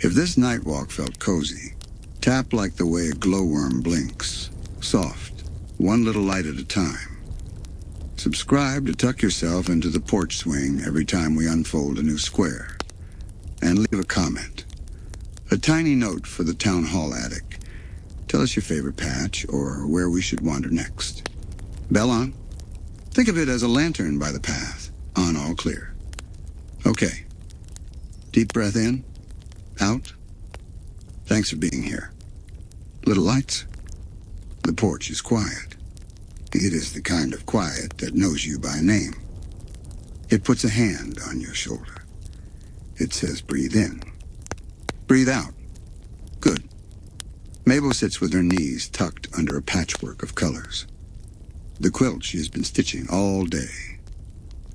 If this night walk felt cozy, tap like the way a glowworm blinks, soft, one little light at a time. Subscribe to tuck yourself into the porch swing every time we unfold a new square. And leave a comment. A tiny note for the town hall attic. Tell us your favorite patch or where we should wander next. Bell on? Think of it as a lantern by the path. On all clear. Okay. Deep breath in. Out. Thanks for being here. Little lights. The porch is quiet. It is the kind of quiet that knows you by name. It puts a hand on your shoulder. It says breathe in. Breathe out. Good. Mabel sits with her knees tucked under a patchwork of colors. The quilt she has been stitching all day,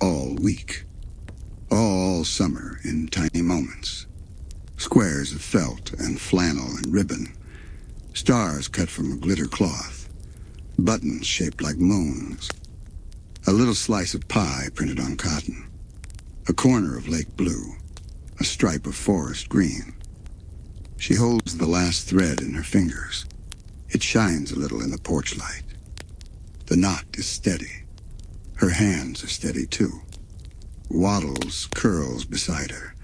all week, all summer in tiny moments. Squares of felt and flannel and ribbon, stars cut from a glitter cloth, buttons shaped like moons, a little slice of pie printed on cotton, a corner of lake blue, a stripe of forest green. She holds the last thread in her fingers. It shines a little in the porch light. The knot is steady. Her hands are steady too. Waddles curls beside her,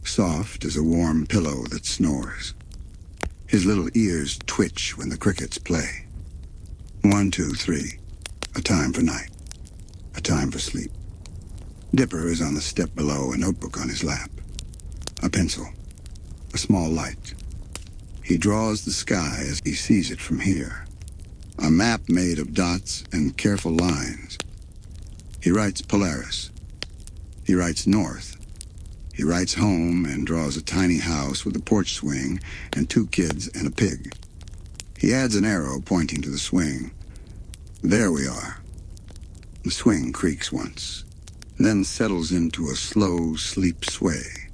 soft as a warm pillow that snores. His little ears twitch when the crickets play. 1, 2, 3. A time for night. A time for sleep. Dipper is on the step below, a notebook on his lap. A pencil. A small light. He draws the sky as he sees it from here. A map made of dots and careful lines. He writes Polaris. He writes north. He writes home and draws a tiny house with a porch swing and 2 kids and a pig. He adds an arrow pointing to the swing. There we are. The swing creaks once, then settles into a slow sleep sway.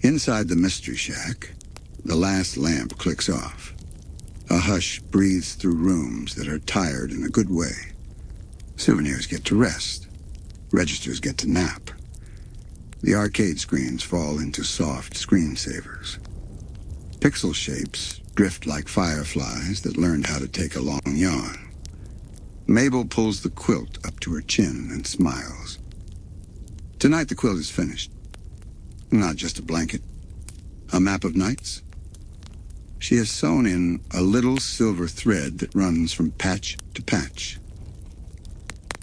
Inside the mystery shack, the last lamp clicks off. A hush breathes through rooms that are tired in a good way. Souvenirs get to rest. Registers get to nap. The arcade screens fall into soft screensavers. Pixel shapes drift like fireflies that learned how to take a long yawn. Mabel pulls the quilt up to her chin and smiles. Tonight the quilt is finished. Not just a blanket. A map of nights. She has sewn in a little silver thread that runs from patch to patch.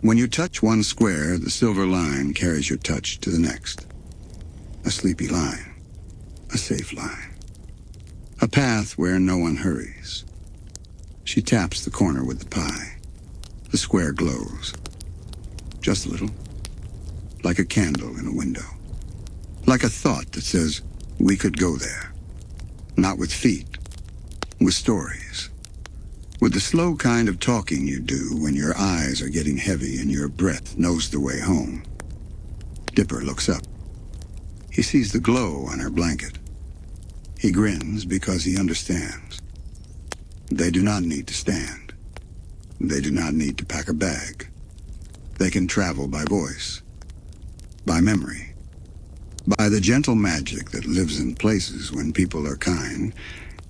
When you touch one square, the silver line carries your touch to the next. A sleepy line. A safe line. A path where no one hurries. She taps the corner with the pie. The square glows. Just a little. Like a candle in a window. Like a thought that says, we could go there. Not with feet. With stories. With the slow kind of talking you do when your eyes are getting heavy and your breath knows the way home. Dipper looks up. He sees the glow on her blanket. He grins because he understands. They do not need to stand. They do not need to pack a bag. They can travel by voice, by memory, by the gentle magic that lives in places when people are kind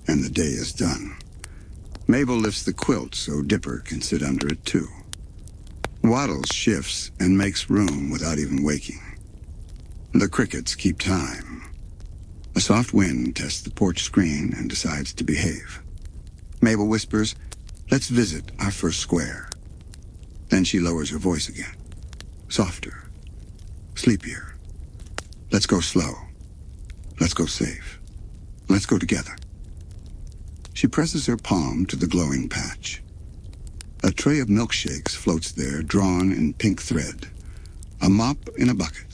and the day is done. Mabel lifts the quilt so Dipper can sit under it too. Waddles shifts and makes room without even waking. The crickets keep time. A soft wind tests the porch screen and decides to behave. Mabel whispers, let's visit our first square. Then she lowers her voice again. Softer. Sleepier. Let's go slow. Let's go safe. Let's go together. She presses her palm to the glowing patch. A tray of milkshakes floats there, drawn in pink thread. A mop in a bucket.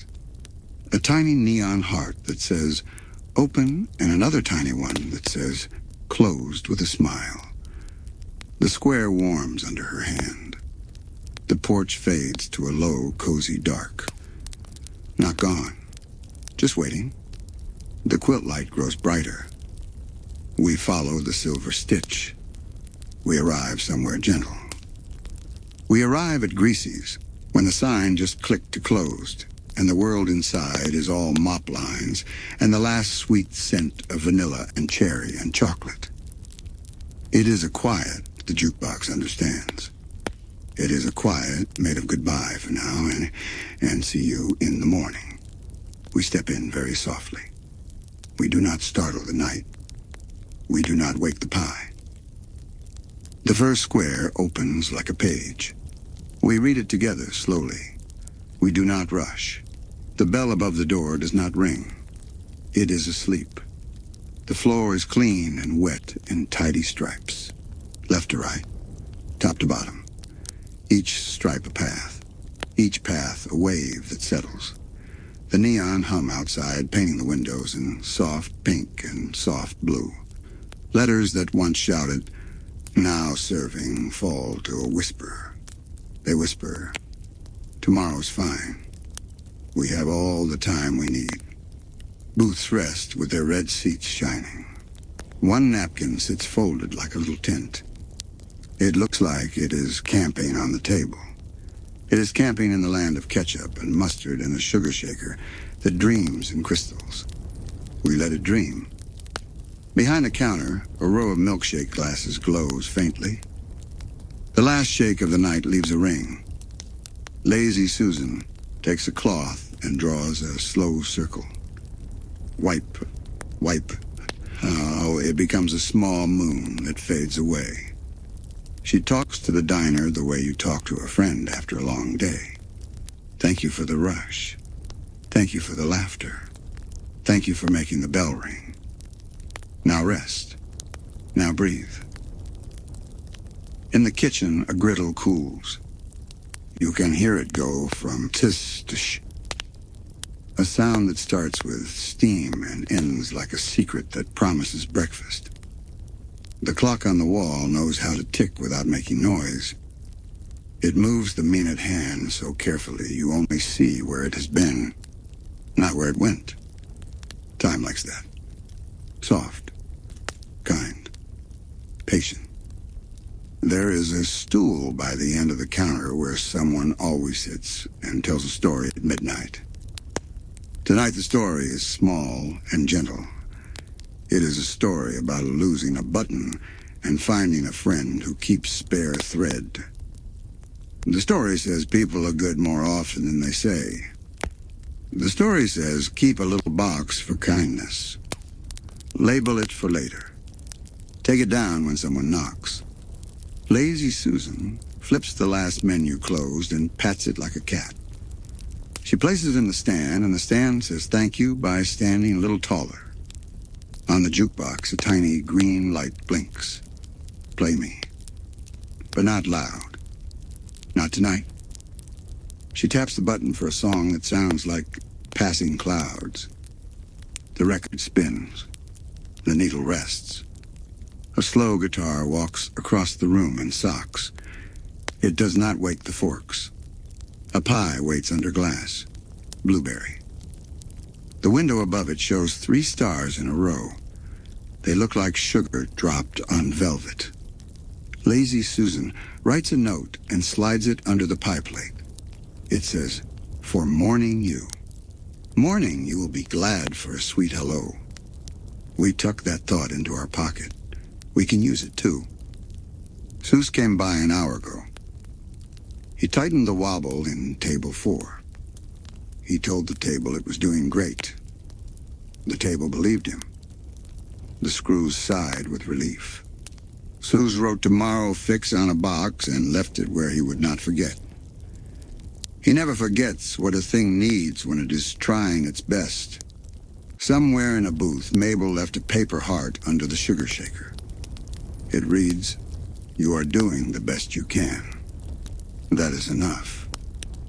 A tiny neon heart that says, open, and another tiny one that says, closed with a smile. The square warms under her hand. The porch fades to a low, cozy dark. Not gone. Just waiting. The quilt light grows brighter. We follow the silver stitch. We arrive somewhere gentle. We arrive at Greasy's when the sign just clicked to closed, and the world inside is all mop lines and the last sweet scent of vanilla and cherry and chocolate. It is a quiet the jukebox understands. It is a quiet made of goodbye for now and see you in the morning. We step in very softly. We do not startle the night. We do not wake the pie. The first square opens like a page. We read it together slowly. We do not rush. The bell above the door does not ring. It is asleep. The floor is clean and wet in tidy stripes. Left to right, top to bottom. Each stripe a path. Each path a wave that settles. The neon hum outside, painting the windows in soft pink and soft blue. Letters that once shouted, now serving, fall to a whisper. They whisper, tomorrow's fine. We have all the time we need. Booths rest with their red seats shining. One napkin sits folded like a little tent. It looks like it is camping on the table. It is camping in the land of ketchup and mustard and a sugar shaker that dreams in crystals. We let it dream. Behind the counter, a row of milkshake glasses glows faintly. The last shake of the night leaves a ring. Lazy Susan takes a cloth and draws a slow circle. Wipe, wipe. Oh, it becomes a small moon that fades away. She talks to the diner the way you talk to a friend after a long day. Thank you for the rush. Thank you for the laughter. Thank you for making the bell ring. Now rest. Now breathe. In the kitchen, a griddle cools. You can hear it go from tis to sh. A sound that starts with steam and ends like a secret that promises breakfast. The clock on the wall knows how to tick without making noise. It moves the minute hand so carefully you only see where it has been, not where it went. Time likes that. Soft, kind, patient. There is a stool by the end of the counter where someone always sits and tells a story at midnight. Tonight the story is small and gentle. It is a story about losing a button and finding a friend who keeps spare thread. The story says people are good more often than they say. The story says keep a little box for kindness. Label it for later. Take it down when someone knocks. Lazy Susan flips the last menu closed and pats it like a cat. She places it in the stand, and the stand says thank you by standing a little taller. On the jukebox, a tiny green light blinks. Play me. But not loud. Not tonight. She taps the button for a song that sounds like passing clouds. The record spins. The needle rests. A slow guitar walks across the room in socks. It does not wake the forks. A pie waits under glass. Blueberry. The window above it shows 3 stars in a row. They look like sugar dropped on velvet. Lazy Susan writes a note and slides it under the pie plate. It says, for morning you. Morning you will be glad for a sweet hello. We tuck that thought into our pocket. We can use it too. Sus came by an hour ago. He tightened the wobble in table 4. He told the table it was doing great. The table believed him. The screws sighed with relief. Sus wrote tomorrow fix on a box and left it where he would not forget. He never forgets what a thing needs when it is trying its best. Somewhere in a booth, Mabel left a paper heart under the sugar shaker. It reads, you are doing the best you can. That is enough.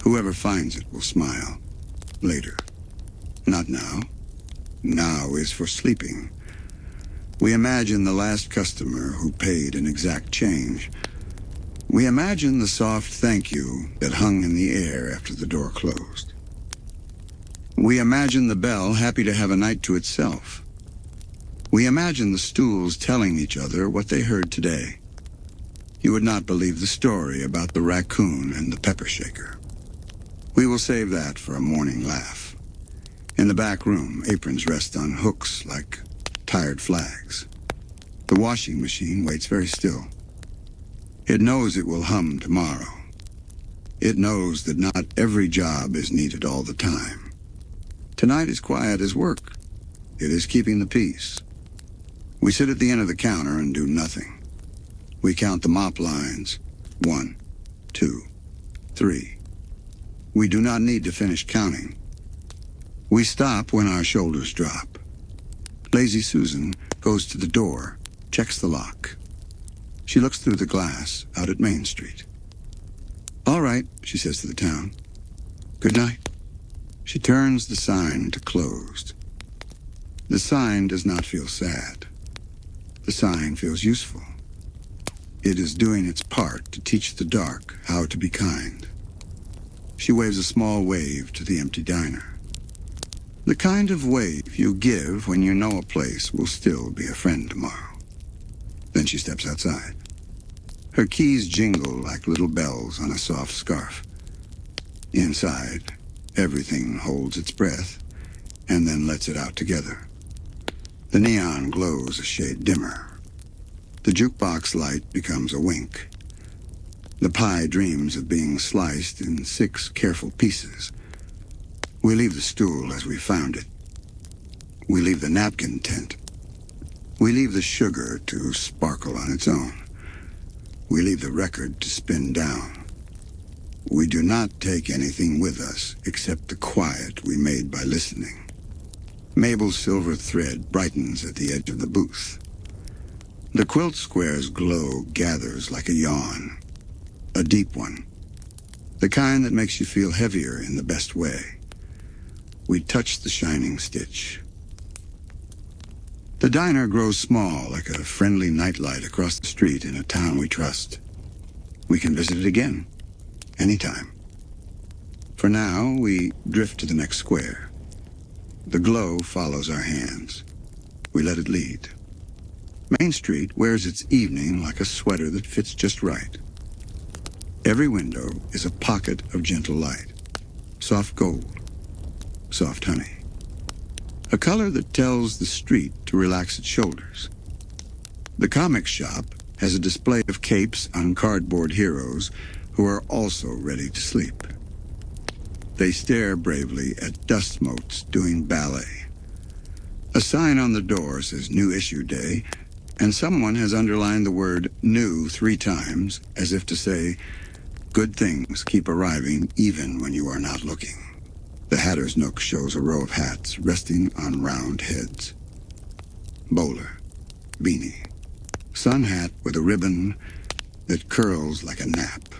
Whoever finds it will smile. Later. Not now. Now is for sleeping. We imagine the last customer who paid an exact change. We imagine the soft thank you that hung in the air after the door closed. We imagine the bell happy to have a night to itself. We imagine the stools telling each other what they heard today. You would not believe the story about the raccoon and the pepper shaker. We will save that for a morning laugh. In the back room, aprons rest on hooks like tired flags. The washing machine waits very still. It knows it will hum tomorrow. It knows that not every job is needed all the time. Tonight is quiet as work. It is keeping the peace. We sit at the end of the counter and do nothing. We count the mop lines. 1, 2, 3. We do not need to finish counting. We stop when our shoulders drop. Lazy Susan goes to the door, checks the lock. She looks through the glass out at Main Street. "All right," she says to the town. "Good night." She turns the sign to closed. The sign does not feel sad. The sign feels useful. It is doing its part to teach the dark how to be kind. She waves a small wave to the empty diner. The kind of wave you give when you know a place will still be a friend tomorrow. Then she steps outside. Her keys jingle like little bells on a soft scarf. Inside, everything holds its breath and then lets it out together. The neon glows a shade dimmer. The jukebox light becomes a wink. The pie dreams of being sliced in 6 careful pieces. We leave the stool as we found it. We leave the napkin tent. We leave the sugar to sparkle on its own. We leave the record to spin down. We do not take anything with us except the quiet we made by listening. Mabel's silver thread brightens at the edge of the booth. The quilt square's glow gathers like a yawn, a deep one, the kind that makes you feel heavier in the best way. We touch the shining stitch. The diner grows small like a friendly nightlight across the street in a town we trust. We can visit it again, anytime. For now, we drift to the next square. The glow follows our hands. We let it lead. Main Street wears its evening like a sweater that fits just right. Every window is a pocket of gentle light, soft gold, soft honey. A color that tells the street to relax its shoulders. The comic shop has a display of capes on cardboard heroes who are also ready to sleep. They stare bravely at dust motes doing ballet. A sign on the door says New Issue Day, and someone has underlined the word new 3 times as if to say, good things keep arriving even when you are not looking. The Hatter's Nook shows a row of hats resting on round heads. Bowler, beanie, sun hat with a ribbon that curls like a nap.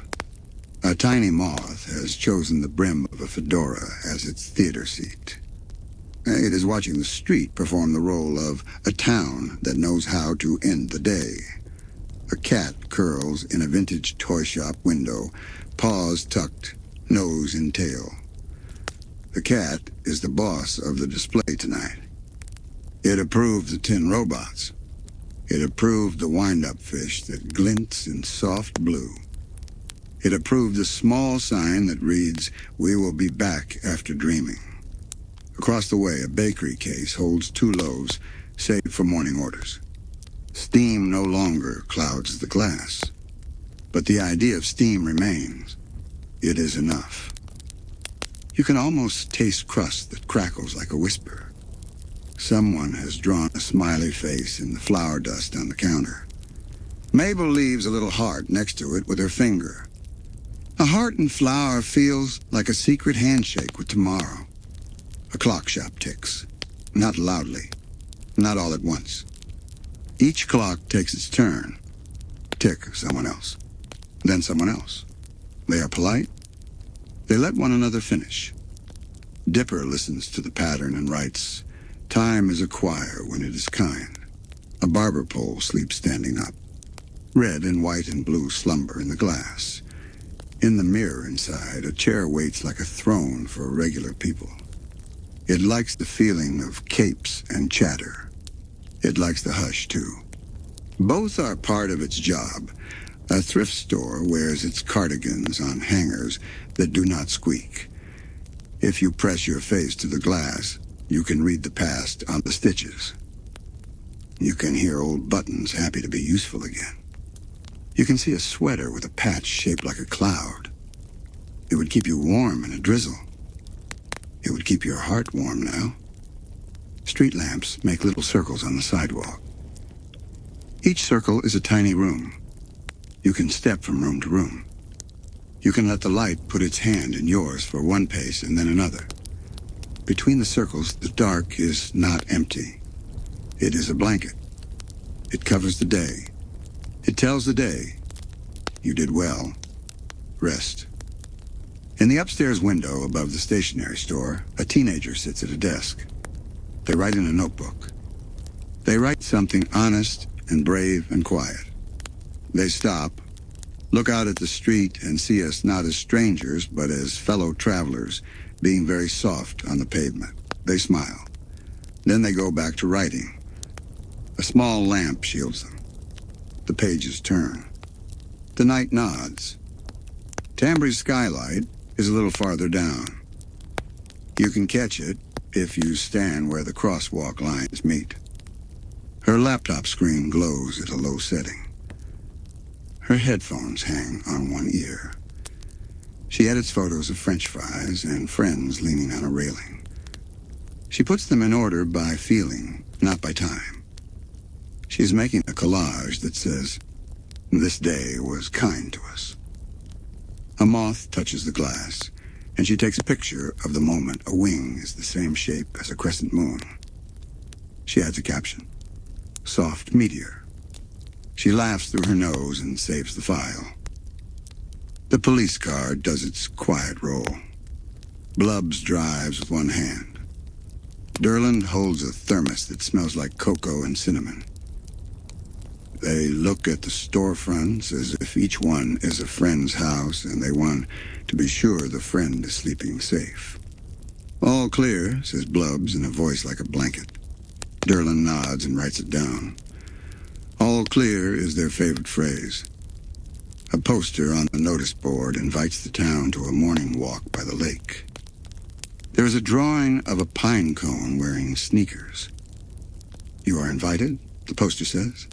A tiny moth has chosen the brim of a fedora as its theater seat. It is watching the street perform the role of a town that knows how to end the day. A cat curls in a vintage toy shop window, paws tucked, nose in tail. The cat is the boss of the display tonight. It approved the tin robots. It approved the wind-up fish that glints in soft blue. It approved the small sign that reads, "We will be back after dreaming." Across the way, a bakery case holds 2 loaves, saved for morning orders. Steam no longer clouds the glass, but the idea of steam remains. It is enough. You can almost taste crust that crackles like a whisper. Someone has drawn a smiley face in the flour dust on the counter. Mabel leaves a little heart next to it with her finger. A heart in flour feels like a secret handshake with tomorrow. A clock shop ticks. Not loudly. Not all at once. Each clock takes its turn. Tick someone else. Then someone else. They are polite. They let one another finish. Dipper listens to the pattern and writes, "Time is a choir when it is kind." A barber pole sleeps standing up. Red and white and blue slumber in the glass. In the mirror inside, a chair waits like a throne for regular people. It likes the feeling of capes and chatter. It likes the hush, too. Both are part of its job. A thrift store wears its cardigans on hangers that do not squeak. If you press your face to the glass, you can read the past on the stitches. You can hear old buttons happy to be useful again. You can see a sweater with a patch shaped like a cloud. It would keep you warm in a drizzle. It would keep your heart warm now. Street lamps make little circles on the sidewalk. Each circle is a tiny room. You can step from room to room. You can let the light put its hand in yours for one pace and then another. Between the circles, the dark is not empty. It is a blanket. It covers the day. It tells the day, you did well. Rest. In the upstairs window above the stationery store, a teenager sits at a desk. They write in a notebook. They write something honest and brave and quiet. They stop, look out at the street, and see us not as strangers, but as fellow travelers, being very soft on the pavement. They smile. Then they go back to writing. A small lamp shields them. The pages turn. The night nods. Tambry's skylight is a little farther down. You can catch it if you stand where the crosswalk lines meet. Her laptop screen glows at a low setting. Her headphones hang on one ear. She edits photos of French fries and friends leaning on a railing. She puts them in order by feeling, not by time. She's making a collage that says, "This day was kind to us." A moth touches the glass, and she takes a picture of the moment a wing is the same shape as a crescent moon. She adds a caption, "Soft meteor." She laughs through her nose and saves the file. The police car does its quiet roll. Blubbs drives with one hand. Derland holds a thermos that smells like cocoa and cinnamon. They look at the storefronts as if each one is a friend's house and they want to be sure the friend is sleeping safe. "All clear," says Blubbs in a voice like a blanket. Derland nods and writes it down. All clear is their favorite phrase. A poster on the notice board invites the town to a morning walk by the lake. There is a drawing of a pine cone wearing sneakers. "You are invited," the poster says,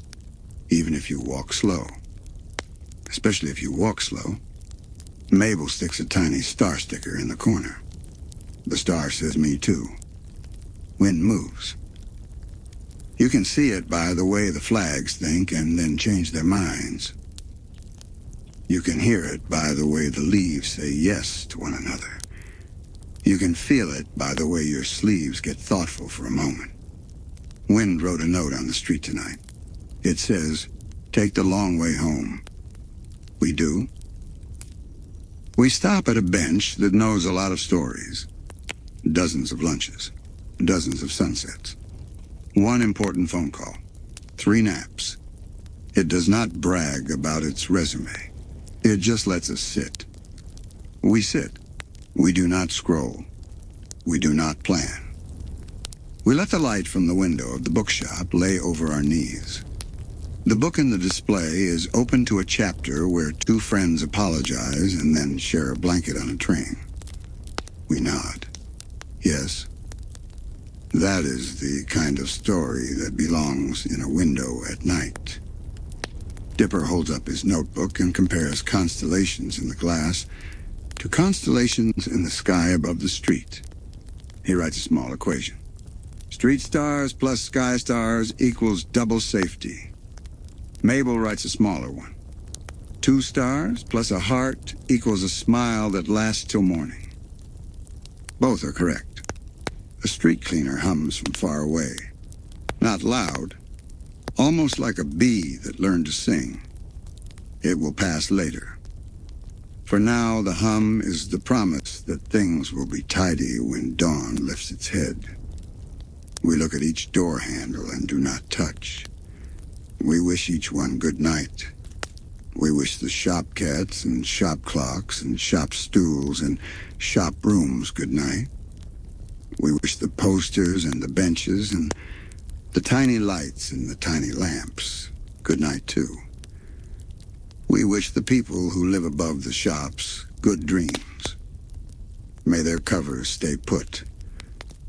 "even if you walk slow. Especially if you walk slow." Mabel sticks a tiny star sticker in the corner. The star says, "Me too." Wind moves. You can see it by the way the flags think and then change their minds. You can hear it by the way the leaves say yes to one another. You can feel it by the way your sleeves get thoughtful for a moment. Wind wrote a note on the street tonight. It says, "Take the long way home." We do. We stop at a bench that knows a lot of stories. Dozens of lunches. Dozens of sunsets. One important phone call. 3 naps. It does not brag about its resume. It just lets us sit. We sit. We do not scroll. We do not plan. We let the light from the window of the bookshop lay over our knees. The book in the display is open to a chapter where 2 friends apologize and then share a blanket on a train. We nod. Yes. That is the kind of story that belongs in a window at night. Dipper holds up his notebook and compares constellations in the glass to constellations in the sky above the street. He writes a small equation. Street stars plus sky stars equals double safety. Mabel writes a smaller one. 2 stars plus a heart equals a smile that lasts till morning. Both are correct. A street cleaner hums from far away. Not loud, almost like a bee that learned to sing. It will pass later. For now, the hum is the promise that things will be tidy when dawn lifts its head. We look at each door handle and do not touch. We wish each one good night. We wish the shop cats and shop clocks and shop stools and shop rooms good night. We wish the posters and the benches and the tiny lights and the tiny lamps good night too. We wish the people who live above the shops good dreams. May their covers stay put.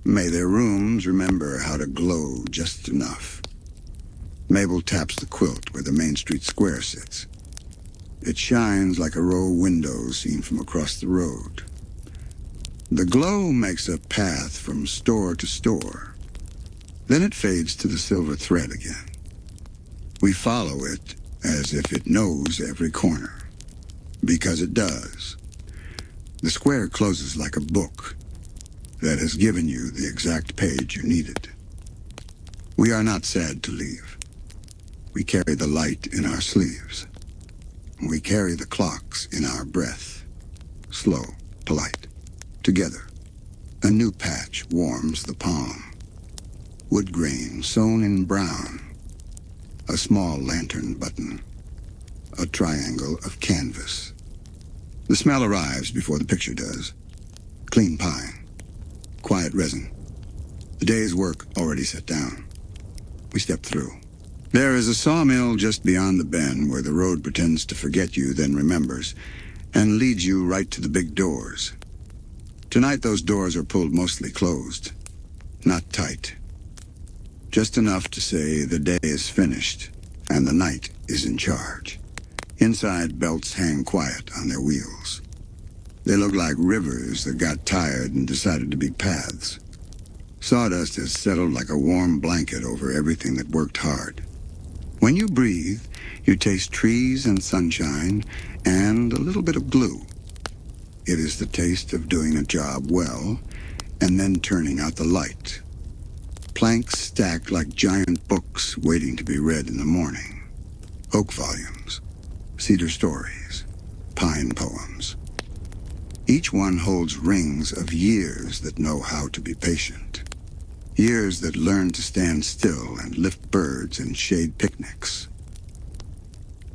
May their rooms remember how to glow just enough. Mabel taps the quilt where the Main Street square sits. It shines like a row of windows seen from across the road. The glow makes a path from store to store. Then it fades to the silver thread again. We follow it as if it knows every corner. Because it does. The square closes like a book that has given you the exact page you needed. We are not sad to leave. We carry the light in our sleeves. We carry the clocks in our breath. Slow, polite, together. A new patch warms the palm. Wood grain sewn in brown. A small lantern button. A triangle of canvas. The smell arrives before the picture does. Clean pine. Quiet resin. The day's work already set down. We step through. There is a sawmill just beyond the bend where the road pretends to forget you, then remembers, and leads you right to the big doors. Tonight those doors are pulled mostly closed. Not tight. Just enough to say the day is finished, and the night is in charge. Inside, belts hang quiet on their wheels. They look like rivers that got tired and decided to be paths. Sawdust has settled like a warm blanket over everything that worked hard. When you breathe, you taste trees and sunshine and a little bit of glue. It is the taste of doing a job well and then turning out the light. Planks stacked like giant books waiting to be read in the morning. Oak volumes, cedar stories, pine poems. Each one holds rings of years that know how to be patient. Years that learn to stand still and lift birds and shade picnics.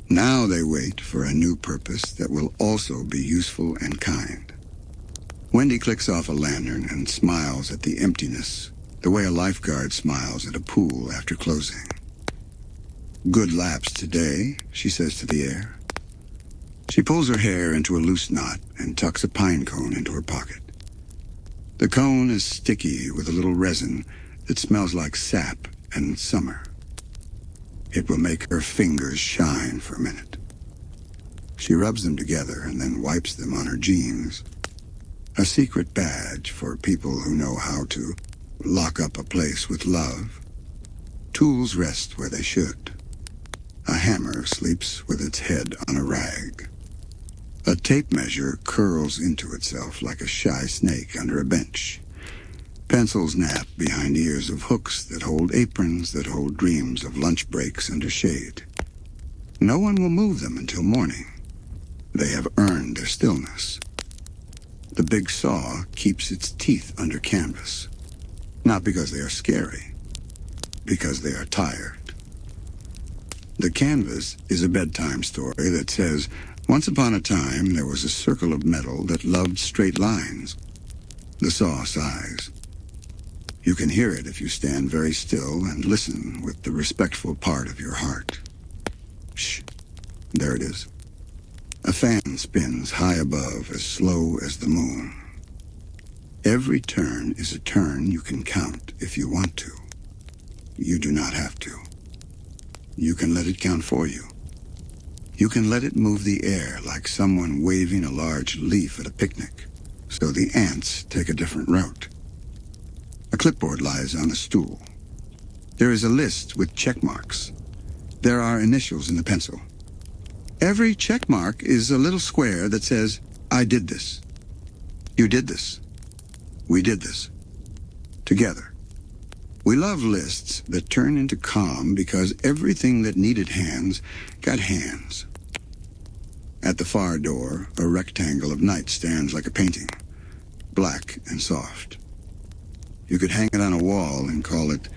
Now they wait for a new purpose that will also be useful and kind. Wendy clicks off a lantern and smiles at the emptiness, the way a lifeguard smiles at a pool after closing. Good laps today, she says to the air. She pulls her hair into a loose knot and tucks a pine cone into her pocket. The cone is sticky with a little resin that smells like sap and summer. It will make her fingers shine for a minute. She rubs them together and then wipes them on her jeans. A secret badge for people who know how to lock up a place with love. Tools rest where they should. A hammer sleeps with its head on a rag. A tape measure curls into itself like a shy snake under a bench. Pencils nap behind ears of hooks that hold aprons that hold dreams of lunch breaks under shade. No one will move them until morning. They have earned their stillness. The big saw keeps its teeth under canvas. Not because they are scary, because they are tired. The canvas is a bedtime story that says, once upon a time there was a circle of metal that loved straight lines. The saw sighs. You can hear it if you stand very still and listen with the respectful part of your heart. Shh. There it is. A fan spins high above, as slow as the moon. Every turn is a turn you can count if you want to. You do not have to. You can let it count for you. You can let it move the air like someone waving a large leaf at a picnic, so the ants take a different route. A clipboard lies on a stool. There is a list with check marks. There are initials in the pencil. Every check mark is a little square that says, I did this. You did this. We did this. Together. We love lists that turn into calm because everything that needed hands got hands. At the far door, a rectangle of night stands like a painting, black and soft. You could hang it on a wall and call it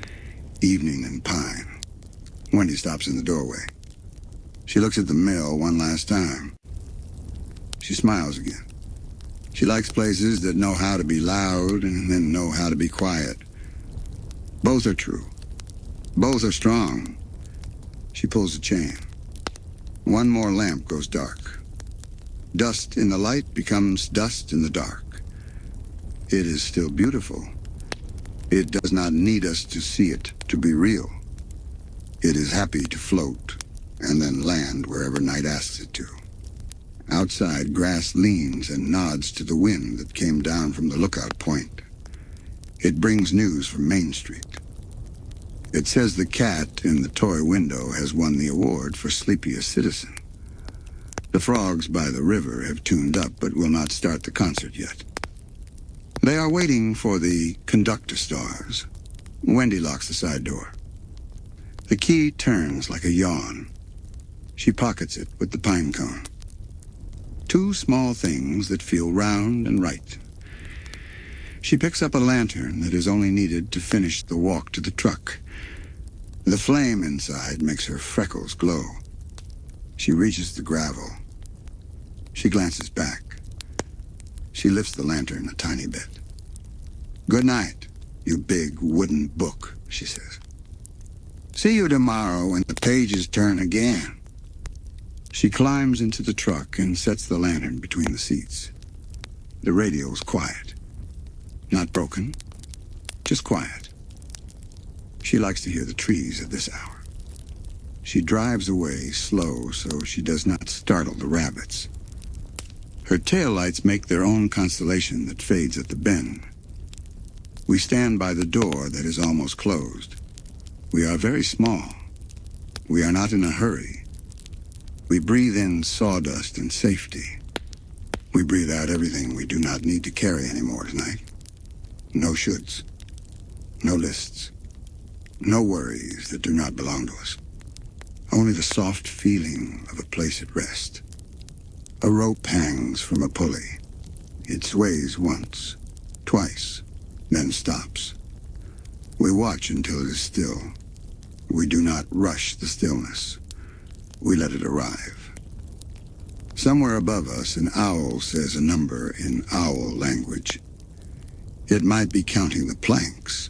Evening in Pine. Wendy stops in the doorway. She looks at the mill one last time. She smiles again. She likes places that know how to be loud and then know how to be quiet. Both are true. Both are strong. She pulls a chain. One more lamp goes dark. Dust in the light becomes dust in the dark. It is still beautiful. It does not need us to see it to be real. It is happy to float and then land wherever night asks it to. Outside, grass leans and nods to the wind that came down from the lookout point. It brings news from Main Street. It says the cat in the toy window has won the award for sleepiest citizen. The frogs by the river have tuned up but will not start the concert yet. They are waiting for the conductor stars. Wendy locks the side door. The key turns like a yawn. She pockets it with the pine cone. Two small things that feel round and right. She picks up a lantern that is only needed to finish the walk to the truck. The flame inside makes her freckles glow. She reaches the gravel. She glances back. She lifts the lantern a tiny bit. "Good night, you big wooden book," she says. "See you tomorrow when the pages turn again." She climbs into the truck and sets the lantern between the seats. The radio's quiet. Not broken, just quiet. She likes to hear the trees at this hour. She drives away slow so she does not startle the rabbits. Her taillights make their own constellation that fades at the bend. We stand by the door that is almost closed. We are very small. We are not in a hurry. We breathe in sawdust and safety. We breathe out everything we do not need to carry anymore tonight. No shoulds. No lists. No worries that do not belong to us. Only the soft feeling of a place at rest. A rope hangs from a pulley. It sways once, twice, then stops. We watch until it is still. We do not rush the stillness. We let it arrive. Somewhere above us, an owl says a number in owl language. It might be counting the planks.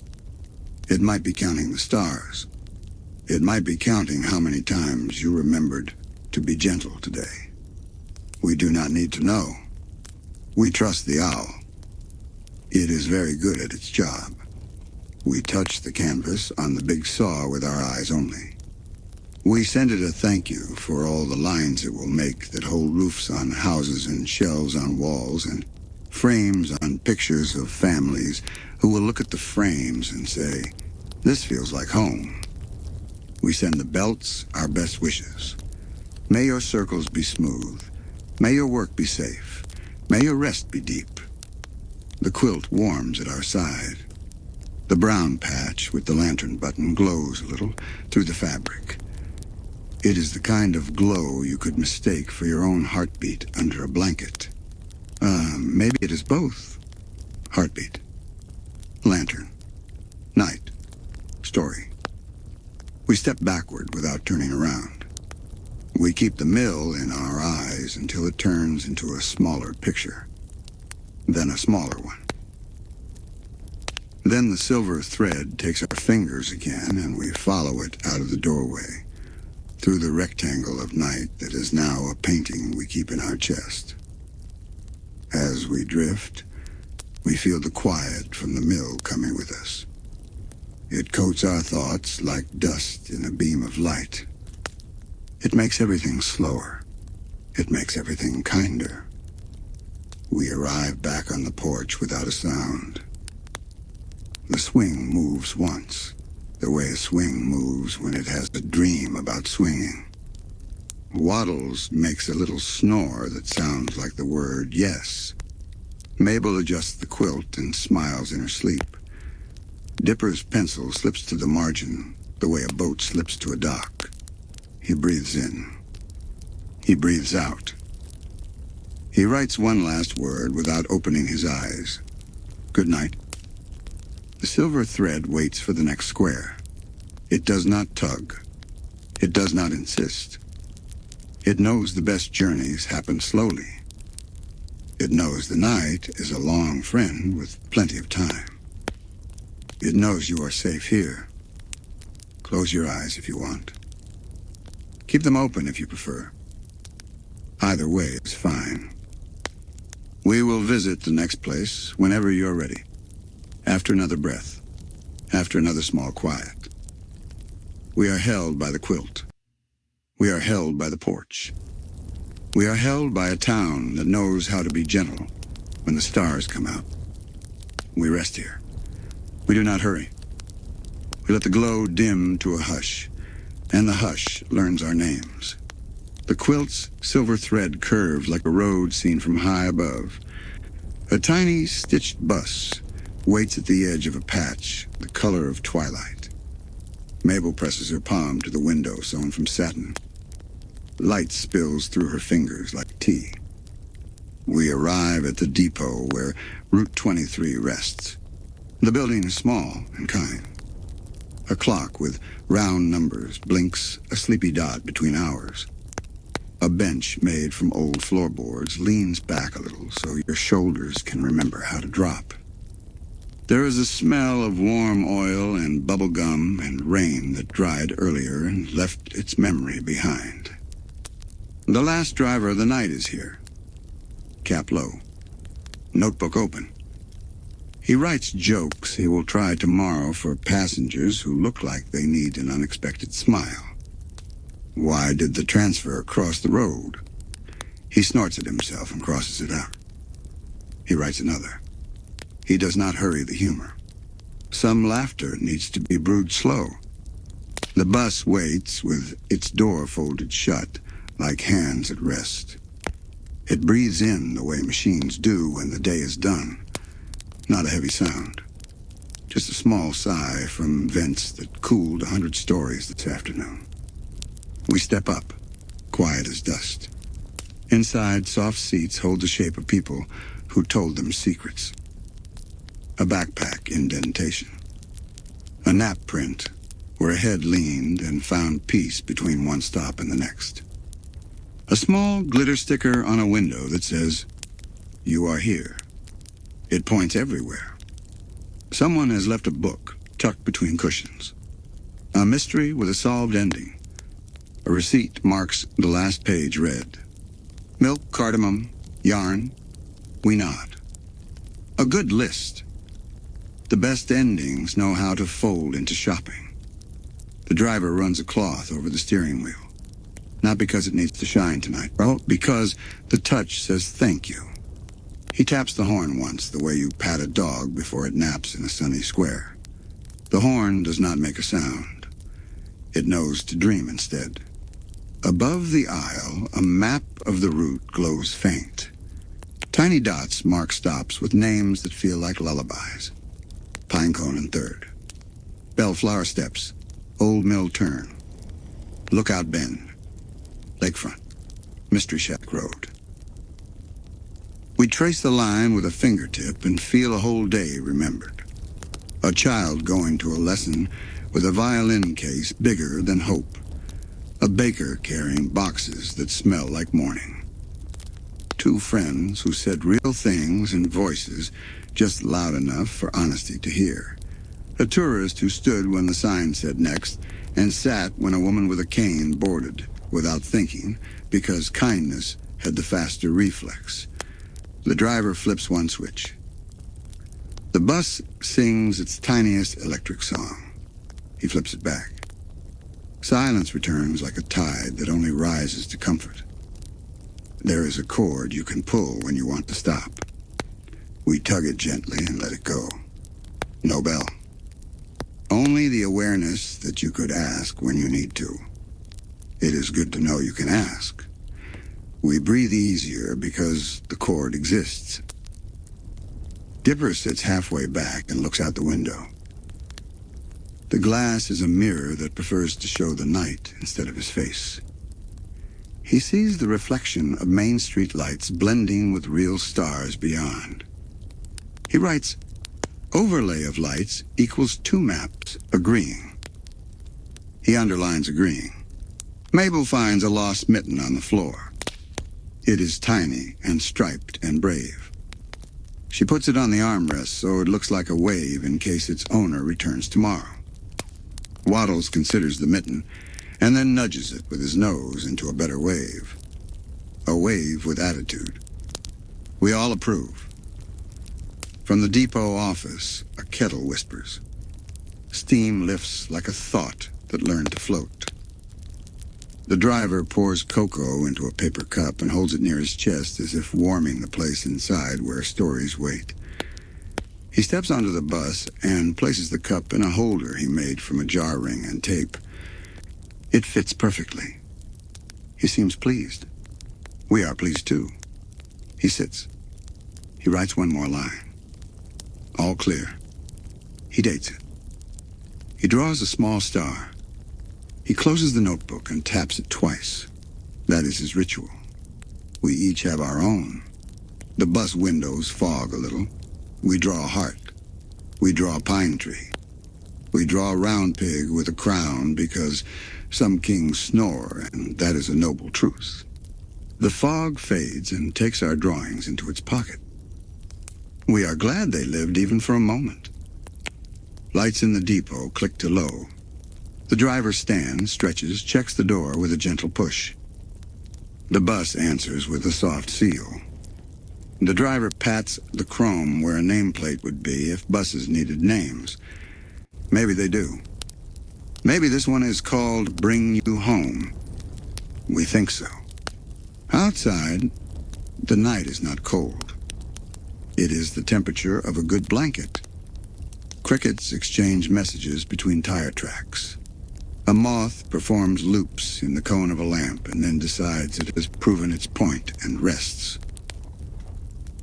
It might be counting the stars. It might be counting how many times you remembered to be gentle today. We do not need to know. We trust the owl. It is very good at its job. We touch the canvas on the big saw with our eyes only. We send it a thank you for all the lines it will make that hold roofs on houses and shelves on walls and frames on pictures of families who will look at the frames and say, "This feels like home." We send the belts our best wishes. May your circles be smooth. May your work be safe. May your rest be deep. The quilt warms at our side. The brown patch with the lantern button glows a little through the fabric. It is the kind of glow you could mistake for your own heartbeat under a blanket. Maybe it is both. Heartbeat. Lantern. Night. Story. We step backward without turning around. We keep the mill in our eyes until it turns into a smaller picture. Then a smaller one. Then the silver thread takes our fingers again and we follow it out of the doorway, through the rectangle of night that is now a painting we keep in our chest. As we drift, we feel the quiet from the mill coming with us. It coats our thoughts like dust in a beam of light. It makes everything slower. It makes everything kinder. We arrive back on the porch without a sound. The swing moves once, the way a swing moves when it has a dream about swinging. Waddles makes a little snore that sounds like the word yes. Mabel adjusts the quilt and smiles in her sleep. Dipper's pencil slips to the margin the way a boat slips to a dock. He breathes in. He breathes out. He writes one last word without opening his eyes. Good night. The silver thread waits for the next square. It does not tug. It does not insist. It knows the best journeys happen slowly. It knows the night is a long friend with plenty of time. It knows you are safe here. Close your eyes if you want. Keep them open if you prefer. Either way is fine. We will visit the next place whenever you're ready. After another breath. After another small quiet. We are held by the quilt. We are held by the porch. We are held by a town that knows how to be gentle when the stars come out. We rest here. We do not hurry. We let the glow dim to a hush, and the hush learns our names. The quilt's silver thread curves like a road seen from high above. A tiny stitched bus waits at the edge of a patch, the color of twilight. Mabel presses her palm to the window sewn from satin. Light spills through her fingers like tea. We arrive at the depot where Route 23 rests. The building is small and kind. A clock with round numbers blinks a sleepy dot between hours. A bench made from old floorboards leans back a little so your shoulders can remember how to drop. There is a smell of warm oil and bubble gum and rain that dried earlier and left its memory behind. The last driver of the night is here. Cap low. Notebook open. He writes jokes he will try tomorrow for passengers who look like they need an unexpected smile. Why did the transfer cross the road? He snorts at himself and crosses it out. He writes another. He does not hurry the humor. Some laughter needs to be brewed slow. The bus waits with its door folded shut, like hands at rest. It breathes in the way machines do when the day is done. Not a heavy sound. Just a small sigh from vents that cooled 100 stories this afternoon. We step up, quiet as dust. Inside, soft seats hold the shape of people who told them secrets. A backpack indentation. A nap print where a head leaned and found peace between one stop and the next. A small glitter sticker on a window that says, "You are here." It points everywhere. Someone has left a book tucked between cushions. A mystery with a solved ending. A receipt marks the last page read. Milk, cardamom, yarn. We nod. A good list. The best endings know how to fold into shopping. The driver runs a cloth over the steering wheel. Not because it needs to shine tonight, well, because the touch says thank you. He taps the horn once, the way you pat a dog before it naps in a sunny square. The horn does not make a sound. It knows to dream instead. Above the aisle, a map of the route glows faint. Tiny dots mark stops with names that feel like lullabies. Pinecone and Third. Bellflower Steps. Old Mill Turn. Lookout Bend. Lakefront. Mystery Shack Road. We trace the line with a fingertip and feel a whole day remembered. A child going to a lesson with a violin case bigger than hope. A baker carrying boxes that smell like morning. Two friends who said real things in voices just loud enough for honesty to hear. A tourist who stood when the sign said next and sat when a woman with a cane boarded without thinking because kindness had the faster reflex. The driver flips one switch. The bus sings its tiniest electric song. He flips it back. Silence returns like a tide that only rises to comfort. There is a cord you can pull when you want to stop. We tug it gently and let it go. No bell. Only the awareness that you could ask when you need to. It is good to know you can ask. We breathe easier because the cord exists. Dipper sits halfway back and looks out the window. The glass is a mirror that prefers to show the night instead of his face. He sees the reflection of Main Street lights blending with real stars beyond. He writes, overlay of lights equals two maps agreeing. He underlines agreeing. Mabel finds a lost mitten on the floor. It is tiny and striped and brave. She puts it on the armrest so it looks like a wave in case its owner returns tomorrow. Waddles considers the mitten and then nudges it with his nose into a better wave. A wave with attitude. We all approve. From the depot office, a kettle whispers. Steam lifts like a thought that learned to float. The driver pours cocoa into a paper cup and holds it near his chest as if warming the place inside where stories wait. He steps onto the bus and places the cup in a holder he made from a jar ring and tape. It fits perfectly. He seems pleased. We are pleased too. He sits. He writes one more line. All clear. He dates it. He draws a small star. He closes the notebook and taps it twice. That is his ritual. We each have our own. The bus windows fog a little. We draw a heart. We draw a pine tree. We draw a round pig with a crown because some kings snore, and that is a noble truth. The fog fades and takes our drawings into its pocket. We are glad they lived even for a moment. Lights in the depot click to low. The driver stands, stretches, checks the door with a gentle push. The bus answers with a soft seal. The driver pats the chrome where a nameplate would be if buses needed names. Maybe they do. Maybe this one is called Bring You Home. We think so. Outside, the night is not cold. It is the temperature of a good blanket. Crickets exchange messages between tire tracks. A moth performs loops in the cone of a lamp and then decides it has proven its point and rests.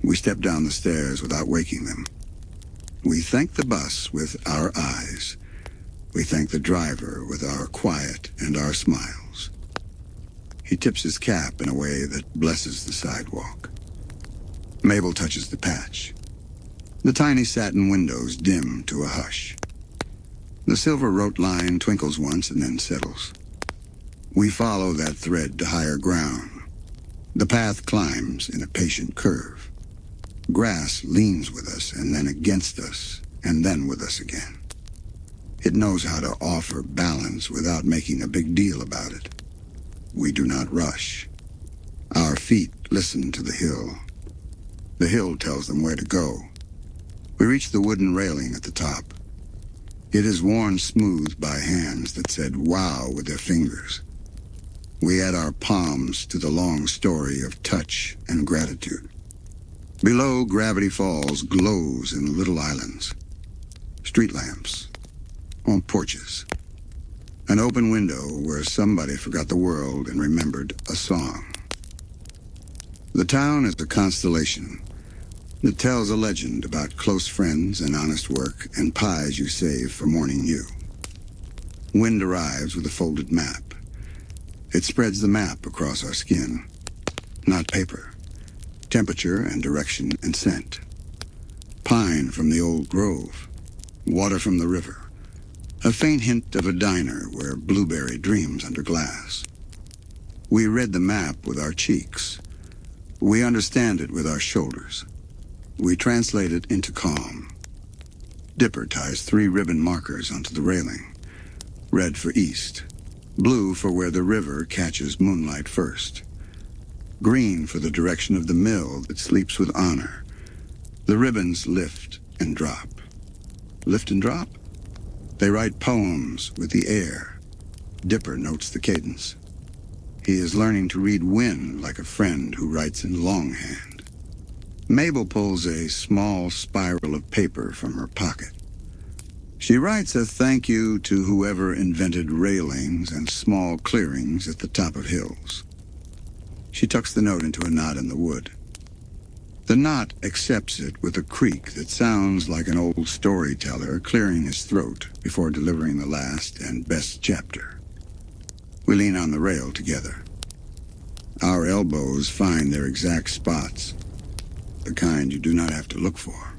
We step down the stairs without waking them. We thank the bus with our eyes. We thank the driver with our quiet and our smiles. He tips his cap in a way that blesses the sidewalk. Mabel touches the patch. The tiny satin windows dim to a hush. The silver rote line twinkles once and then settles. We follow that thread to higher ground. The path climbs in a patient curve. Grass leans with us and then against us and then with us again. It knows how to offer balance without making a big deal about it. We do not rush. Our feet listen to the hill. The hill tells them where to go. We reach the wooden railing at the top. It is worn smooth by hands that said wow with their fingers. We add our palms to the long story of touch and gratitude. Below, Gravity Falls glows in little islands. Street lamps. On porches. An open window where somebody forgot the world and remembered a song. The town is a constellation. It tells a legend about close friends and honest work and pies you save for morning you. Wind arrives with a folded map. It spreads the map across our skin. Not paper. Temperature and direction and scent. Pine from the old grove. Water from the river. A faint hint of a diner where blueberry dreams under glass. We read the map with our cheeks. We understand it with our shoulders. We translate it into calm. Dipper ties 3 ribbon markers onto the railing. Red for east. Blue for where the river catches moonlight first. Green for the direction of the mill that sleeps with honor. The ribbons lift and drop. Lift and drop? They write poems with the air. Dipper notes the cadence. He is learning to read wind like a friend who writes in longhand. Mabel pulls a small spiral of paper from her pocket. She writes a thank you to whoever invented railings and small clearings at the top of hills. She tucks the note into a knot in the wood. The knot accepts it with a creak that sounds like an old storyteller clearing his throat before delivering the last and best chapter. We lean on the rail together. Our elbows find their exact spots, the kind you do not have to look for.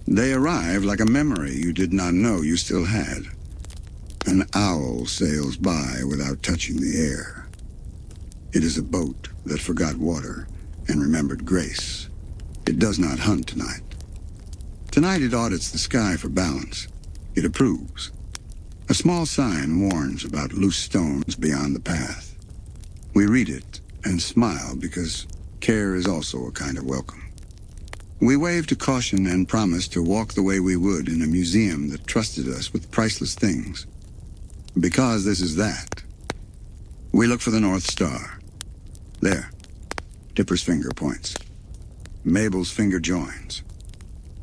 They arrive like a memory you did not know you still had. An owl sails by without touching the air. It is a boat that forgot water and remembered grace. It does not hunt tonight. Tonight it audits the sky for balance. It approves. A small sign warns about loose stones beyond the path. We read it and smile because care is also a kind of welcome. We wave to caution and promise to walk the way we would in a museum that trusted us with priceless things. Because this is that. We look for the North Star. There. Dipper's finger points. Mabel's finger joins.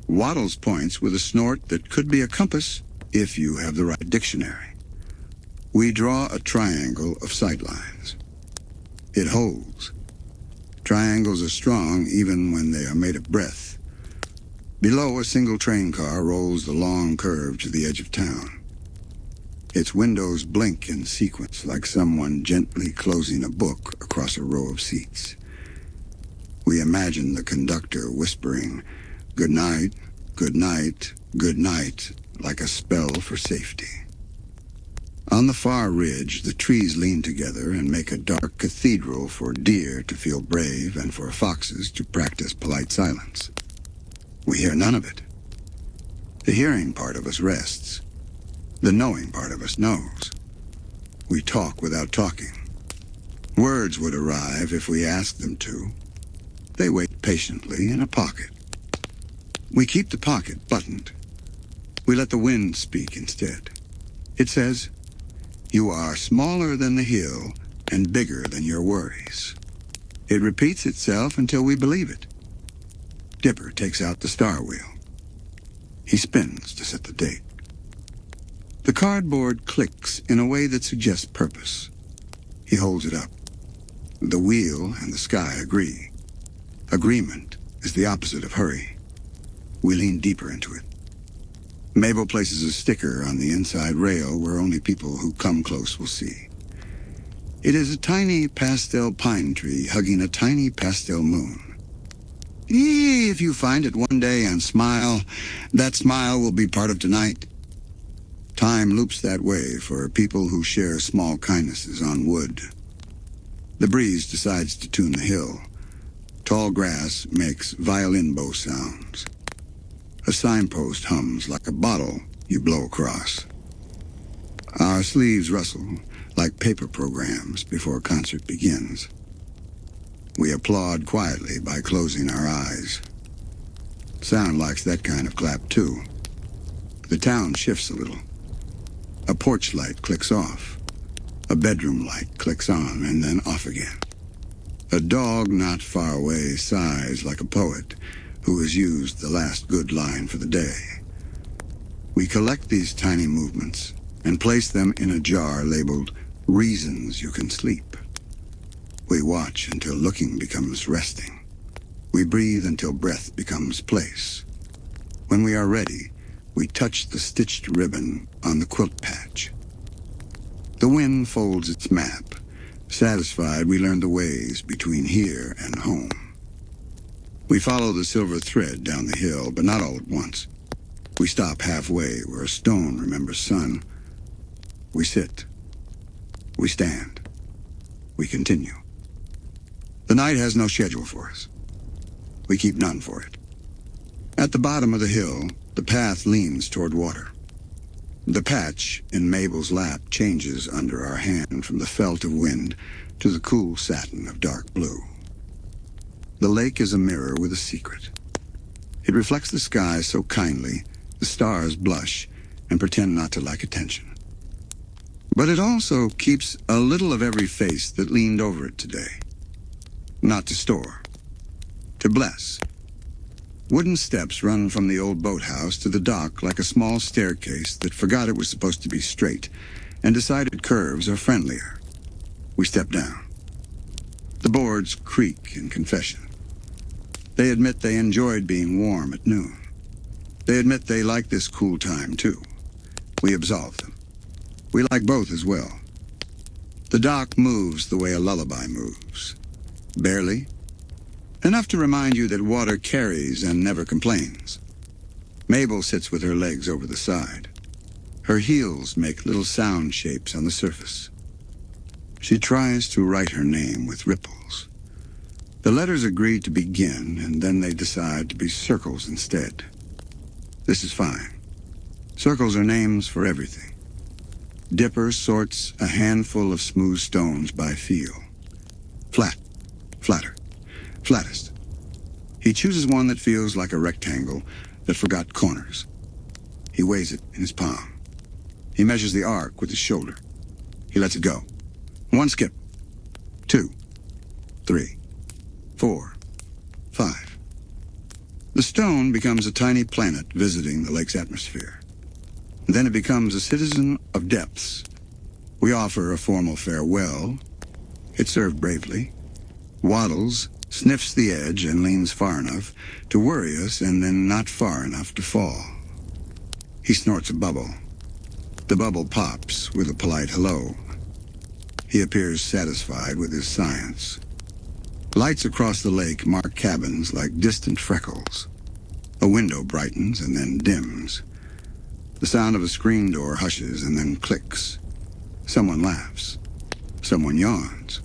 Waddles points with a snort that could be a compass if you have the right dictionary. We draw a triangle of sightlines. It holds. Triangles are strong even when they are made of breath. Below, a single train car rolls the long curve to the edge of town. Its windows blink in sequence like someone gently closing a book across a row of seats. We imagine the conductor whispering, "Good night, good night, good night," like a spell for safety. On the far ridge, the trees lean together and make a dark cathedral for deer to feel brave and for foxes to practice polite silence. We hear none of it. The hearing part of us rests. The knowing part of us knows. We talk without talking. Words would arrive if we asked them to. They wait patiently in a pocket. We keep the pocket buttoned. We let the wind speak instead. It says, "You are smaller than the hill and bigger than your worries." It repeats itself until we believe it. Dipper takes out the star wheel. He spins to set the date. The cardboard clicks in a way that suggests purpose. He holds it up. The wheel and the sky agree. Agreement is the opposite of hurry. We lean deeper into it. Mabel places a sticker on the inside rail where only people who come close will see. It is a tiny pastel pine tree hugging a tiny pastel moon. If you find it one day and smile, that smile will be part of tonight. Time loops that way for people who share small kindnesses on wood. The breeze decides to tune the hill. Tall grass makes violin bow sounds. A signpost hums like a bottle you blow across. Our sleeves rustle like paper programs before a concert begins. We applaud quietly by closing our eyes. Sound likes that kind of clap, too. The town shifts a little. A porch light clicks off. A bedroom light clicks on and then off again. A dog not far away sighs like a poet who has used the last good line for the day. We collect these tiny movements and place them in a jar labeled "Reasons You Can Sleep." We watch until looking becomes resting. We breathe until breath becomes place. When we are ready, we touch the stitched ribbon on the quilt patch. The wind folds its map. Satisfied, we learn the ways between here and home. We follow the silver thread down the hill, but not all at once. We stop halfway where a stone remembers sun. We sit. We stand. We continue. The night has no schedule for us. We keep none for it. At the bottom of the hill, the path leans toward water. The patch in Mabel's lap changes under our hand from the felt of wind to the cool satin of dark blue. The lake is a mirror with a secret. It reflects the sky so kindly, the stars blush and pretend not to like attention. But it also keeps a little of every face that leaned over it today. Not to store, to bless. Wooden steps run from the old boathouse to the dock like a small staircase that forgot it was supposed to be straight and decided curves are friendlier. We step down. The boards creak in confession. They admit they enjoyed being warm at noon. They admit they like this cool time, too. We absolve them. We like both as well. The dock moves the way a lullaby moves. Barely. Enough to remind you that water carries and never complains. Mabel sits with her legs over the side. Her heels make little sound shapes on the surface. She tries to write her name with ripples. The letters agree to begin, and then they decide to be circles instead. This is fine. Circles are names for everything. Dipper sorts a handful of smooth stones by feel. Flat, flatter. flattest. He chooses one that feels like a rectangle that forgot corners. He weighs it in his palm. He measures the arc with his shoulder. He lets it go. 1 skip. 2. 3. 4. 5. The stone becomes a tiny planet visiting the lake's atmosphere. Then it becomes a citizen of depths. We offer a formal farewell. It's served bravely. Waddles sniffs the edge and leans far enough to worry us and then not far enough to fall. He snorts a bubble. The bubble pops with a polite hello. He appears satisfied with his science. Lights across the lake mark cabins like distant freckles. A window brightens and then dims. The sound of a screen door hushes and then clicks. Someone laughs. Someone yawns.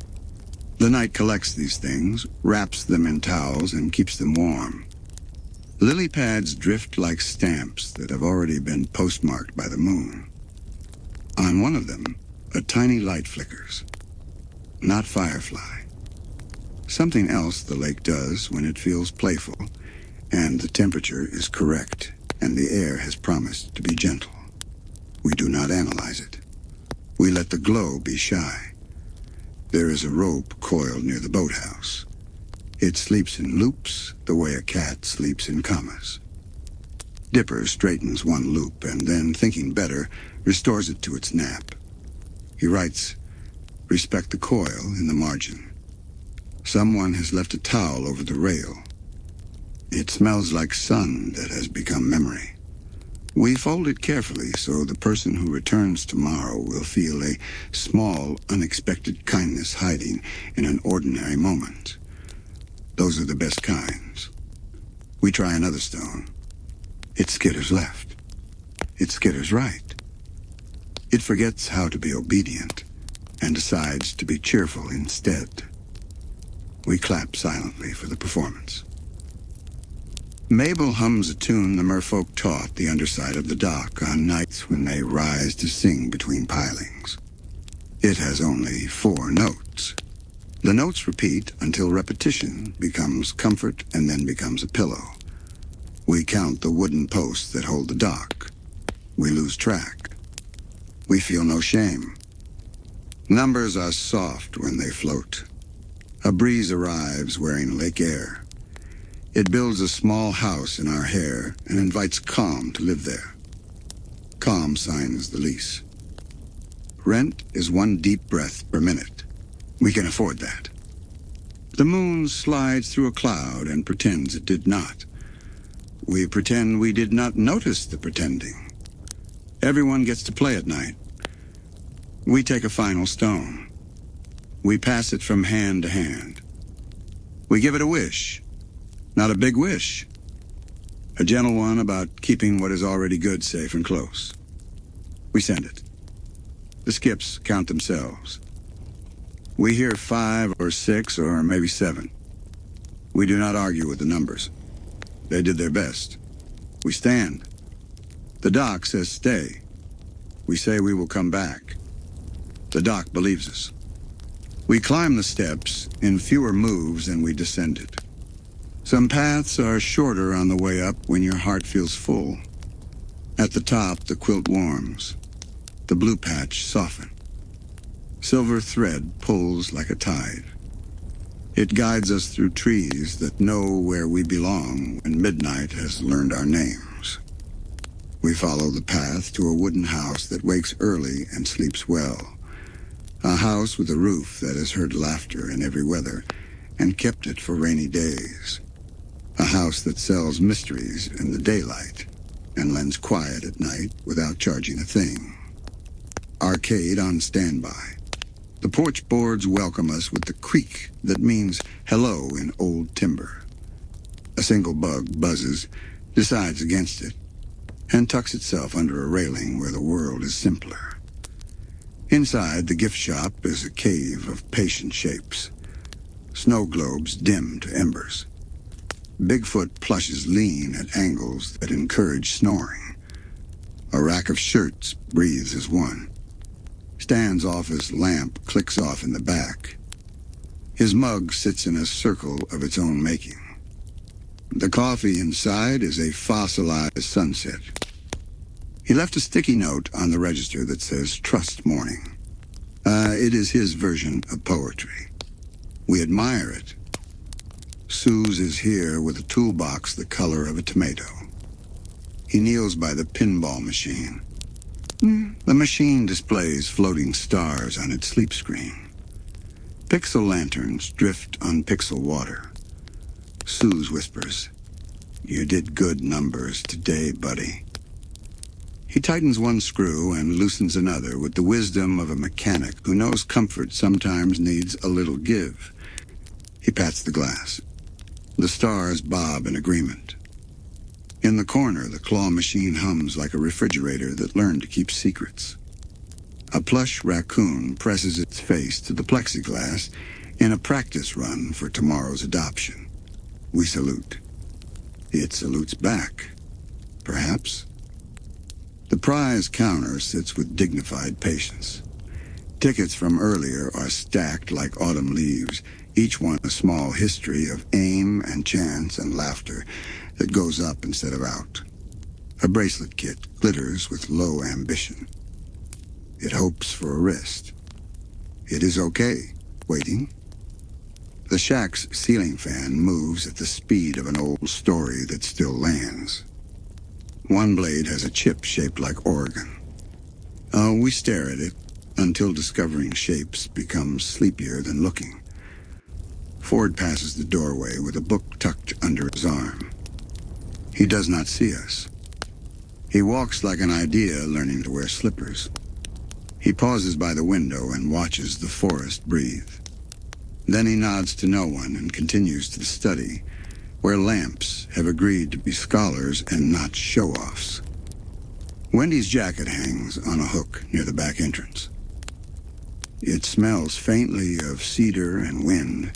The night collects these things, wraps them in towels, and keeps them warm. Lily pads drift like stamps that have already been postmarked by the moon. On one of them, a tiny light flickers. Not firefly. Something else the lake does when it feels playful, and the temperature is correct, and the air has promised to be gentle. We do not analyze it. We let the glow be shy. There is a rope coiled near the boathouse. It sleeps in loops the way a cat sleeps in commas. Dipper straightens one loop and then, thinking better, restores it to its nap. He writes, "Respect the coil," in the margin. Someone has left a towel over the rail. It smells like sun that has become memory. We fold it carefully so the person who returns tomorrow will feel a small, unexpected kindness hiding in an ordinary moment. Those are the best kinds. We try another stone. It skitters left. It skitters right. It forgets how to be obedient and decides to be cheerful instead. We clap silently for the performance. Mabel hums a tune the merfolk taught the underside of the dock on nights when they rise to sing between pilings. It has only 4 notes. The notes repeat until repetition becomes comfort and then becomes a pillow. We count the wooden posts that hold the dock. We lose track. We feel no shame. Numbers are soft when they float. A breeze arrives wearing lake air. It builds a small house in our hair and invites calm to live there. Calm signs the lease. Rent is 1 deep breath per minute. We can afford that. The moon slides through a cloud and pretends it did not. We pretend we did not notice the pretending. Everyone gets to play at night. We take a final stone. We pass it from hand to hand. We give it a wish. Not a big wish. A gentle one about keeping what is already good safe and close. We send it. The skips count themselves. We hear 5 or 6 or maybe 7. We do not argue with the numbers. They did their best. We stand. The dock says stay. We say we will come back. The dock believes us. We climb the steps in fewer moves than we descended. Some paths are shorter on the way up when your heart feels full. At the top, the quilt warms. The blue patch softens. Silver thread pulls like a tide. It guides us through trees that know where we belong when midnight has learned our names. We follow the path to a wooden house that wakes early and sleeps well. A house with a roof that has heard laughter in every weather and kept it for rainy days. A house that sells mysteries in the daylight and lends quiet at night without charging a thing. Arcade on standby. The porch boards welcome us with the creak that means hello in old timber. A single bug buzzes, decides against it, and tucks itself under a railing where the world is simpler. Inside, the gift shop is a cave of patient shapes. Snow globes dim to embers. Bigfoot plushes lean at angles that encourage snoring. A rack of shirts breathes as one. Stan's office lamp clicks off in the back. His mug sits in a circle of its own making. The coffee inside is a fossilized sunset. He left a sticky note on the register that says, "Trust Morning." It is his version of poetry. We admire it. Suze is here with a toolbox the color of a tomato. He kneels by the pinball machine. The machine displays floating stars on its sleep screen. Pixel lanterns drift on pixel water. Suze whispers, "You did good numbers today, buddy." He tightens one screw and loosens another with the wisdom of a mechanic who knows comfort sometimes needs a little give. He pats the glass. The stars bob in agreement. In the corner, the claw machine hums like a refrigerator that learned to keep secrets. A plush raccoon presses its face to the plexiglass in a practice run for tomorrow's adoption. We salute. It salutes back. Perhaps. The prize counter sits with dignified patience. Tickets from earlier are stacked like autumn leaves, each one a small history of aim and chance and laughter that goes up instead of out. A bracelet kit glitters with low ambition. It hopes for a wrist. It is okay, waiting. The shack's ceiling fan moves at the speed of an old story that still lands. One blade has a chip shaped like Oregon. We stare at it until discovering shapes becomes sleepier than looking. Ford passes the doorway with a book tucked under his arm. He does not see us. He walks like an idea learning to wear slippers. He pauses by the window and watches the forest breathe. Then he nods to no one and continues to the study, where lamps have agreed to be scholars and not show-offs. Wendy's jacket hangs on a hook near the back entrance. It smells faintly of cedar and wind.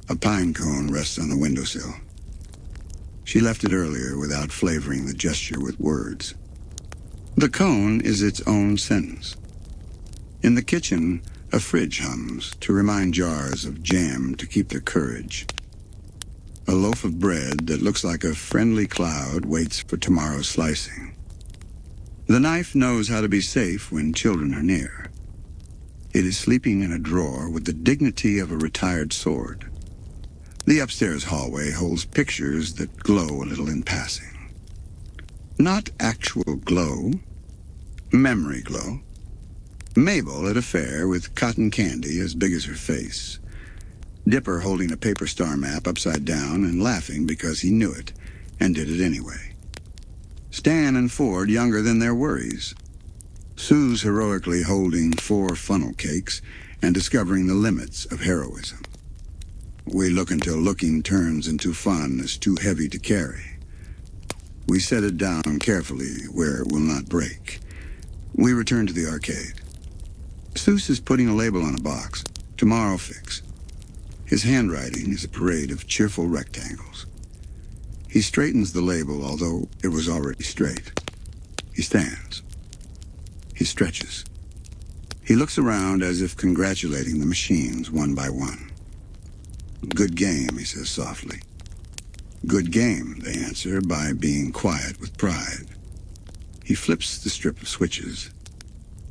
A pine cone rests on the windowsill. She left it earlier without flavoring the gesture with words. The cone is its own sentence. In the kitchen, a fridge hums to remind jars of jam to keep their courage. A loaf of bread that looks like a friendly cloud waits for tomorrow's slicing. The knife knows how to be safe when children are near. It is sleeping in a drawer with the dignity of a retired sword. The upstairs hallway holds pictures that glow a little in passing. Not actual glow, memory glow. Mabel at a fair with cotton candy as big as her face. Dipper holding a paper star map upside down and laughing because he knew it and did it anyway. Stan and Ford younger than their worries. Sue's heroically holding 4 funnel cakes and discovering the limits of heroism. We look until looking turns into fun is too heavy to carry. We set it down carefully where it will not break. We return to the arcade. Seuss is putting a label on a box. Tomorrow fix. His handwriting is a parade of cheerful rectangles. He straightens the label, although it was already straight. He stands. He stretches. He looks around as if congratulating the machines one by one. "Good game," he says softly. "Good game," they answer by being quiet with pride. He flips the strip of switches.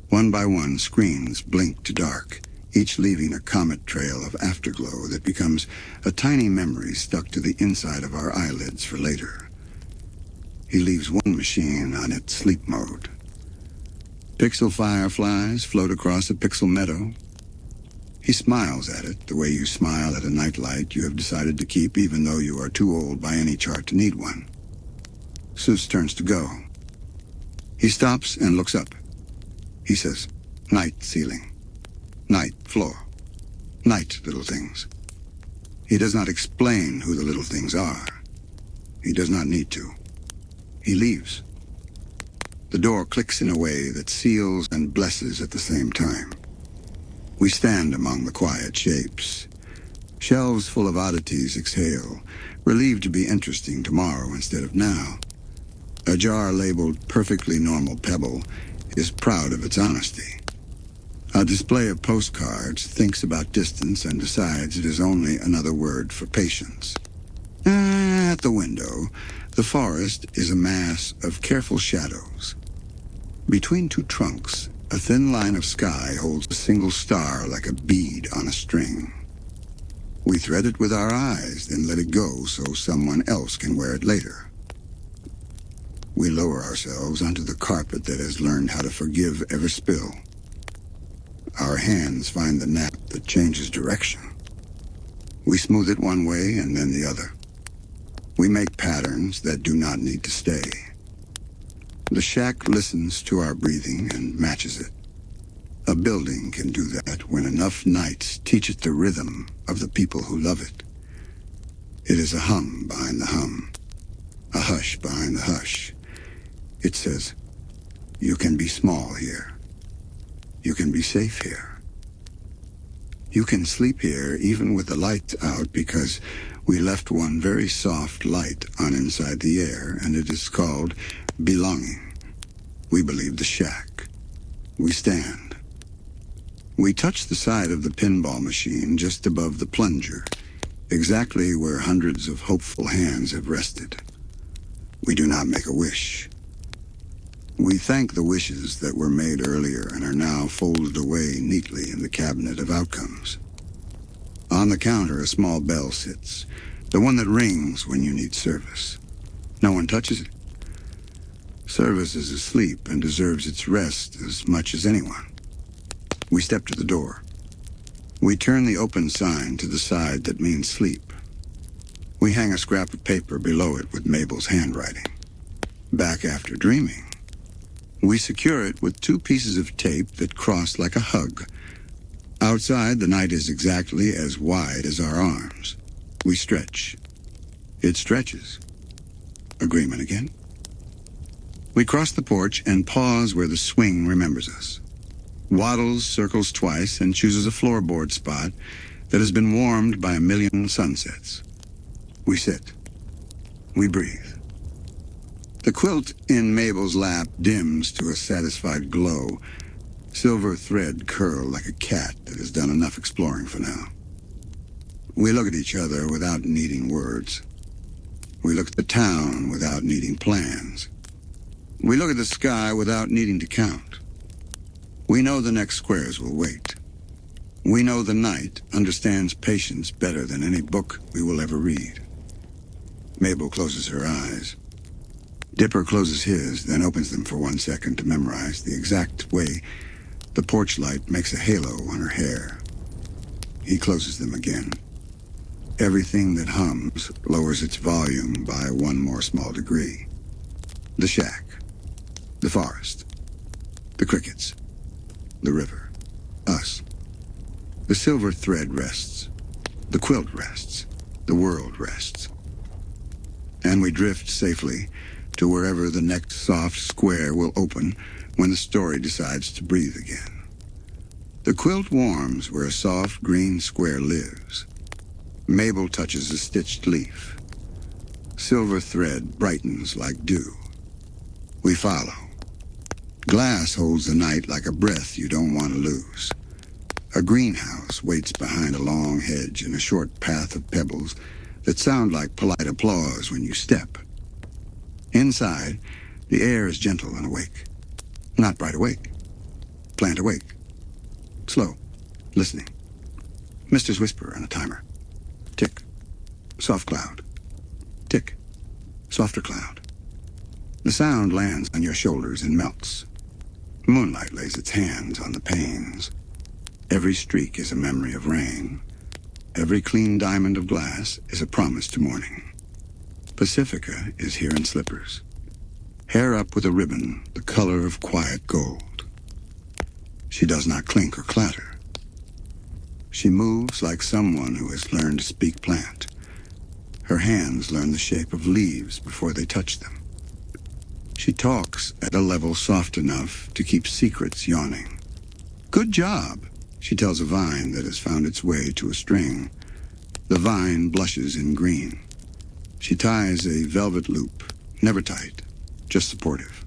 One by one, screens blink to dark, each leaving a comet trail of afterglow that becomes a tiny memory stuck to the inside of our eyelids for later. He leaves one machine on its sleep mode. Pixel fireflies float across a pixel meadow. He smiles at it the way you smile at a nightlight you have decided to keep even though you are too old by any chart to need one. Seuss turns to go. He stops and looks up. He says, "Night ceiling. Night floor. Night little things." He does not explain who the little things are. He does not need to. He leaves. The door clicks in a way that seals and blesses at the same time. We stand among the quiet shapes. Shelves full of oddities exhale, relieved to be interesting tomorrow instead of now. A jar labeled perfectly normal pebble is proud of its honesty. A display of postcards thinks about distance and decides it is only another word for patience. At the window, the forest is a mass of careful shadows. Between two trunks, a thin line of sky holds a single star like a bead on a string. We thread it with our eyes, then let it go so someone else can wear it later. We lower ourselves onto the carpet that has learned how to forgive every spill. Our hands find the nap that changes direction. We smooth it one way and then the other. We make patterns that do not need to stay. The shack listens to our breathing and matches it. A building can do that when enough nights teach it the rhythm of the people who love it. It is a hum behind the hum, a hush behind the hush. It says, you can be small here. You can be safe here. You can sleep here even with the lights out because we left one very soft light on inside the air, and it is called belonging. We believe the shack. We stand. We touch the side of the pinball machine just above the plunger, exactly where hundreds of hopeful hands have rested. We do not make a wish. We thank the wishes that were made earlier and are now folded away neatly in the cabinet of outcomes. On the counter, a small bell sits, the one that rings when you need service. No one touches it. Service is asleep and deserves its rest as much as anyone. We step to the door. We turn the open sign to the side that means sleep. We hang a scrap of paper below it with Mabel's handwriting. Back after dreaming. We secure it with two pieces of tape that cross like a hug. Outside, the night is exactly as wide as our arms. We stretch. It stretches. Agreement again. We cross the porch and pause where the swing remembers us. Waddles circles twice and chooses a floorboard spot that has been warmed by a million sunsets. We sit. We breathe. The quilt in Mabel's lap dims to a satisfied glow. Silver thread curl like a cat that has done enough exploring for now. We look at each other without needing words. We look at the town without needing plans. We look at the sky without needing to count. We know the next squares will wait. We know the night understands patience better than any book we will ever read. Mabel closes her eyes. Dipper closes his, then opens them for 1 second to memorize the exact way the porch light makes a halo on her hair. He closes them again. Everything that hums lowers its volume by one more small degree. The shack, the forest, the crickets, the river, us. The silver thread rests, the quilt rests, the world rests. And we drift safely to wherever the next soft square will open when the story decides to breathe again. The quilt warms where a soft green square lives. Mabel touches a stitched leaf. Silver thread brightens like dew. We follow. Glass holds the night like a breath you don't want to lose. A greenhouse waits behind a long hedge in a short path of pebbles that sound like polite applause when you step. Inside, the air is gentle and awake. Not bright awake. Plant awake. Slow. Listening. Mister's whisper on a timer. Tick. Soft cloud. Tick. Softer cloud. The sound lands on your shoulders and melts. Moonlight lays its hands on the panes. Every streak is a memory of rain. Every clean diamond of glass is a promise to morning. Pacifica is here in slippers. Hair up with a ribbon the color of quiet gold. She does not clink or clatter. She moves like someone who has learned to speak plant. Her hands learn the shape of leaves before they touch them. She talks at a level soft enough to keep secrets yawning. Good job, she tells a vine that has found its way to a string. The vine blushes in green. She ties a velvet loop, never tight, just supportive.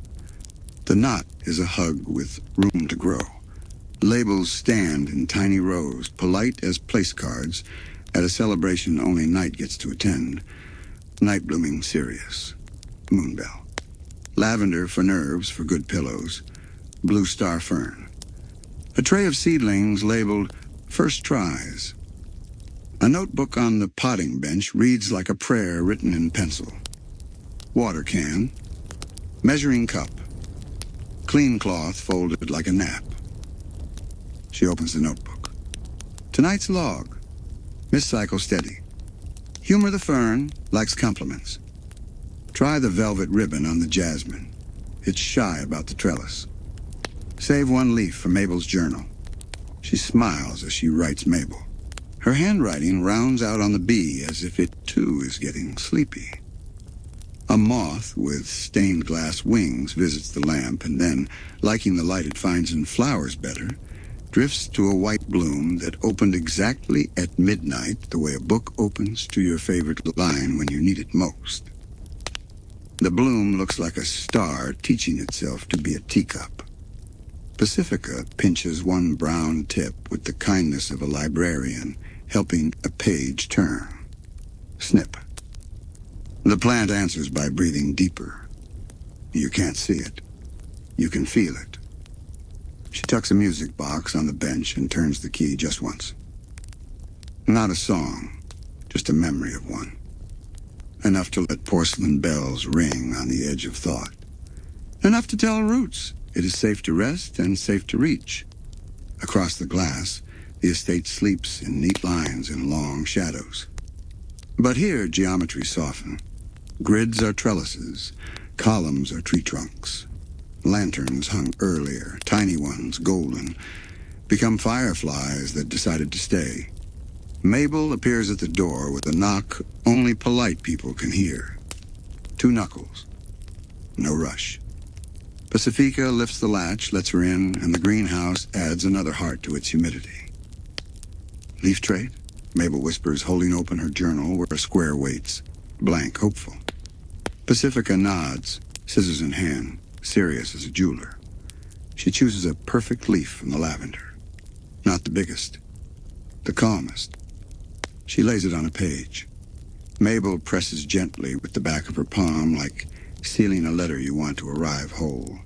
The knot is a hug with room to grow. Labels stand in tiny rows, polite as place cards, at a celebration only night gets to attend. Night blooming cereus. Moonbell. Lavender for nerves for good pillows. Blue star fern. A tray of seedlings labeled first tries. A notebook on the potting bench reads like a prayer written in pencil. Water can. Measuring cup. Clean cloth folded like a nap. She opens the notebook. Tonight's log. Miss Cycle steady. Humor the fern, likes compliments. Try the velvet ribbon on the jasmine. It's shy about the trellis. Save one leaf for Mabel's journal. She smiles as she writes Mabel. Her handwriting rounds out on the bee as if it too is getting sleepy. A moth with stained glass wings visits the lamp and then, liking the light it finds in flowers better, drifts to a white bloom that opened exactly at midnight, the way a book opens to your favorite line when you need it most. The bloom looks like a star teaching itself to be a teacup. Pacifica pinches one brown tip with the kindness of a librarian, helping a page turn. Snip. The plant answers by breathing deeper. You can't see it. You can feel it. She tucks a music box on the bench and turns the key just once. Not a song, just a memory of one. Enough to let porcelain bells ring on the edge of thought. Enough to tell roots it is safe to rest and safe to reach. Across the glass, the estate sleeps in neat lines and long shadows. But here geometry soften. Grids are trellises, columns are tree trunks. Lanterns hung earlier, tiny ones, golden, become fireflies that decided to stay. Mabel appears at the door with a knock only polite people can hear. 2 knuckles. No rush. Pacifica lifts the latch, lets her in, and the greenhouse adds another heart to its humidity. Leaf trade? Mabel whispers, holding open her journal where a square waits, blank, hopeful. Pacifica nods, scissors in hand, serious as a jeweler. She chooses a perfect leaf from the lavender. Not the biggest, the calmest. She lays it on a page. Mabel presses gently with the back of her palm like sealing a letter you want to arrive whole.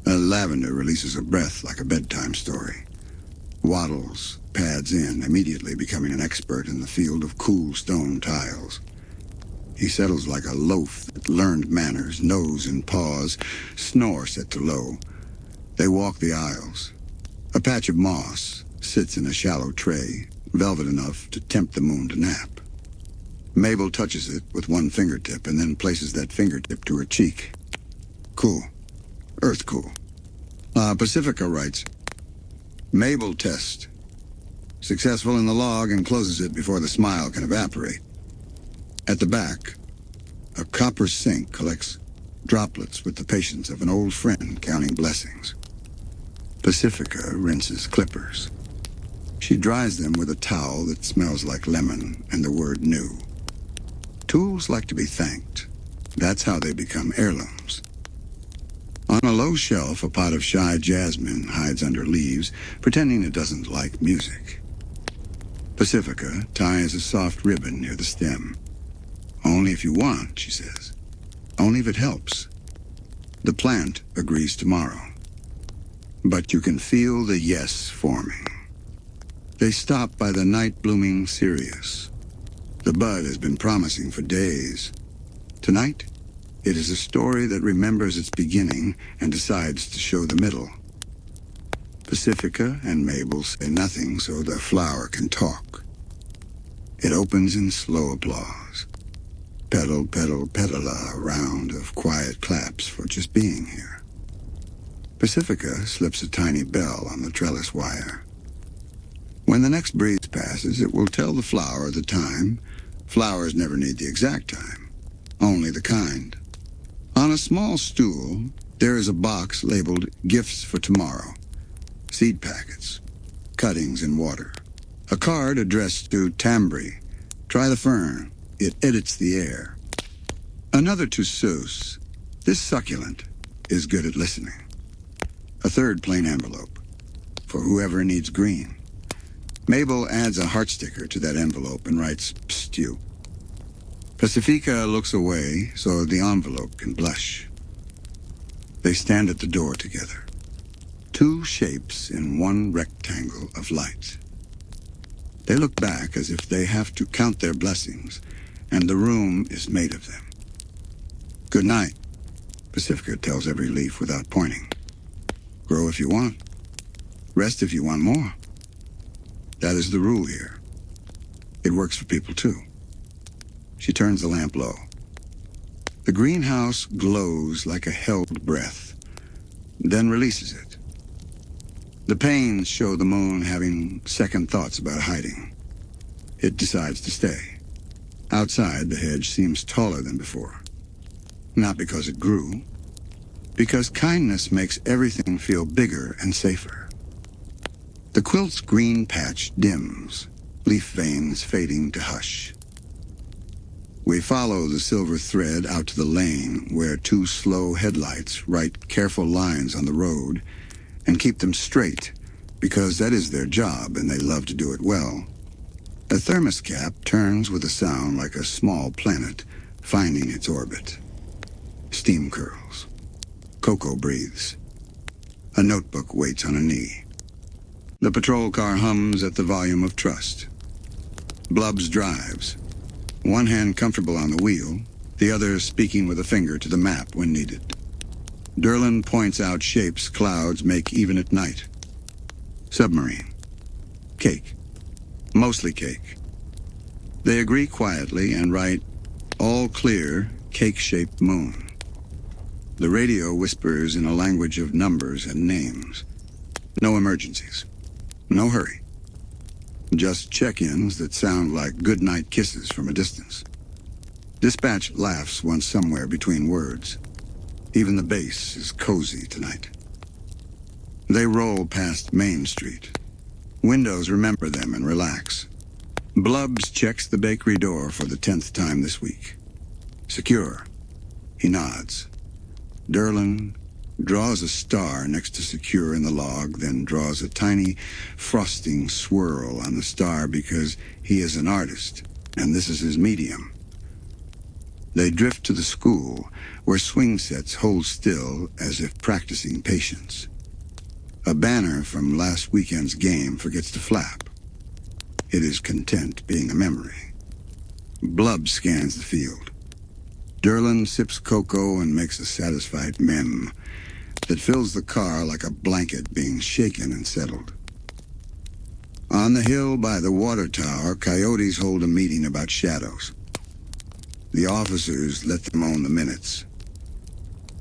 The lavender releases a breath like a bedtime story. Waddles pads in, immediately becoming an expert in the field of cool stone tiles. He settles like a loaf that learned manners, nose and paws, snore set to low. They walk the aisles. A patch of moss sits in a shallow tray, velvet enough to tempt the moon to nap. Mabel touches it with one fingertip and then places that fingertip to her cheek. Cool. Earth cool. Pacifica writes, Mabel test. Successful in the log and closes it before the smile can evaporate. At the back, a copper sink collects droplets with the patience of an old friend counting blessings. Pacifica rinses clippers. She dries them with a towel that smells like lemon and the word new. Tools like to be thanked. That's how they become heirlooms. On a low shelf, a pot of shy jasmine hides under leaves, pretending it doesn't like music. Pacifica ties a soft ribbon near the stem. Only if you want, she says. Only if it helps. The plant agrees tomorrow. But you can feel the yes forming. They stop by the night-blooming cereus. The bud has been promising for days. Tonight, it is a story that remembers its beginning and decides to show the middle. Pacifica and Mabel say nothing so the flower can talk. It opens in slow applause. Petal, petal, petala, a round of quiet claps for just being here. Pacifica slips a tiny bell on the trellis wire. When the next breeze passes, it will tell the flower the time. Flowers never need the exact time, only the kind. On a small stool, there is a box labeled Gifts for Tomorrow. Seed packets, cuttings and water. A card addressed to Tambry. Try the fern. It edits the air. Another to Seuss. This succulent is good at listening. A third plain envelope. for whoever needs green. Mabel adds a heart sticker to that envelope and writes, "Psst, you." Pacifica looks away so the envelope can blush. They stand at the door together. Two shapes in one rectangle of light. They look back as if they have to count their blessings, and the room is made of them. "Good night," Pacifica tells every leaf without pointing. "Grow if you want. Rest if you want more. That is the rule here. It works for people too." She turns the lamp low. The greenhouse glows like a held breath, then releases it. The panes show the moon having second thoughts about hiding. It decides to stay. Outside, the hedge seems taller than before. Not because it grew, because kindness makes everything feel bigger and safer. The quilt's green patch dims, leaf veins fading to hush. We follow the silver thread out to the lane where two slow headlights write careful lines on the road and keep them straight, because that is their job and they love to do it well. A thermos cap turns with a sound like a small planet finding its orbit. Steam curls. Coco breathes. A notebook waits on a knee. The patrol car hums at the volume of trust. Blubbs drives, one hand comfortable on the wheel, the other speaking with a finger to the map when needed. Derlin points out shapes clouds make even at night. Submarine. Cake. Mostly cake. They agree quietly and write, "All clear, cake-shaped moon." The radio whispers in a language of numbers and names. No emergencies. No hurry. Just check-ins that sound like goodnight kisses from a distance. Dispatch laughs once somewhere between words. Even the base is cozy tonight. They roll past Main Street. Windows remember them and relax. Blubbs checks the bakery door for the 10th time this week. Secure. He nods. Derlin draws a star next to secure in the log, then draws a tiny frosting swirl on the star because he is an artist, and this is his medium. They drift to the school, where swing sets hold still as if practicing patience. A banner from last weekend's game forgets to flap. It is content being a memory. Blubb scans the field. Derlin sips cocoa and makes a satisfied mem that fills the car like a blanket being shaken and settled. On the hill by the water tower, coyotes hold a meeting about shadows. The officers let them own the minutes.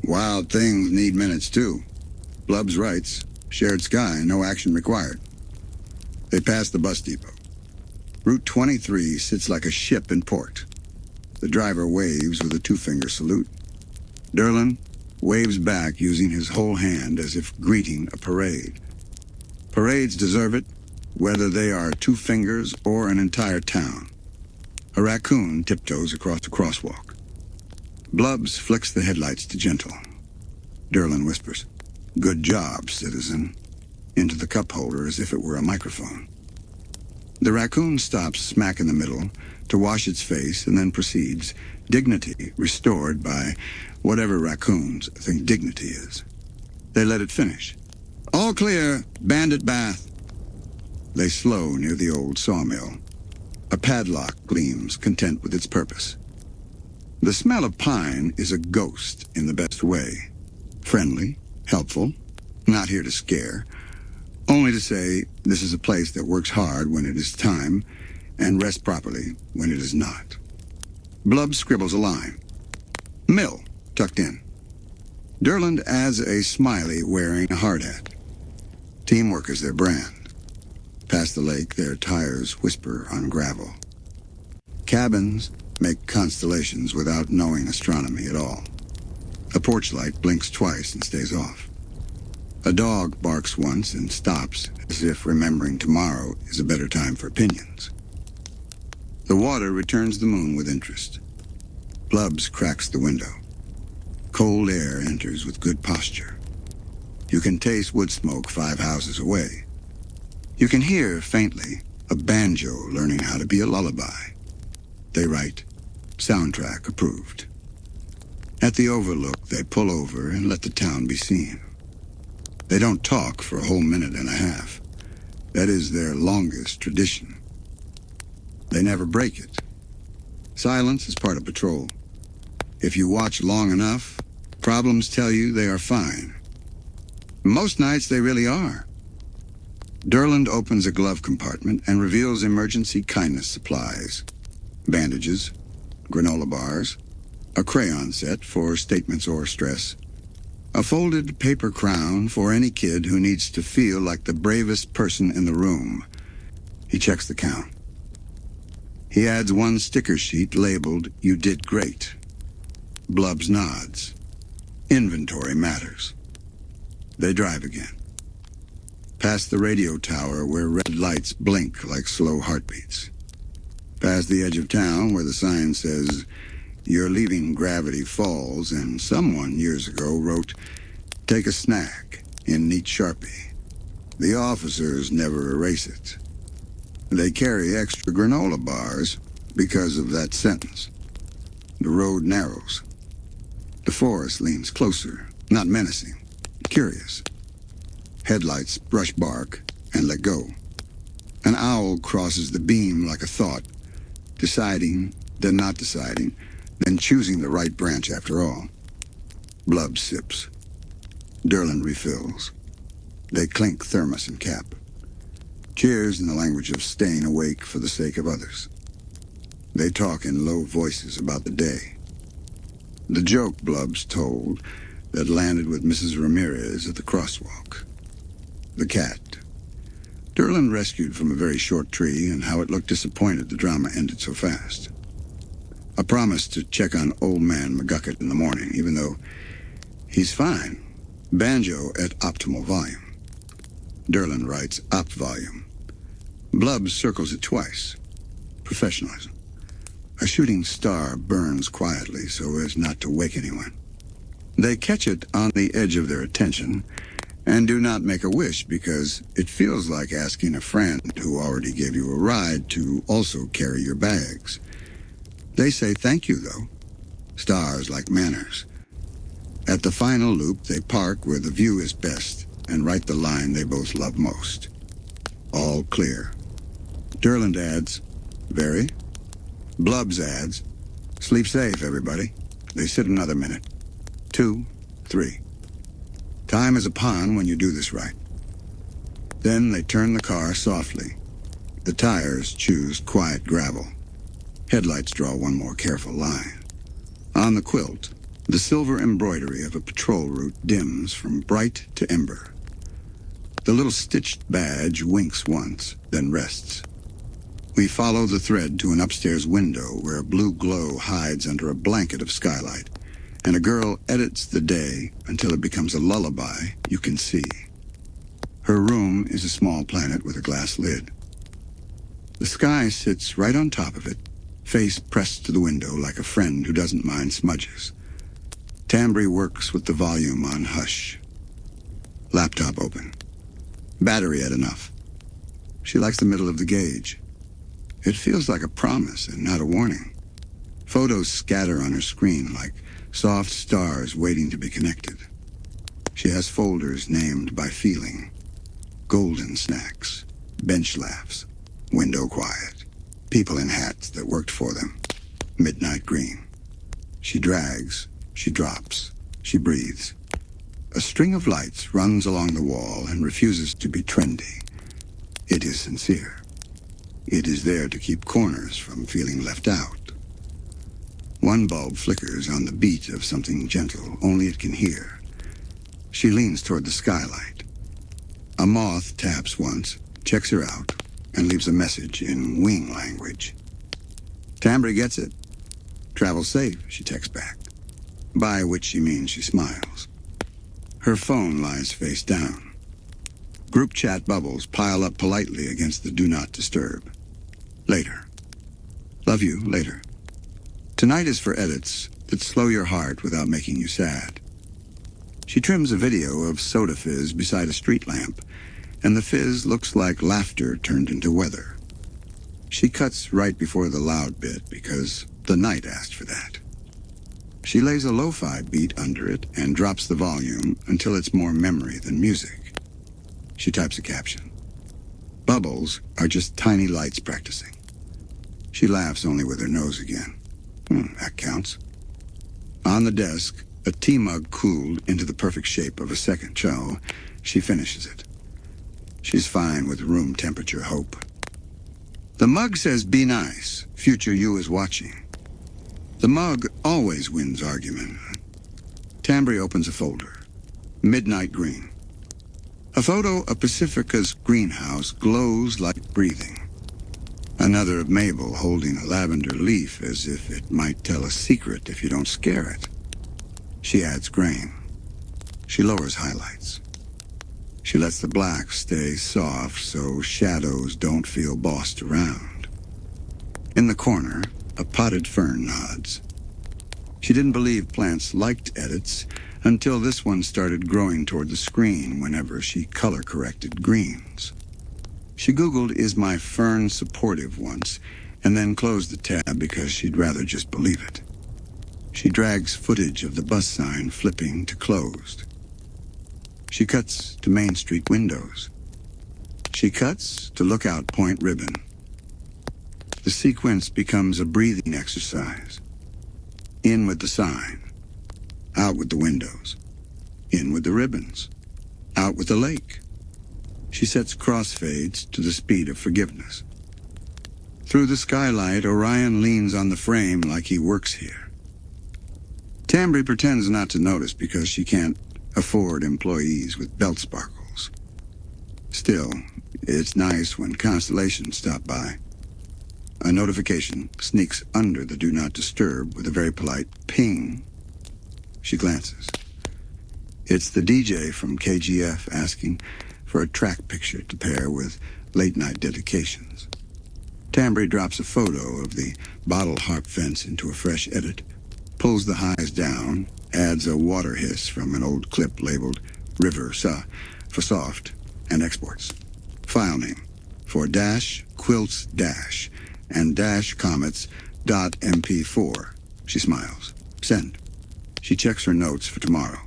Wild things need minutes too. Blubbs writes, "Shared sky, no action required." They pass the bus depot. Route 23 sits like a ship in port. The driver waves with a two-finger salute. Derlin waves back using his whole hand as if greeting a parade. Parades deserve it, whether they are two fingers or an entire town. A raccoon tiptoes across the crosswalk. Blubbs flicks the headlights to gentle. Derlin whispers, "Good job, citizen," into the cup holder as if it were a microphone. The raccoon stops smack in the middle to wash its face and then proceeds, dignity restored by whatever raccoons think dignity is. They let it finish. "All clear, bandit bath." They slow near the old sawmill. A padlock gleams, content with its purpose. The smell of pine is a ghost in the best way. Friendly, helpful, not here to scare, only to say this is a place that works hard when it is time and rests properly when it is not. Blubb scribbles a line. "Mill," tucked in. Derland adds a smiley wearing a hard hat. Teamwork is their brand. Past the lake, their tires whisper on gravel. Cabins make constellations without knowing astronomy at all. A porch light blinks twice and stays off. A dog barks once and stops, as if remembering tomorrow is a better time for opinions. The water returns the moon with interest. Blubbs cracks the window. Cold air enters with good posture. You can taste wood smoke 5 houses away. You can hear, faintly, a banjo learning how to be a lullaby. They write, "Soundtrack approved." At the overlook, they pull over and let the town be seen. They don't talk for a whole minute and a half. That is their longest tradition. They never break it. Silence is part of patrol. If you watch long enough, problems tell you they are fine. Most nights they really are. Derland opens a glove compartment and reveals emergency kindness supplies. Bandages, granola bars, a crayon set for statements or stress, a folded paper crown for any kid who needs to feel like the bravest person in the room. He checks the count. He adds one sticker sheet labeled, "You did great." Blubbs nods. Inventory matters. They drive again. Past the radio tower where red lights blink like slow heartbeats. Past the edge of town where the sign says, "You're leaving Gravity Falls," and someone years ago wrote, "Take a snack," in neat Sharpie. The officers never erase it. They carry extra granola bars because of that sentence. The road narrows. The forest leans closer, not menacing, curious. Headlights brush bark and let go. An owl crosses the beam like a thought, deciding, then not deciding, then choosing the right branch after all. Blubb sips. Derland refills. They clink thermos and cap. Cheers in the language of staying awake for the sake of others. They talk in low voices about the day. The joke Blubbs told that landed with Mrs. Ramirez at the crosswalk. The cat. Derland rescued from a very short tree, and how it looked disappointed the drama ended so fast. A promise to check on old man McGucket in the morning, even though he's fine. Banjo at optimal volume. Derland writes op volume. Blubb circles it twice. Professionalism. A shooting star burns quietly so as not to wake anyone. They catch it on the edge of their attention and do not make a wish because it feels like asking a friend who already gave you a ride to also carry your bags. They say thank you, though. Stars like manners. At the final loop, they park where the view is best and write the line they both love most. All clear. Derland adds, "Very?" Blubbs adds, "Sleep safe, everybody." They sit another minute. 2, 3. Time is a pawn when you do this right. Then they turn the car softly. The tires choose quiet gravel. Headlights draw one more careful line. On the quilt, the silver embroidery of a patrol route dims from bright to ember. The little stitched badge winks once, then rests. We follow the thread to an upstairs window where a blue glow hides under a blanket of skylight, and a girl edits the day until it becomes a lullaby you can see. Her room is a small planet with a glass lid. The sky sits right on top of it, face pressed to the window like a friend who doesn't mind smudges. Tambry works with the volume on hush. Laptop open. Battery at enough. She likes the middle of the gauge. It feels like a promise and not a warning. Photos scatter on her screen like soft stars waiting to be connected. She has folders named by feeling. Golden snacks, bench laughs, window quiet, people in hats that worked for them, midnight green. She drags, she drops, she breathes. A string of lights runs along the wall and refuses to be trendy. It is sincere. It is there to keep corners from feeling left out. One bulb flickers on the beat of something gentle only it can hear. She leans toward the skylight. A moth taps once, checks her out, and leaves a message in wing language. Tambry gets it. Travel safe, she texts back, by which she means she smiles. Her phone lies face down. Group chat bubbles pile up politely against the do not disturb. Later. Love you, later. Tonight is for edits that slow your heart without making you sad. She trims a video of soda fizz beside a street lamp and the fizz looks like laughter turned into weather. She cuts right before the loud bit because the night asked for that. She lays a lo-fi beat under it and drops the volume until it's more memory than music. She types a caption. Bubbles are just tiny lights practicing. She laughs only with her nose again. That counts. On the desk, a tea mug cooled into the perfect shape of a second chow. She finishes it. She's fine with room temperature hope. The mug says, "Be nice. Future you is watching." The mug always wins argument. Tambry opens a folder. Midnight green. A photo of Pacifica's greenhouse glows like breathing. Another of Mabel holding a lavender leaf as if it might tell a secret if you don't scare it. She adds grain. She lowers highlights. She lets the black stay soft so shadows don't feel bossed around. In the corner, a potted fern nods. She didn't believe plants liked edits until this one started growing toward the screen whenever she color-corrected greens. She Googled, "Is my fern supportive?" once, and then closed the tab because she'd rather just believe it. She drags footage of the bus sign flipping to closed. She cuts to Main Street windows. She cuts to Lookout Point ribbon. The sequence becomes a breathing exercise. In with the sign. Out with the windows. In with the ribbons. Out with the lake. She sets crossfades to the speed of forgiveness. Through the skylight, Orion leans on the frame like he works here. Tambry pretends not to notice because she can't afford employees with belt sparkles. Still, it's nice when constellations stop by. A notification sneaks under the do not disturb with a very polite ping. She glances. It's the DJ from KGF asking for a track picture to pair with late-night dedications. Tambry drops a photo of the bottle harp fence into a fresh edit, pulls the highs down, adds a water hiss from an old clip labeled River Sa for soft, and exports. File name for dash quilts dash and dash comets dot mp4. She smiles. Send. She checks her notes for tomorrow.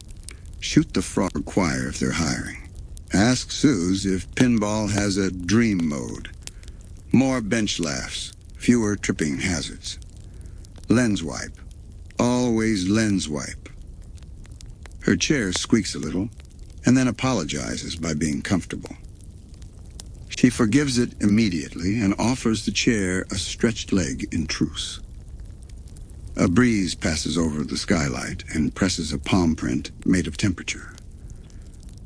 Shoot the frog choir if they're hiring. Ask Suze if pinball has a dream mode. More bench laughs, fewer tripping hazards. Lens wipe. Always lens wipe. Her chair squeaks a little, and then apologizes by being comfortable. She forgives it immediately and offers the chair a stretched leg in truce. A breeze passes over the skylight and presses a palm print made of temperature.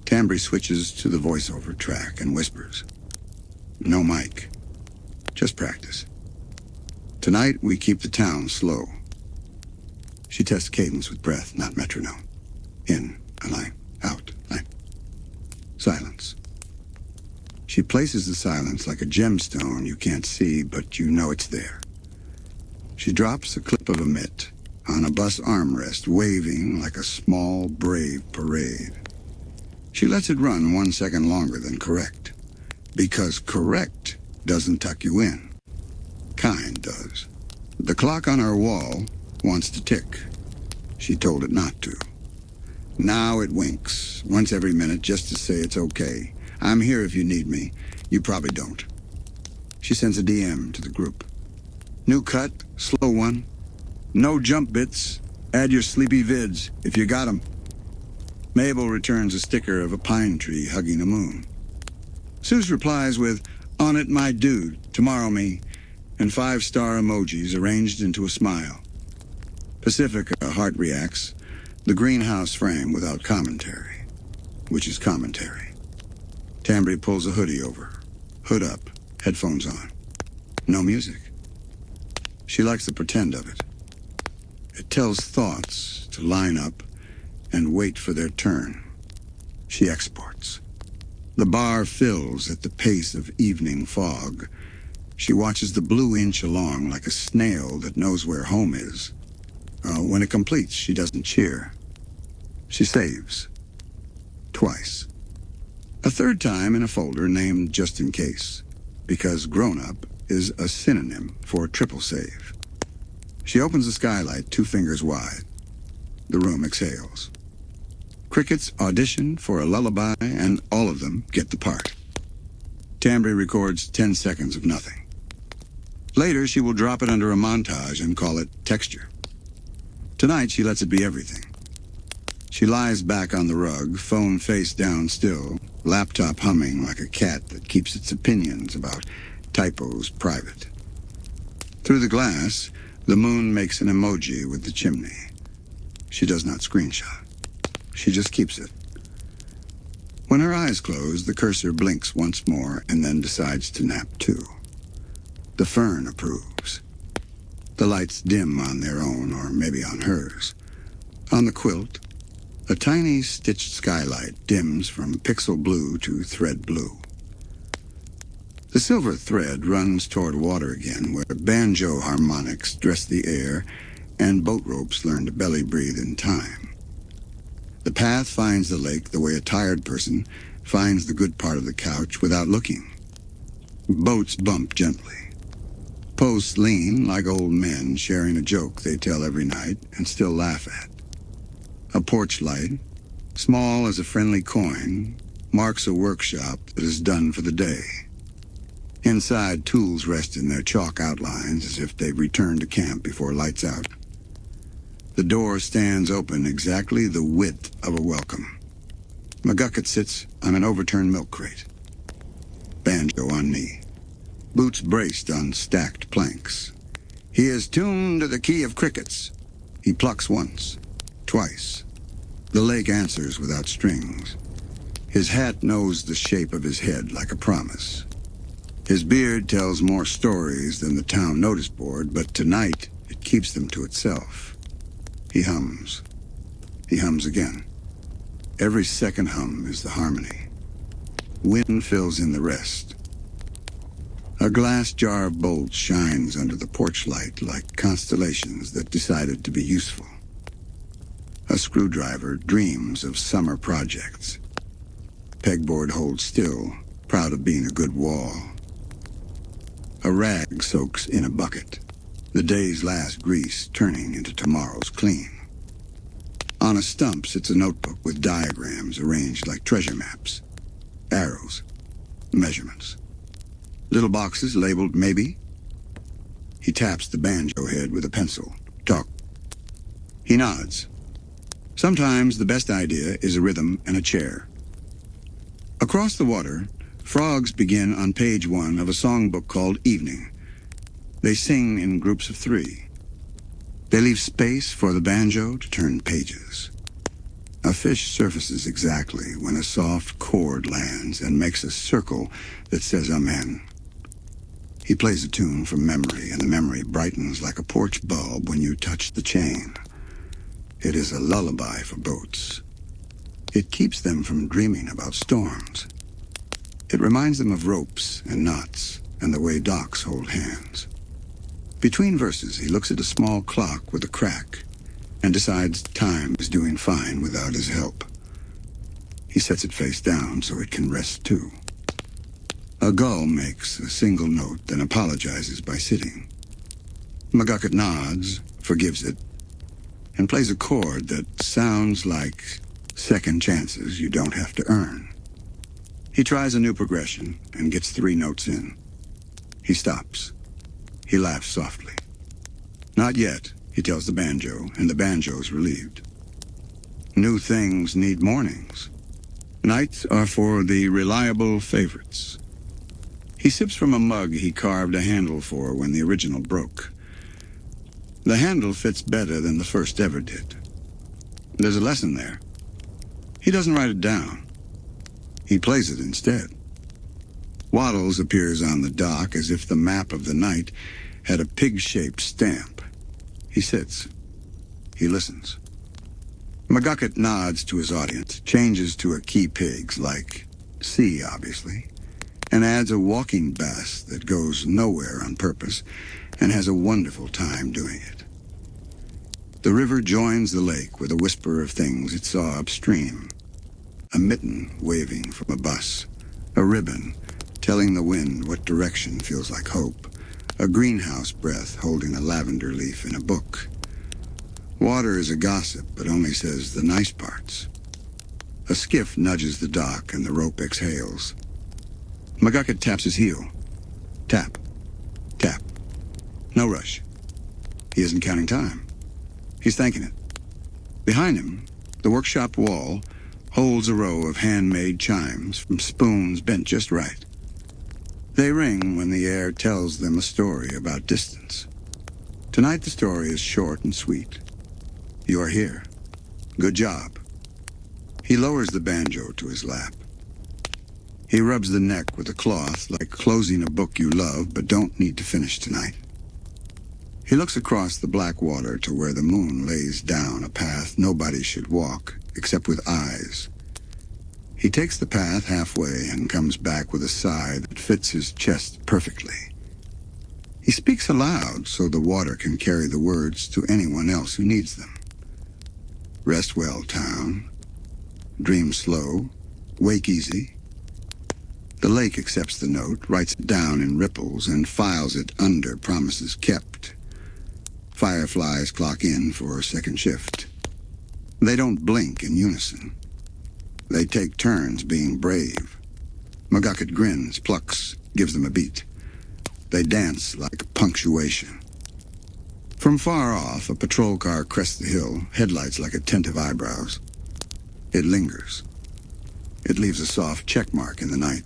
Tambry switches to the voiceover track and whispers. No mic. Just practice. Tonight we keep the town slow. She tests cadence with breath, not metronome. In a line, out, line. Silence. She places the silence like a gemstone you can't see, but you know it's there. She drops a clip of a mitt on a bus armrest, waving like a small, brave parade. She lets it run 1 second longer than correct, because correct doesn't tuck you in. Kind does. The clock on her wall wants to tick. She told it not to. Now it winks, once every minute, just to say it's okay. I'm here if you need me. You probably don't. She sends a DM to the group. New cut, slow one. No jump bits. Add your sleepy vids, if you got 'em. Mabel returns a sticker of a pine tree hugging a moon. Suze replies with, on it my dude, tomorrow me, and 5-star emojis arranged into a smile. Pacifica heart reacts, the greenhouse frame without commentary, which is commentary. Tambry pulls a hoodie over her, hood up, headphones on. No music. She likes the pretend of it. It tells thoughts to line up and wait for their turn. She exports. The bar fills at the pace of evening fog. She watches the blue inch along like a snail that knows where home is. When it completes, she doesn't cheer. She saves. Twice. A third time in a folder named Just in Case, because grown-up is a synonym for triple save. She opens the skylight 2 fingers wide. The room exhales. Crickets audition for a lullaby, and all of them get the part. Tambry records 10 seconds of nothing. Later, she will drop it under a montage and call it texture. Tonight, she lets it be everything. She lies back on the rug, phone face down still, laptop humming like a cat that keeps its opinions about typos private. Through the glass, the moon makes an emoji with the chimney. She does not screenshot. She just keeps it. When her eyes close, the cursor blinks once more and then decides to nap too. The fern approves. The lights dim on their own, or maybe on hers. On the quilt, a tiny stitched skylight dims from pixel blue to thread blue. The silver thread runs toward water again, where banjo harmonics dress the air and boat ropes learn to belly breathe in time. The path finds the lake the way a tired person finds the good part of the couch without looking. Boats bump gently. Posts lean like old men sharing a joke they tell every night and still laugh at. A porch light, small as a friendly coin, marks a workshop that is done for the day. Inside, tools rest in their chalk outlines as if they've returned to camp before lights out. The door stands open exactly the width of a welcome. McGucket sits on an overturned milk crate. Banjo on knee. Boots braced on stacked planks. He is tuned to the key of crickets. He plucks once, twice. The lake answers without strings. His hat knows the shape of his head like a promise. His beard tells more stories than the town notice board, but tonight it keeps them to itself. He hums. He hums again. Every second hum is the harmony. Wind fills in the rest. A glass jar of bolts shines under the porch light like constellations that decided to be useful. A screwdriver dreams of summer projects. Pegboard holds still, proud of being a good wall. A rag soaks in a bucket. The day's last grease turning into tomorrow's clean. On a stump sits a notebook with diagrams arranged like treasure maps. Arrows. Measurements. Little boxes labeled maybe. He taps the banjo head with a pencil. Talk. He nods. Sometimes the best idea is a rhythm and a chair. Across the water, frogs begin on page 1 of a songbook called Evening. They sing in groups of 3. They leave space for the banjo to turn pages. A fish surfaces exactly when a soft chord lands and makes a circle that says amen. He plays a tune from memory, and the memory brightens like a porch bulb when you touch the chain. It is a lullaby for boats. It keeps them from dreaming about storms. It reminds them of ropes and knots and the way docks hold hands. Between verses, he looks at a small clock with a crack and decides time is doing fine without his help. He sets it face down so it can rest too. A gull makes a single note, then apologizes by sitting. McGucket nods, forgives it, and plays a chord that sounds like second chances you don't have to earn. He tries a new progression and gets 3 notes in. He stops. He laughs softly. Not yet, he tells the banjo, and the banjo's relieved. New things need mornings. Nights are for the reliable favorites. He sips from a mug he carved a handle for when the original broke. The handle fits better than the first ever did. There's a lesson there. He doesn't write it down. He plays it instead. Waddles appears on the dock as if the map of the night had a pig-shaped stamp. He sits. He listens. McGucket nods to his audience, changes to a key pigs like C, obviously, and adds a walking bass that goes nowhere on purpose and has a wonderful time doing it. The river joins the lake with a whisper of things it saw upstream. a mitten waving from a bus, a ribbon telling the wind what direction feels like hope, a greenhouse breath holding a lavender leaf in a book. Water is a gossip, but only says the nice parts. A skiff nudges the dock and the rope exhales. McGucket taps his heel. Tap. Tap. No rush. He isn't counting time. He's thanking it. Behind him, the workshop wall holds a row of handmade chimes from spoons bent just right. They ring when the air tells them a story about distance. Tonight the story is short and sweet. You are here. Good job. He lowers the banjo to his lap. He rubs the neck with a cloth like closing a book you love but don't need to finish tonight. He looks across the black water to where the moon lays down a path nobody should walk except with eyes. He takes the path halfway and comes back with a sigh that fits his chest perfectly. He speaks aloud so the water can carry the words to anyone else who needs them. Rest well, town. Dream slow. Wake easy. The lake accepts the note, writes it down in ripples, and files it under promises kept. Fireflies clock in for a second shift. They don't blink in unison. They take turns being brave. McGucket grins, plucks, gives them a beat. They dance like punctuation. From far off, a patrol car crests the hill, headlights like attentive eyebrows. It lingers. It leaves a soft check mark in the night.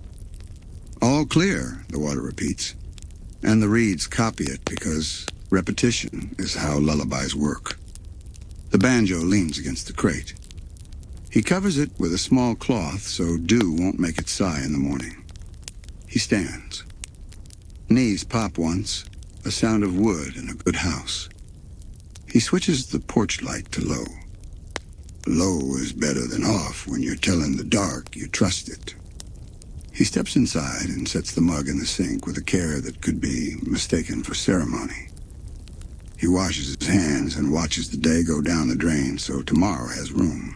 All clear, the water repeats, and the reeds copy it because repetition is how lullabies work. The banjo leans against the crate. He covers it with a small cloth so dew won't make it sigh in the morning. He stands. Knees pop once, a sound of wood in a good house. He switches the porch light to low. Low is better than off when you're telling the dark you trust it. He steps inside and sets the mug in the sink with a care that could be mistaken for ceremony. He washes his hands and watches the day go down the drain so tomorrow has room.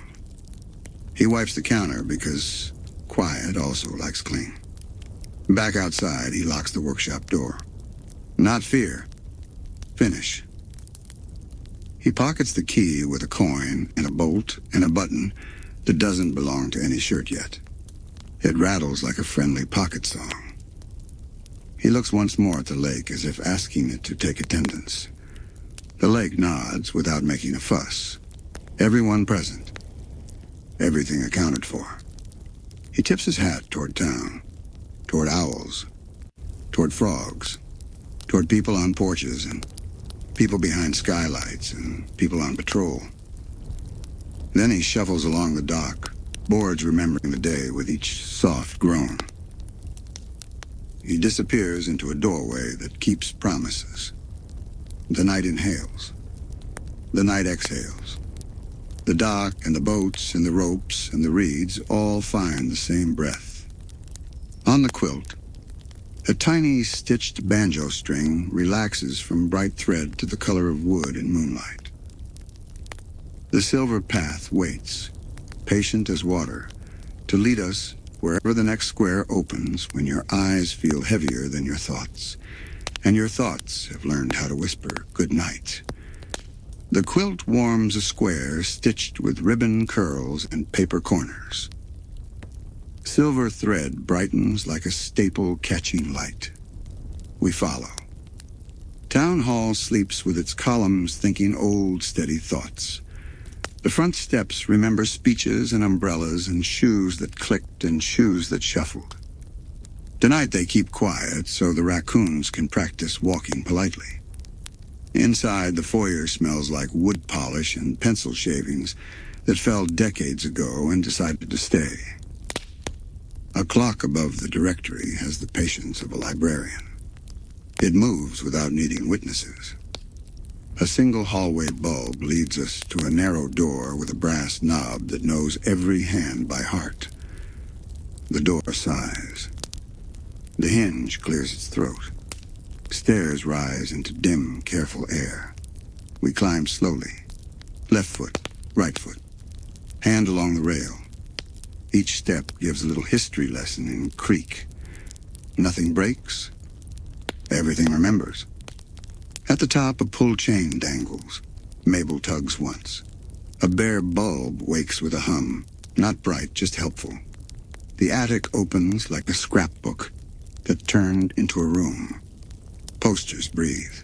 He wipes the counter because quiet also likes clean. Back outside, he locks the workshop door. Not fear. Finish. He pockets the key with a coin and a bolt and a button that doesn't belong to any shirt yet. It rattles like a friendly pocket song. He looks once more at the lake as if asking it to take attendance. The lake nods without making a fuss. Everyone present. Everything accounted for. He tips his hat toward town, toward owls, toward frogs, toward people on porches and people behind skylights and people on patrol. Then he shuffles along the dock, boards remembering the day with each soft groan. He disappears into a doorway that keeps promises. The night inhales. The night exhales. The dock and the boats and the ropes and the reeds all find the same breath. On the quilt, a tiny stitched banjo string relaxes from bright thread to the color of wood in moonlight. The silver path waits, patient as water, to lead us wherever the next square opens when your eyes feel heavier than your thoughts, and your thoughts have learned how to whisper good night. The quilt warms a square stitched with ribbon curls and paper corners. Silver thread brightens like a staple catching light. We follow. Town Hall sleeps with its columns thinking old, steady thoughts. The front steps remember speeches and umbrellas and shoes that clicked and shoes that shuffled. Tonight they keep quiet so the raccoons can practice walking politely. Inside, the foyer smells like wood polish and pencil shavings that fell decades ago and decided to stay. A clock above the directory has the patience of a librarian. It moves without needing witnesses. A single hallway bulb leads us to a narrow door with a brass knob that knows every hand by heart. The door sighs. The hinge clears its throat. Stairs rise into dim, careful air. We climb slowly. Left foot, right foot. Hand along the rail. Each step gives a little history lesson in creak. Nothing breaks. Everything remembers. At the top, a pull chain dangles. Mabel tugs once. A bare bulb wakes with a hum. Not bright, just helpful. The attic opens like a scrapbook that turned into a room. Posters breathe.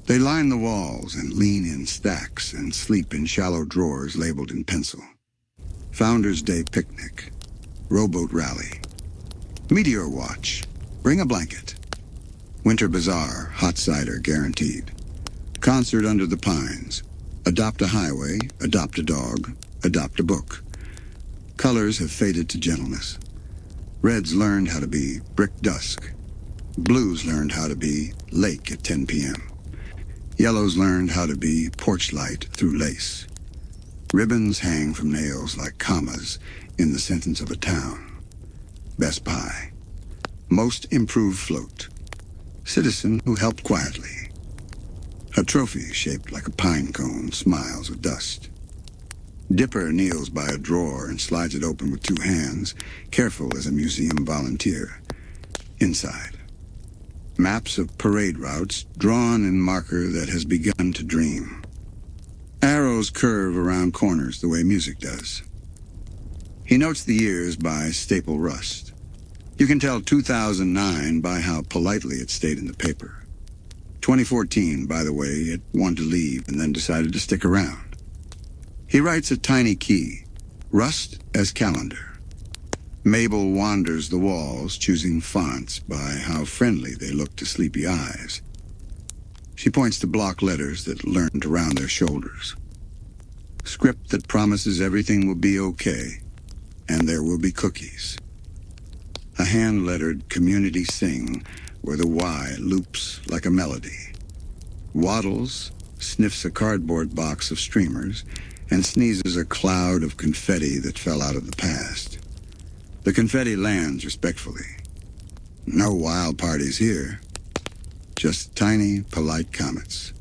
They line the walls and lean in stacks and sleep in shallow drawers labeled in pencil. Founders Day picnic. Rowboat rally. Meteor watch. Bring a blanket. Winter bazaar, hot cider guaranteed. Concert under the pines. Adopt a highway, adopt a dog, adopt a book. Colors have faded to gentleness. Reds learned how to be brick dusk. Blues learned how to be lake at 10 p.m. Yellows learned how to be porch light through lace. Ribbons hang from nails like commas in the sentence of a town. Best pie. Most improved float. Citizen who helped quietly. A trophy shaped like a pine cone smiles with dust. Dipper kneels by a drawer and slides it open with 2 hands, careful as a museum volunteer. Inside. Maps of parade routes drawn in marker that has begun to dream. Arrows curve around corners the way music does. He notes the years by staple rust. You can tell 2009 by how politely it stayed in the paper. 2014, by the way, it wanted to leave and then decided to stick around. He writes a tiny key, rust as calendar. Mabel wanders the walls, choosing fonts by how friendly they look to sleepy eyes. She points to block letters that learned around their shoulders. Script that promises everything will be okay, and there will be cookies. A hand-lettered community sing where the Y loops like a melody. Waddles sniffs a cardboard box of streamers and sneezes a cloud of confetti that fell out of the past. The confetti lands respectfully. No wild parties here. Just tiny, polite comets.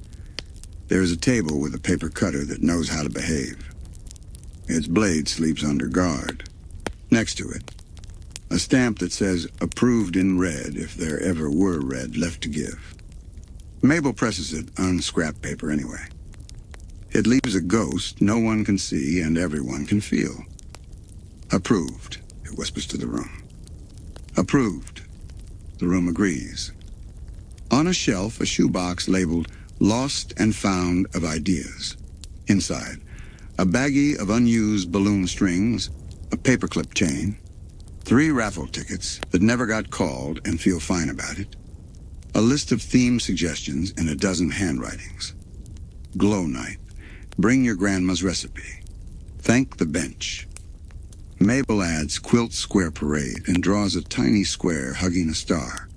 There is a table with a paper cutter that knows how to behave. Its blade sleeps under guard. Next to it, a stamp that says approved in red if there ever were red left to give. Mabel presses it on scrap paper anyway. It leaves a ghost no one can see and everyone can feel. Approved, it whispers to the room. Approved. The room agrees. On a shelf, a shoebox labeled Lost and Found of Ideas. Inside, a baggie of unused balloon strings, a paperclip chain, 3 raffle tickets that never got called and feel fine about it, a list of theme suggestions and a dozen handwritings. Glow night. Bring your grandma's recipe. Thank the bench. Mabel adds quilt square parade and draws a tiny square hugging a star.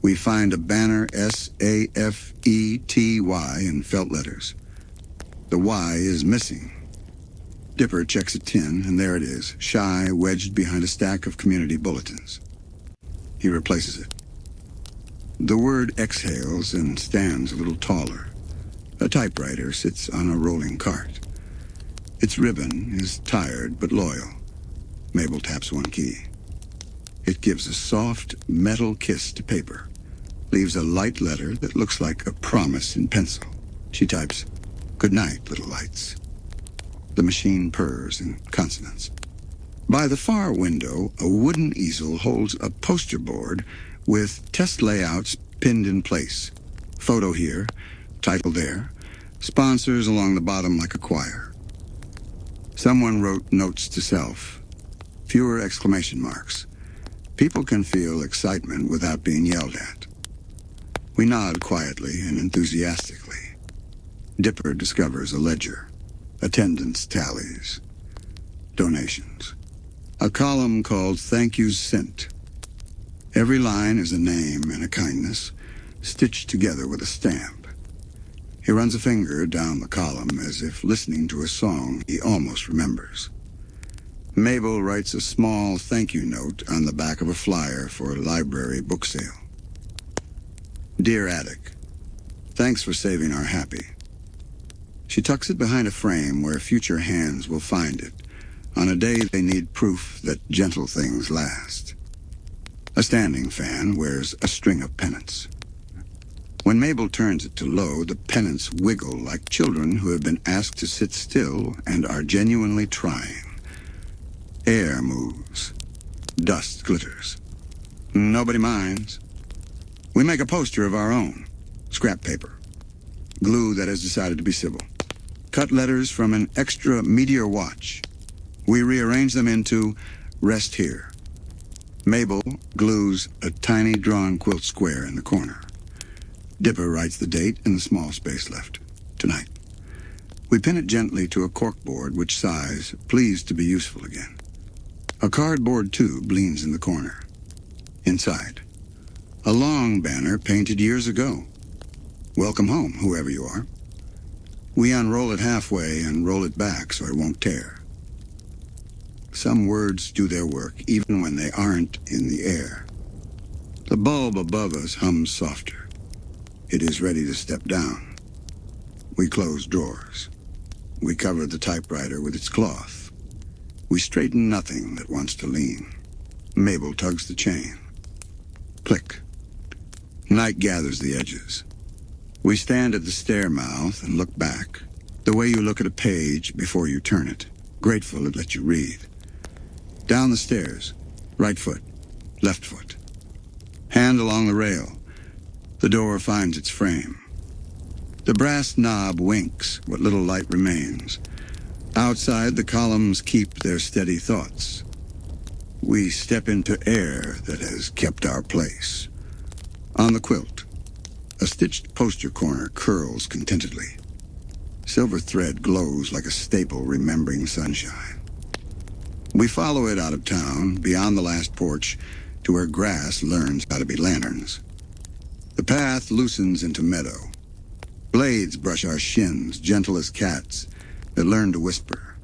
We find a banner SAFETY in felt letters. The Y is missing. Dipper checks a tin, and there it is, shy, wedged behind a stack of community bulletins. He replaces it. The word exhales and stands a little taller. A typewriter sits on a rolling cart. Its ribbon is tired but loyal. Mabel taps one key. It gives a soft, metal kiss to paper. Leaves a light letter that looks like a promise in pencil. She types, "Good night, little lights." The machine purrs in consonants. By the far window, a wooden easel holds a poster board with test layouts pinned in place. Photo here, title there, sponsors along the bottom like a choir. Someone wrote notes to self. Fewer exclamation marks. People can feel excitement without being yelled at. We nod quietly and enthusiastically. Dipper discovers a ledger. Attendance tallies. Donations. A column called Thank Yous Sent. Every line is a name and a kindness, stitched together with a stamp. He runs a finger down the column as if listening to a song he almost remembers. Mabel writes a small thank you note on the back of a flyer for a library book sale. Dear Attic, thanks for saving our happy. She tucks it behind a frame where future hands will find it. On a day they need proof that gentle things last. A standing fan wears a string of pennants. When Mabel turns it to low, the pennants wiggle like children who have been asked to sit still and are genuinely trying. Air moves. Dust glitters. Nobody minds. We make a poster of our own. Scrap paper. Glue that has decided to be civil. Cut letters from an extra meteor watch. We rearrange them into "Rest Here." Mabel glues a tiny drawn quilt square in the corner. Dipper writes the date in the small space left. Tonight. We pin it gently to a corkboard which sighs, pleased to be useful again. A cardboard tube leans in the corner. Inside, a long banner painted years ago. Welcome home, whoever you are. We unroll it halfway and roll it back so it won't tear. Some words do their work even when they aren't in the air. The bulb above us hums softer. It is ready to step down. We close drawers. We cover the typewriter with its cloth. We straighten nothing that wants to lean. Mabel tugs the chain. Click. Night gathers the edges. We stand at the stair mouth and look back, the way you look at a page before you turn it, grateful it let you read. Down the stairs, right foot, left foot. Hand along the rail. The door finds its frame. The brass knob winks what little light remains. Outside, the columns keep their steady thoughts. We step into air that has kept our place. On the quilt, a stitched poster corner curls contentedly. Silver thread glows like a staple remembering sunshine. We follow it out of town, beyond the last porch, to where grass learns how to be lanterns. The path loosens into meadow. Blades brush our shins, gentle as cats, that learn to whisper.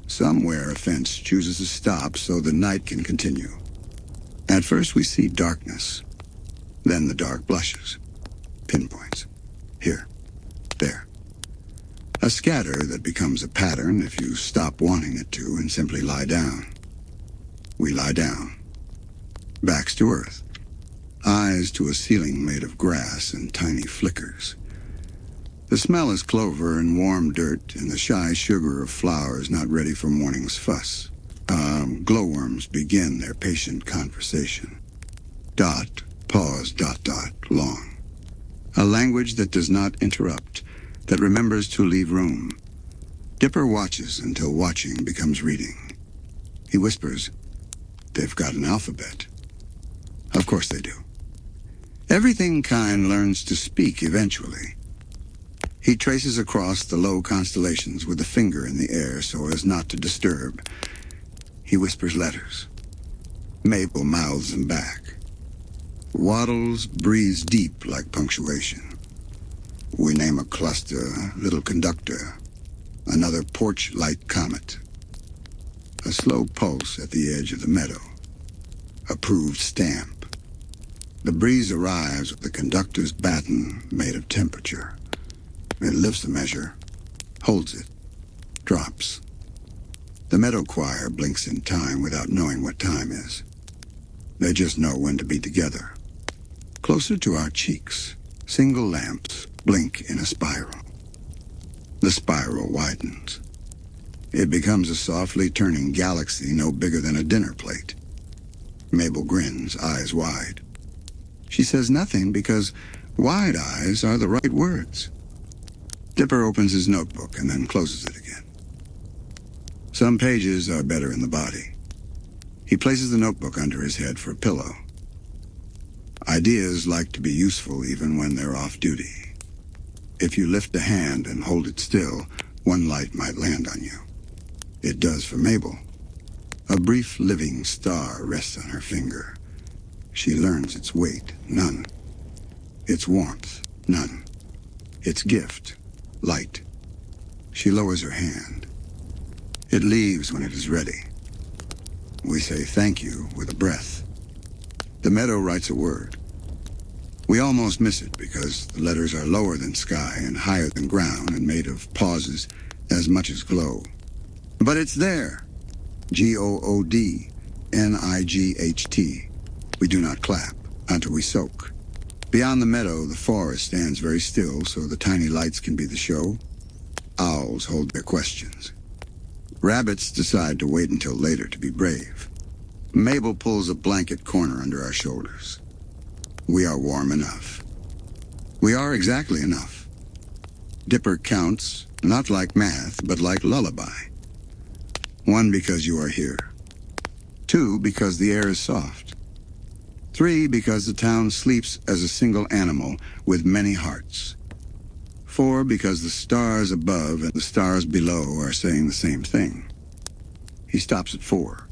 Somewhere a fence chooses to stop so the night can continue. At first we see darkness. Then the dark blushes. Pinpoints. Here. There. A scatter that becomes a pattern if you stop wanting it to and simply lie down. We lie down. Backs to earth. Eyes to a ceiling made of grass and tiny flickers. The smell is clover and warm dirt and the shy sugar of flowers not ready for morning's fuss. Glowworms begin their patient conversation. Dot, pause, dot, dot, long. A language that does not interrupt, that remembers to leave room. Dipper watches until watching becomes reading. He whispers, "They've got an alphabet." Of course they do. Everything kind learns to speak eventually. He traces across the low constellations with a finger in the air so as not to disturb. He whispers letters. Mabel mouths them back. Waddles breathes deep like punctuation. We name a cluster Little Conductor, another porch light comet. A slow pulse at the edge of the meadow. Approved stamp. The breeze arrives with the conductor's baton made of temperature. It lifts the measure, holds it, drops. The meadow choir blinks in time without knowing what time is. They just know when to be together. Closer to our cheeks, single lamps blink in a spiral. The spiral widens. It becomes a softly turning galaxy no bigger than a dinner plate. Mabel grins, eyes wide. She says nothing because wide eyes are the right words. Dipper opens his notebook and then closes it again. Some pages are better in the body. He places the notebook under his head for a pillow. Ideas like to be useful even when they're off duty. If you lift a hand and hold it still, one light might land on you. It does for Mabel. A brief living star rests on her finger. She learns its weight, none. Its warmth, none. Its gift, light. She lowers her hand. It leaves when it is ready. We say thank you with a breath. The meadow writes a word. We almost miss it because the letters are lower than sky and higher than ground and made of pauses as much as glow. But it's there, Goodnight. We do not clap until we soak. Beyond the meadow, the forest stands very still so the tiny lights can be the show. Owls hold their questions. Rabbits decide to wait until later to be brave. Mabel pulls a blanket corner under our shoulders. We are warm enough. We are exactly enough. Dipper counts, not like math, but like lullaby. 1, because you are here. 2, because the air is soft. 3, because the town sleeps as a single animal with many hearts. 4, because the stars above and the stars below are saying the same thing. He stops at 4.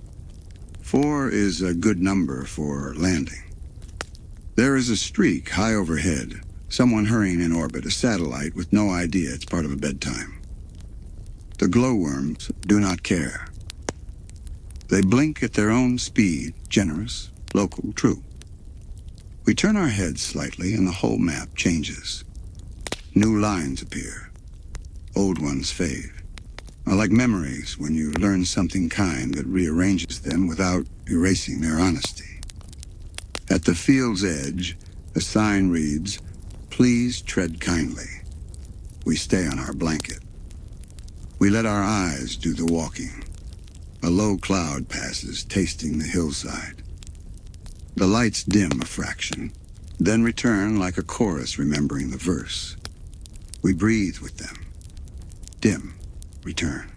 4 is a good number for landing. There is a streak high overhead, someone hurrying in orbit, a satellite with no idea it's part of a bedtime. The glowworms do not care. They blink at their own speed, generous, local, true. We turn our heads slightly and the whole map changes. New lines appear. Old ones fade. Like memories when you learn something kind that rearranges them without erasing their honesty. At the field's edge, a sign reads, "Please tread kindly." We stay on our blanket. We let our eyes do the walking. A low cloud passes, tasting the hillside. The lights dim a fraction, then return like a chorus remembering the verse. We breathe with them. Dim, return.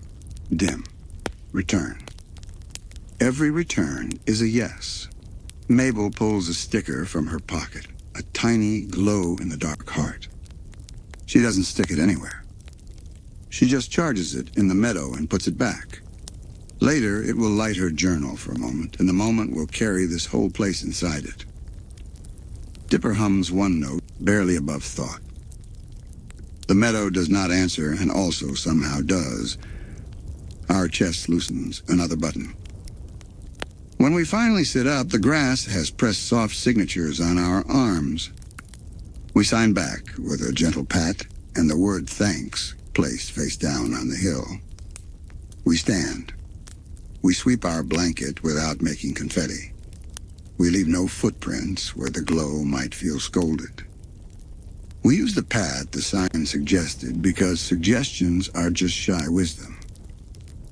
Dim, return. Every return is a yes. Mabel pulls a sticker from her pocket, a tiny glow-in-the-dark heart. She doesn't stick it anywhere. She just charges it in the meadow and puts it back. Later, it will light her journal for a moment, and the moment will carry this whole place inside it. Dipper hums one note, barely above thought. The meadow does not answer, and also somehow does. Our chest loosens, another button. When we finally sit up, the grass has pressed soft signatures on our arms. We sign back with a gentle pat, and the word thanks placed face down on the hill. We stand. We sweep our blanket without making confetti. We leave no footprints where the glow might feel scolded. We use the pat the sign suggested because suggestions are just shy wisdom.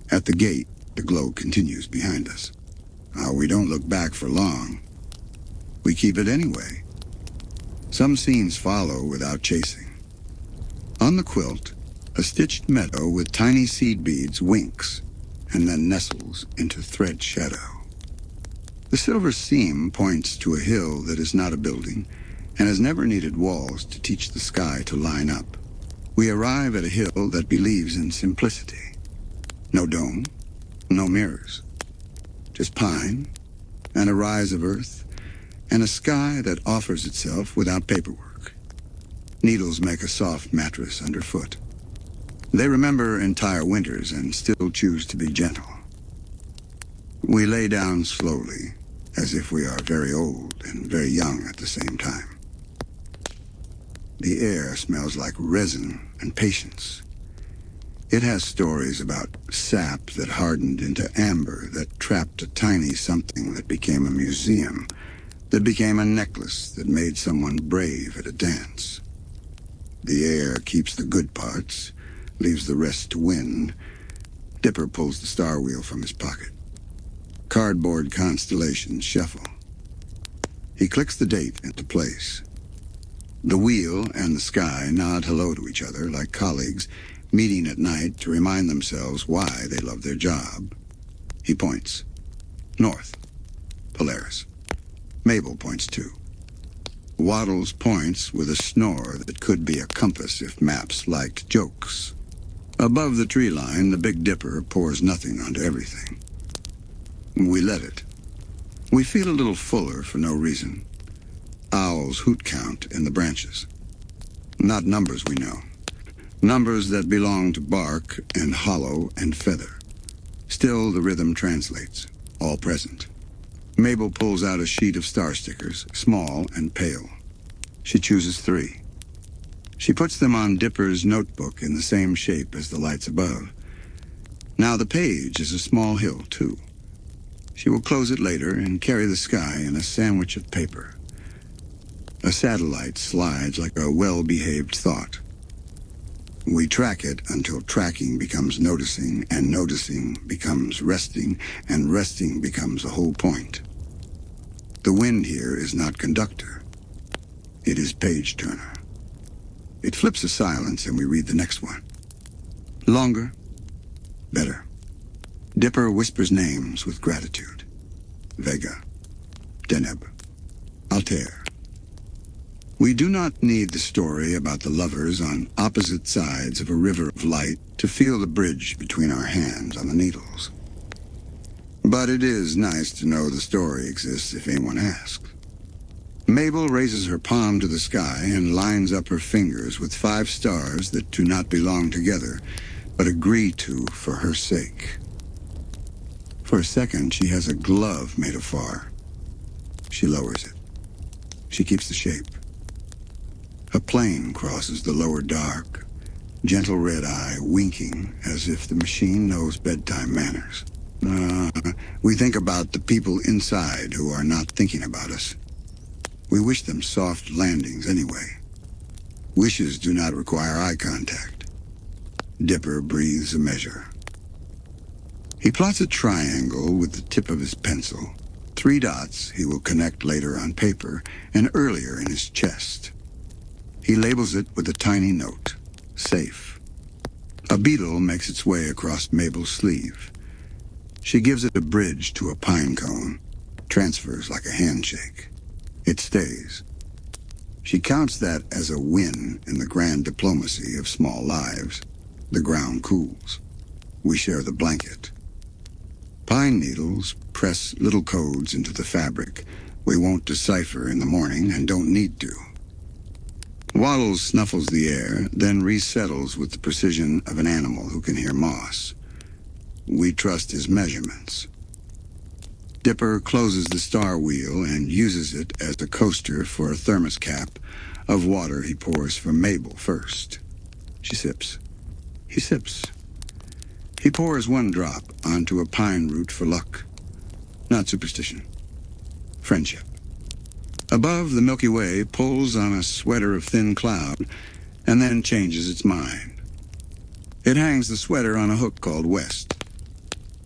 At the gate, the glow continues behind us. We don't look back for long. We keep it anyway. Some scenes follow without chasing. On the quilt, a stitched meadow with tiny seed beads winks and then nestles into thread shadow. The silver seam points to a hill that is not a building and has never needed walls to teach the sky to line up. We arrive at a hill that believes in simplicity. No dome, no mirrors. Just pine, and a rise of earth, and a sky that offers itself without paperwork. Needles make a soft mattress underfoot. They remember entire winters and still choose to be gentle. We lay down slowly, as if we are very old and very young at the same time. The air smells like resin and patience. It has stories about sap that hardened into amber, that trapped a tiny something that became a museum, that became a necklace that made someone brave at a dance. The air keeps the good parts, leaves the rest to win. Dipper pulls the star wheel from his pocket. Cardboard constellations shuffle. He clicks the date into place. The wheel and the sky nod hello to each other like colleagues meeting at night to remind themselves why they love their job. He points. North. Polaris. Mabel points too. Waddles points with a snore that could be a compass if maps liked jokes. Above the tree line, the Big Dipper pours nothing onto everything. We let it. We feel a little fuller for no reason. Owls hoot count in the branches. Not numbers we know. Numbers that belong to bark and hollow and feather. Still, the rhythm translates, all present. Mabel pulls out a sheet of star stickers, small and pale. She chooses 3. She puts them on Dipper's notebook in the same shape as the lights above. Now the page is a small hill, too. She will close it later and carry the sky in a sandwich of paper. A satellite slides like a well-behaved thought. We track it until tracking becomes noticing, and noticing becomes resting, and resting becomes a whole point. The wind here is not conductor. It is page turner. It flips a silence and we read the next one. Longer, better. Dipper whispers names with gratitude. Vega, Deneb, Altair. We do not need the story about the lovers on opposite sides of a river of light to feel the bridge between our hands on the needles. But it is nice to know the story exists if anyone asks. Mabel raises her palm to the sky and lines up her fingers with 5 stars that do not belong together, but agree to for her sake. For a second, she has a glove made of far. She lowers it. She keeps the shape. A plane crosses the lower dark, gentle red eye winking as if the machine knows bedtime manners. We think about the people inside who are not thinking about us. We wish them soft landings anyway. Wishes do not require eye contact. Dipper breathes a measure. He plots a triangle with the tip of his pencil. 3 dots he will connect later on paper and earlier in his chest. He labels it with a tiny note, safe. A beetle makes its way across Mabel's sleeve. She gives it a bridge to a pine cone, transfers like a handshake. It stays. She counts that as a win in the grand diplomacy of small lives. The ground cools. We share the blanket. Pine needles press little codes into the fabric we won't decipher in the morning and don't need to. Waddles snuffles the air, then resettles with the precision of an animal who can hear moss. We trust his measurements. Dipper closes the star wheel and uses it as a coaster for a thermos cap of water he pours for Mabel first. She sips. He sips. He pours 1 drop onto a pine root for luck. Not superstition. Friendship. Above, the Milky Way pulls on a sweater of thin cloud and then changes its mind. It hangs the sweater on a hook called West.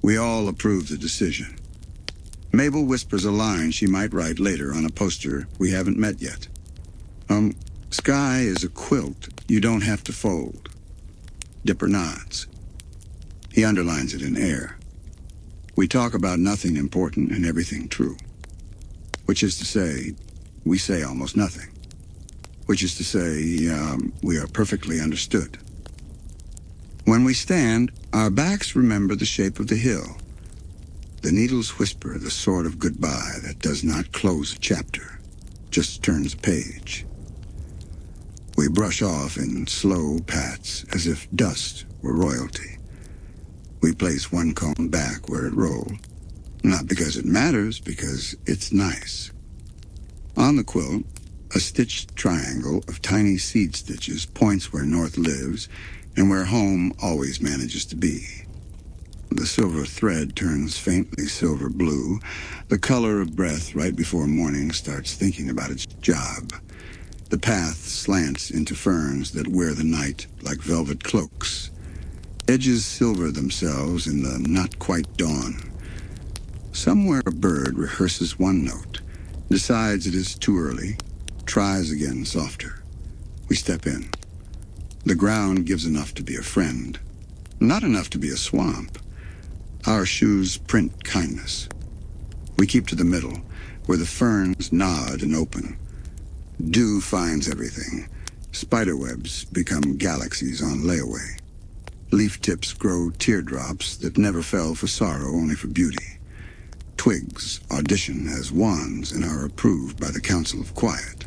We all approve the decision. Mabel whispers a line she might write later on a poster we haven't met yet. Sky is a quilt you don't have to fold. Dipper nods. He underlines it in air. We talk about nothing important and everything true. Which is to say, we say almost nothing. Which is to say, we are perfectly understood. When we stand, our backs remember the shape of the hill. The needles whisper the sort of goodbye that does not close a chapter, just turns a page. We brush off in slow pats as if dust were royalty. We place 1 cone back where it rolled. Not because it matters, because it's nice. On the quilt, a stitched triangle of tiny seed stitches points where North lives and where home always manages to be. The silver thread turns faintly silver blue, the color of breath right before morning starts thinking about its job. The path slants into ferns that wear the night like velvet cloaks. Edges silver themselves in the not-quite dawn. Somewhere a bird rehearses 1 note, decides it is too early, tries again softer. We step in. The ground gives enough to be a friend, not enough to be a swamp. Our shoes print kindness. We keep to the middle, where the ferns nod and open. Dew finds everything. Spiderwebs become galaxies on layaway. Leaf tips grow teardrops that never fell for sorrow, only for beauty. Twigs audition as wands and are approved by the Council of Quiet.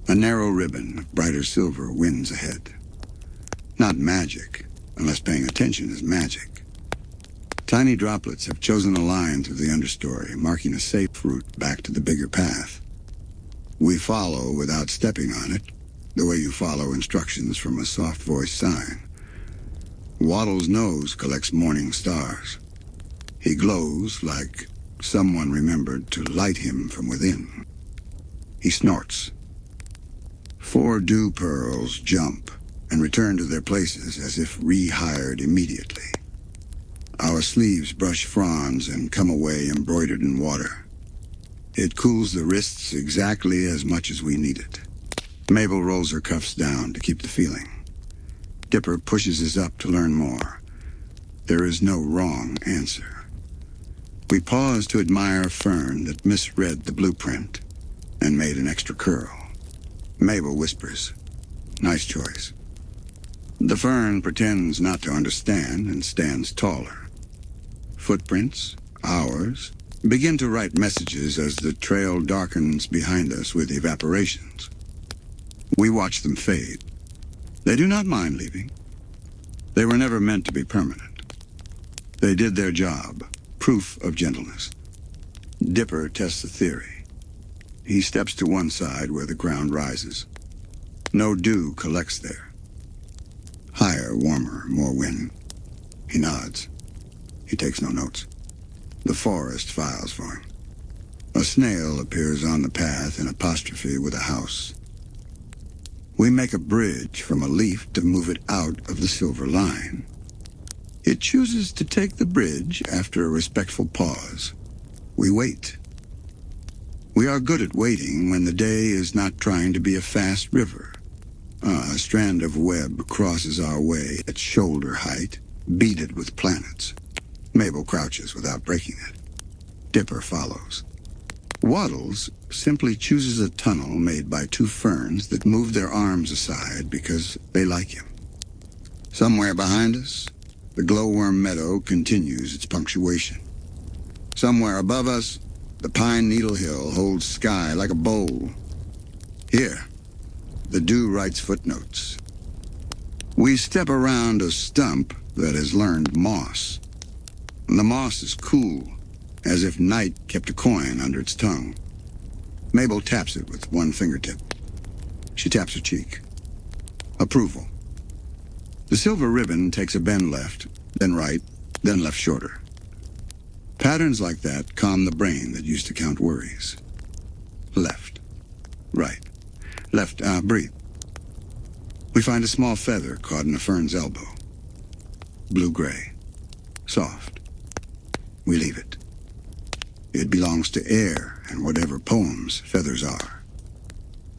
A narrow ribbon of brighter silver wins ahead. Not magic, unless paying attention is magic. Tiny droplets have chosen a line through the understory, marking a safe route back to the bigger path. We follow without stepping on it, the way you follow instructions from a soft-voiced sign. Waddles' nose collects morning stars. He glows like someone remembered to light him from within. He snorts. 4 dew pearls jump and return to their places as if rehired immediately. Our sleeves brush fronds and come away embroidered in water. It cools the wrists exactly as much as we need it. Mabel rolls her cuffs down to keep the feeling. Dipper pushes us up to learn more. There is no wrong answer. We pause to admire a fern that misread the blueprint and made an extra curl. Mabel whispers, "Nice choice." The fern pretends not to understand and stands taller. Footprints, ours, begin to write messages as the trail darkens behind us with evaporations. We watch them fade. They do not mind leaving. They were never meant to be permanent. They did their job, proof of gentleness. Dipper tests the theory. He steps to one side where the ground rises. No dew collects there. Higher, warmer, more wind. He nods. He takes no notes. The forest files for him. A snail appears on the path in apostrophe with a house. We make a bridge from a leaf to move it out of the silver line. It chooses to take the bridge after a respectful pause. We wait. We are good at waiting when the day is not trying to be a fast river. A strand of web crosses our way at shoulder height, beaded with planets. Mabel crouches without breaking it. Dipper follows. Waddles simply chooses a tunnel made by 2 ferns that move their arms aside because they like him. Somewhere behind us, the glowworm meadow continues its punctuation. Somewhere above us, the pine needle hill holds sky like a bowl. Here, the dew writes footnotes. We step around a stump that has learned moss. The moss is cool, as if night kept a coin under its tongue. Mabel taps it with one fingertip. She taps her cheek. Approval. The silver ribbon takes a bend left, then right, then left shorter. Patterns like that calm the brain that used to count worries. Left. Right. Left. Breathe. We find a small feather caught in a fern's elbow. Blue-gray. Soft. We leave it. It belongs to air and whatever poems feathers are.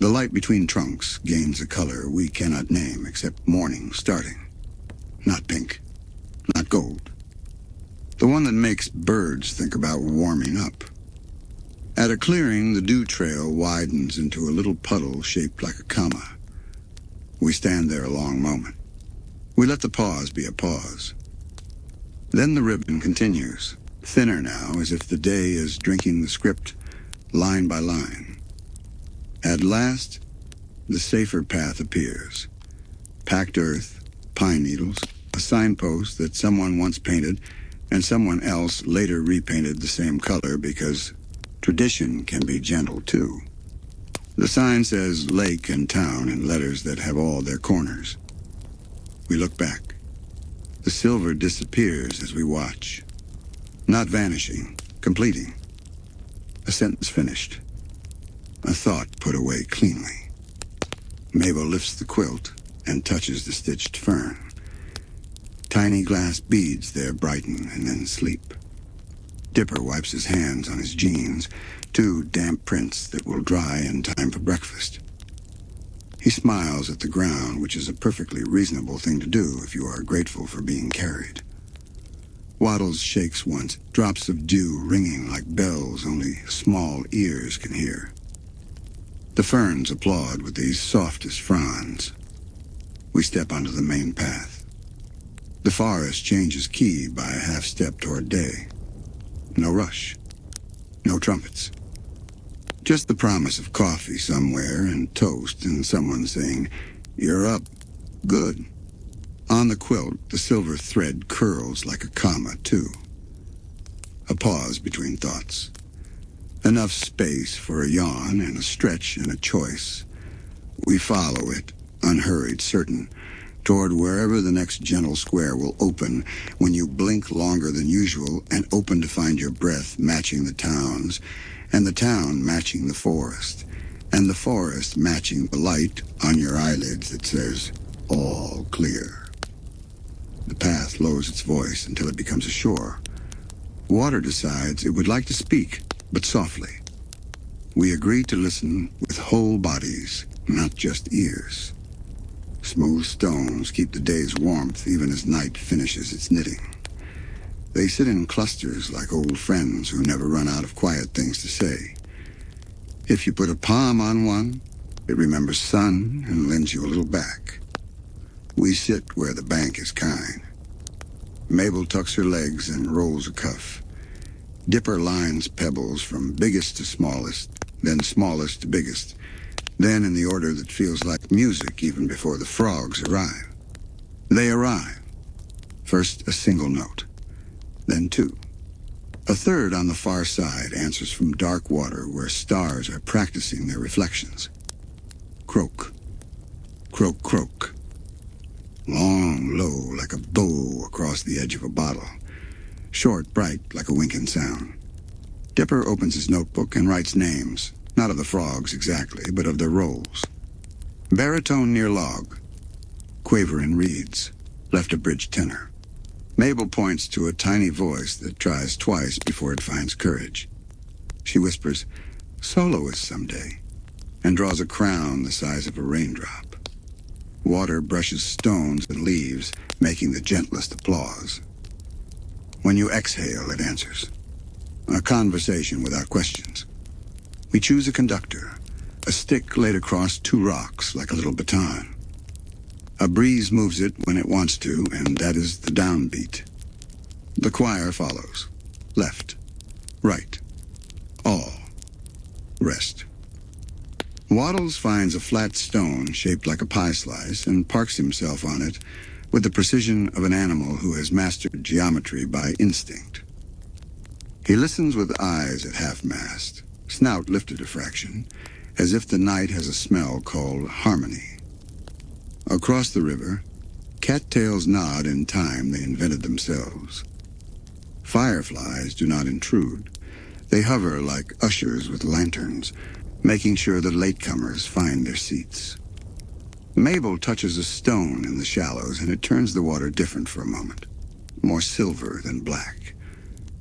The light between trunks gains a color we cannot name except morning starting. Not pink. Not gold. The one that makes birds think about warming up. At a clearing, the dew trail widens into a little puddle shaped like a comma. We stand there a long moment. We let the pause be a pause. Then the ribbon continues, thinner now, as if the day is drinking the script line by line. At last, the safer path appears. Packed earth, pine needles, a signpost that someone once painted and someone else later repainted the same color because tradition can be gentle too. The sign says lake and town in letters that have all their corners. We look back. The silver disappears as we watch. Not vanishing, completing. A sentence finished. A thought put away cleanly. Mabel lifts the quilt and touches the stitched fern. Tiny glass beads there brighten and then sleep. Dipper wipes his hands on his jeans, 2 damp prints that will dry in time for breakfast. He smiles at the ground, which is a perfectly reasonable thing to do if you are grateful for being carried. Waddles shakes once, drops of dew ringing like bells only small ears can hear. The ferns applaud with these softest fronds. We step onto the main path. The forest changes key by a half step toward day. No rush. No trumpets. Just the promise of coffee somewhere and toast and someone saying, "You're up. Good." On the quilt, the silver thread curls like a comma, too. A pause between thoughts. Enough space for a yawn and a stretch and a choice. We follow it, unhurried, certain. toward wherever the next gentle square will open when you blink longer than usual and open to find your breath matching the town's, and the town matching the forest, and the forest matching the light on your eyelids that says, all clear. The path lowers its voice until it becomes a shore. Water decides it would like to speak, but softly. We agree to listen with whole bodies, not just ears. Smooth stones keep the day's warmth even as night finishes its knitting. They sit in clusters like old friends who never run out of quiet things to say. If you put a palm on one, it remembers sun and lends you a little back. We sit where the bank is kind. Mabel tucks her legs and rolls a cuff. Dipper lines pebbles from biggest to smallest, then smallest to biggest, then in the order that feels like music even before the frogs arrive. They arrive. First a single note, then two. A third on the far side answers from dark water where stars are practicing their reflections. Croak. Croak, croak. Long, low, like a bow across the edge of a bottle. Short, bright, like a winking sound. Dipper opens his notebook and writes names, not of the frogs exactly, but of their roles. Baritone near log. Quaverin reads, left a bridge tenor. Mabel points to a tiny voice that tries twice before it finds courage. She whispers, soloist someday, and draws a crown the size of a raindrop. Water brushes stones and leaves, making the gentlest applause. When you exhale, it answers. A conversation without questions. We choose a conductor, a stick laid across two rocks like a little baton. A breeze moves it when it wants to, and that is the downbeat. The choir follows. Left, right, all, rest. Waddles finds a flat stone shaped like a pie slice and parks himself on it with the precision of an animal who has mastered geometry by instinct. He listens with eyes at half-mast, snout lifted a fraction, as if the night has a smell called harmony. Across the river, cattails nod in time they invented themselves. Fireflies do not intrude. They hover like ushers with lanterns, making sure the latecomers find their seats. Mabel touches a stone in the shallows, and it turns the water different for a moment, more silver than black.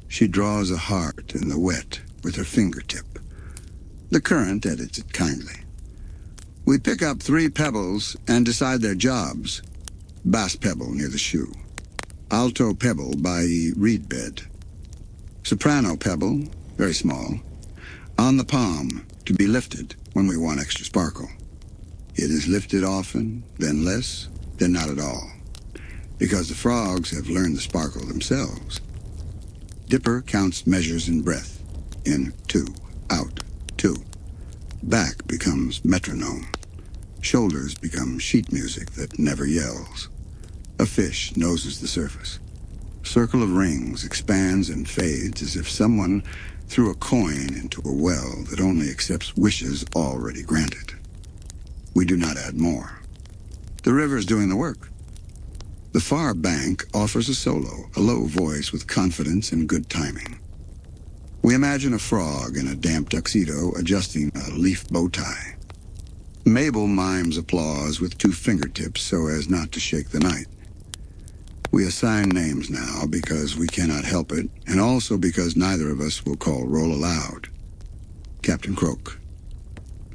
She draws a heart in the wet with her fingertip. The current edits it kindly. We pick up 3 pebbles and decide their jobs. Bass pebble near the shoe. Alto pebble by reed bed. Soprano pebble, very small, on the palm to be lifted when we want extra sparkle. It is lifted often, then less, then not at all, because the frogs have learned the sparkle themselves. Dipper counts measures in breath. In 2, out, 2. Back becomes metronome. Shoulders become sheet music that never yells. A fish noses the surface. Circle of rings expands and fades as if someone threw a coin into a well that only accepts wishes already granted. We do not add more. The river is doing the work. The far bank offers a solo, a low voice with confidence and good timing. We imagine a frog in a damp tuxedo adjusting a leaf bow tie. Mabel mimes applause with 2 fingertips so as not to shake the night. We assign names now because we cannot help it, and also because neither of us will call roll aloud. Captain Croak,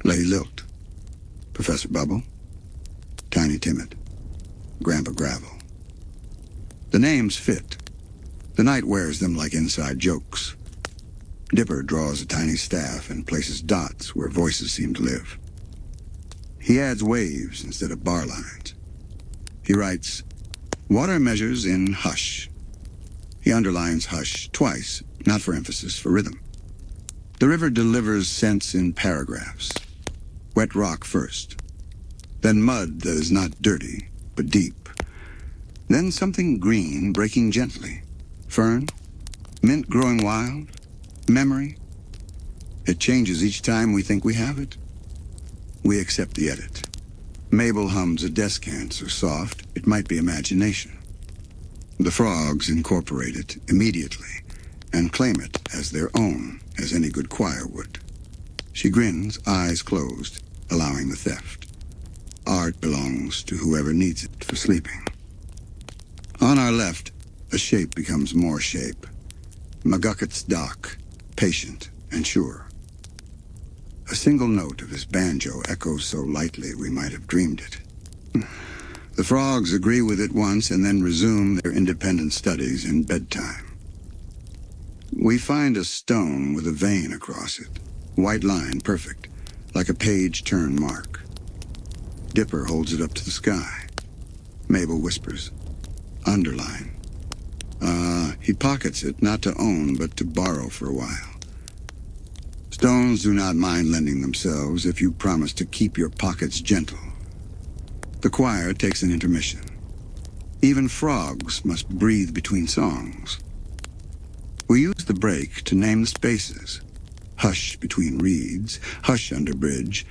Lady Lilt, Professor Bubble, Tiny Timid, Grandpa Gravel. The names fit. The night wears them like inside jokes. Dipper draws a tiny staff and places dots where voices seem to live. He adds waves instead of bar lines. He writes, water measures in hush. He underlines hush twice, not for emphasis, for rhythm. The river delivers sense in paragraphs. Wet rock first. Then mud that is not dirty, but deep. Then something green breaking gently. Fern, mint growing wild, memory. It changes each time we think we have it. We accept the edit. Mabel hums a descant so soft it might be imagination. The frogs incorporate it immediately and claim it as their own, as any good choir would. She grins, eyes closed, allowing the theft. Art belongs to whoever needs it for sleeping. On our left, a shape becomes more shape. McGucket's dock, patient and sure. A single note of his banjo echoes so lightly we might have dreamed it. The frogs agree with it once and then resume their independent studies in bedtime. We find a stone with a vein across it, white line perfect, like a page-turn mark. Dipper holds it up to the sky. Mabel whispers, "Underline." He pockets it, not to own, but to borrow for a while. Stones do not mind lending themselves if you promise to keep your pockets gentle. The choir takes an intermission. Even frogs must breathe between songs. We use the break to name the spaces. Hush between reeds, hush under bridge,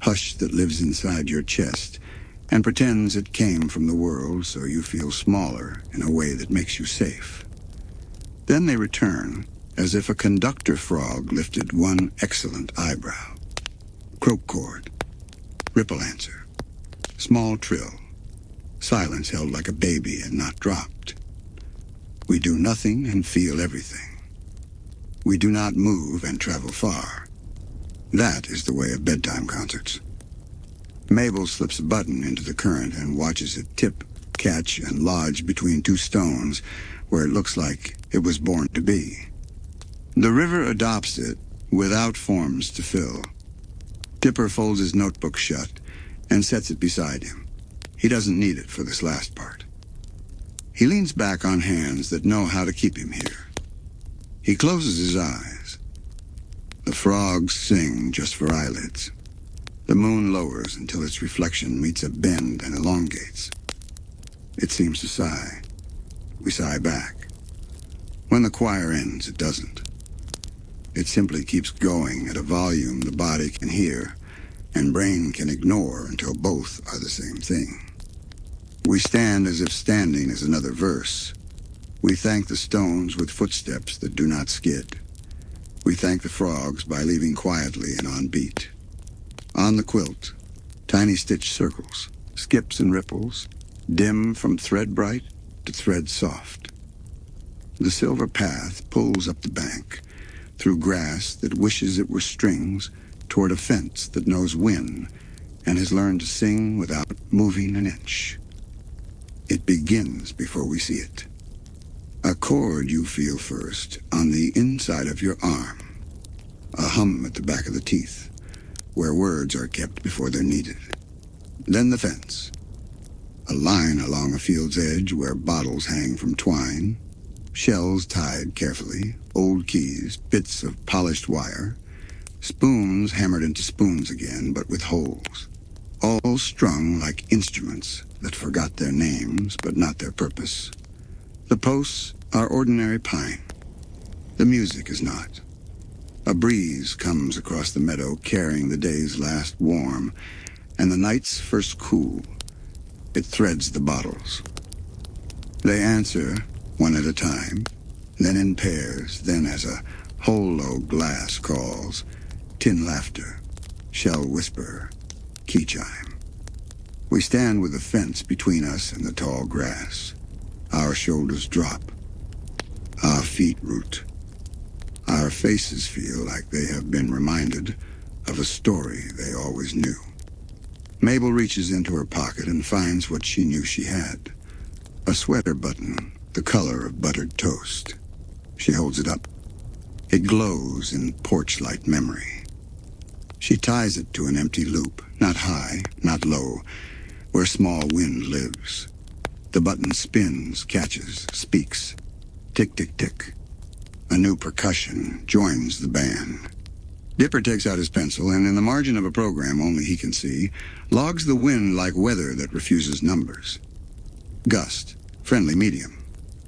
hush that lives inside your chest and pretends it came from the world so you feel smaller in a way that makes you safe. Then they return, as if a conductor frog lifted one excellent eyebrow. Croak chord, ripple answer, small trill, silence held like a baby and not dropped. We do nothing and feel everything. We do not move and travel far. That is the way of bedtime concerts. Mabel slips a button into the current and watches it tip, catch, and lodge between two stones where it looks like it was born to be. The river adopts it without forms to fill. Dipper folds his notebook shut and sets it beside him. He doesn't need it for this last part. He leans back on hands that know how to keep him here. He closes his eyes. The frogs sing just for eyelids. The moon lowers until its reflection meets a bend and elongates. It seems to sigh. We sigh back. When the choir ends, it doesn't. It simply keeps going at a volume the body can hear and brain can ignore until both are the same thing. We stand as if standing is another verse. We thank the stones with footsteps that do not skid. We thank the frogs by leaving quietly and on beat. On the quilt, tiny stitch circles, skips and ripples, dim from thread bright to thread soft. The silver path pulls up the bank, through grass that wishes it were strings, toward a fence that knows when and has learned to sing without moving an inch. It begins before we see it. A chord you feel first on the inside of your arm. A hum at the back of the teeth, where words are kept before they're needed. Then the fence. A line along a field's edge where bottles hang from twine, shells tied carefully, old keys, bits of polished wire, spoons hammered into spoons again, but with holes, all strung like instruments that forgot their names but not their purpose. The posts are ordinary pine. The music is not. A breeze comes across the meadow carrying the day's last warm and the night's first cool. It threads the bottles. They answer, one at a time, then in pairs, then as a hollow glass calls, tin laughter, shell whisper, key chime. We stand with the fence between us and the tall grass. Our shoulders drop. Our feet root. Our faces feel like they have been reminded of a story they always knew. Mabel reaches into her pocket and finds what she knew she had. A sweater button, the color of buttered toast. She holds it up. It glows in porch-light memory. She ties it to an empty loop, not high, not low, where small wind lives. The button spins, catches, speaks. Tick, tick, tick. A new percussion joins the band. Dipper takes out his pencil and in the margin of a program only he can see, logs the wind like weather that refuses numbers. Gust, friendly medium.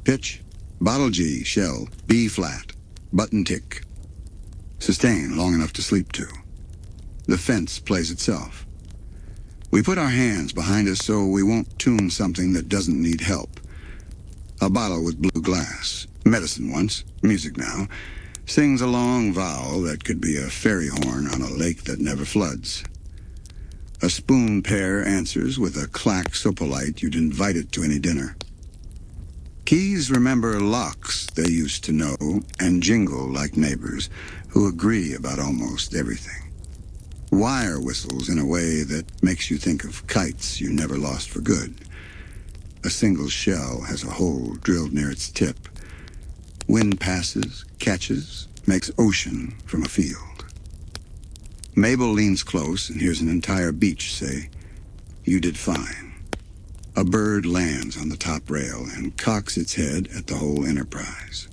Pitch, bottle G, shell, B flat, button tick. Sustain long enough to sleep to. The fence plays itself. We put our hands behind us so we won't tune something that doesn't need help. A bottle with blue glass, medicine once, music now, sings a long vowel that could be a fairy horn on a lake that never floods. A spoon pair answers with a clack so polite you'd invite it to any dinner. Keys remember locks they used to know and jingle like neighbors who agree about almost everything. Wire whistles in a way that makes you think of kites you never lost for good. A single shell has a hole drilled near its tip. Wind passes, catches, makes ocean from a field. Mabel leans close and hears an entire beach say, "You did fine." A bird lands on the top rail and cocks its head at the whole enterprise.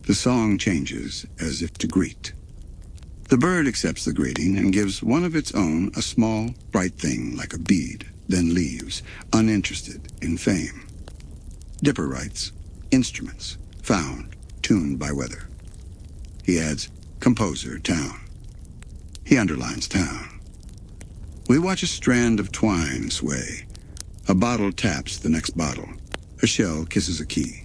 The song changes as if to greet. The bird accepts the greeting and gives one of its own a small, bright thing like a bead, then leaves, uninterested in fame. Dipper writes, "Instruments, found, tuned by weather." He adds, "Composer, town." He underlines town. We watch a strand of twine sway. A bottle taps the next bottle. A shell kisses a key.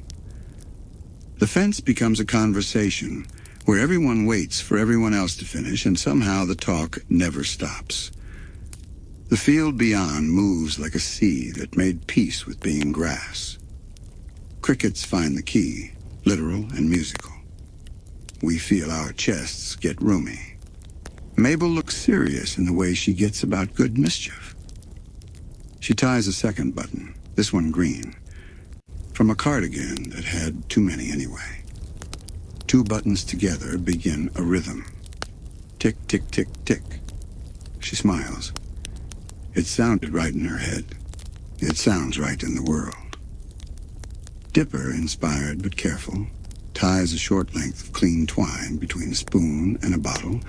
The fence becomes a conversation where everyone waits for everyone else to finish, and somehow the talk never stops. The field beyond moves like a sea that made peace with being grass. Crickets find the key, literal and musical. We feel our chests get roomy. Mabel looks serious in the way she gets about good mischief. She ties a second button, this one green, from a cardigan that had too many anyway. Two buttons together begin a rhythm. Tick, tick, tick, tick. She smiles. It sounded right in her head. It sounds right in the world. Dipper, inspired but careful, ties a short length of clean twine between a spoon and a bottle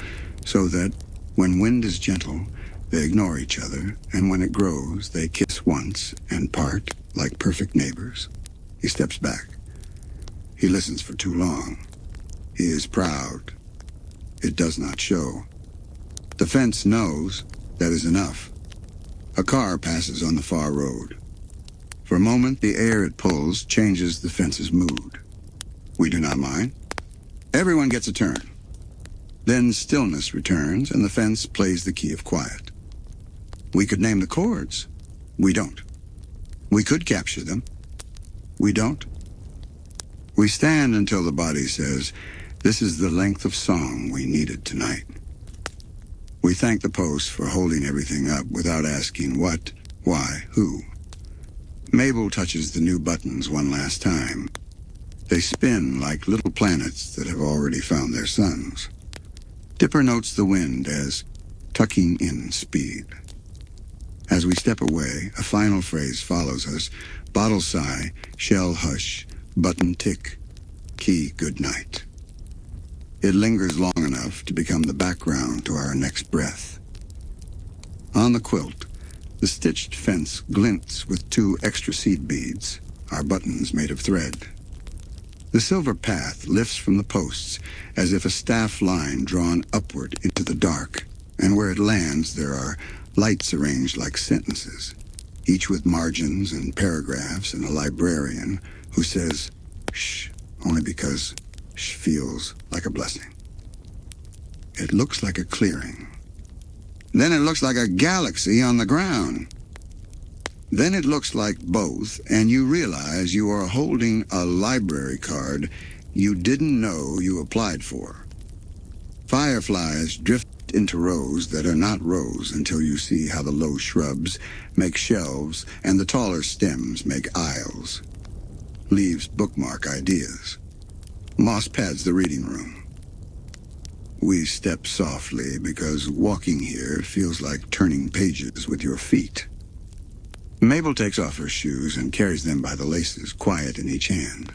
so that when wind is gentle, they ignore each other, and when it grows, they kiss once and part like perfect neighbors. He steps back. He listens for too long. He is proud. It does not show. The fence knows that is enough. A car passes on the far road. For a moment, the air it pulls changes the fence's mood. We do not mind. Everyone gets a turn. Then stillness returns, and the fence plays the key of quiet. We could name the chords. We don't. We could capture them. We don't. We stand until the body says, "This is the length of song we needed tonight." We thank the post for holding everything up without asking what, why, who. Mabel touches the new buttons one last time. They spin like little planets that have already found their suns. Dipper notes the wind as tucking in speed. As we step away, a final phrase follows us. Bottle sigh, shell hush, button tick, key good night. It lingers long enough to become the background to our next breath. On the quilt, the stitched fence glints with 2 extra seed beads, our buttons made of thread. The silver path lifts from the posts as if a staff line drawn upward into the dark, and where it lands there are lights arranged like sentences, each with margins and paragraphs, and a librarian who says, "Shh," only because shh feels like a blessing. It looks like a clearing. Then it looks like a galaxy on the ground. Then it looks like both, and you realize you are holding a library card you didn't know you applied for. Fireflies drift into rows that are not rows until you see how the low shrubs make shelves and the taller stems make aisles. Leaves bookmark ideas. Moss pads the reading room. We step softly because walking here feels like turning pages with your feet. Mabel takes off her shoes and carries them by the laces, quiet in each hand.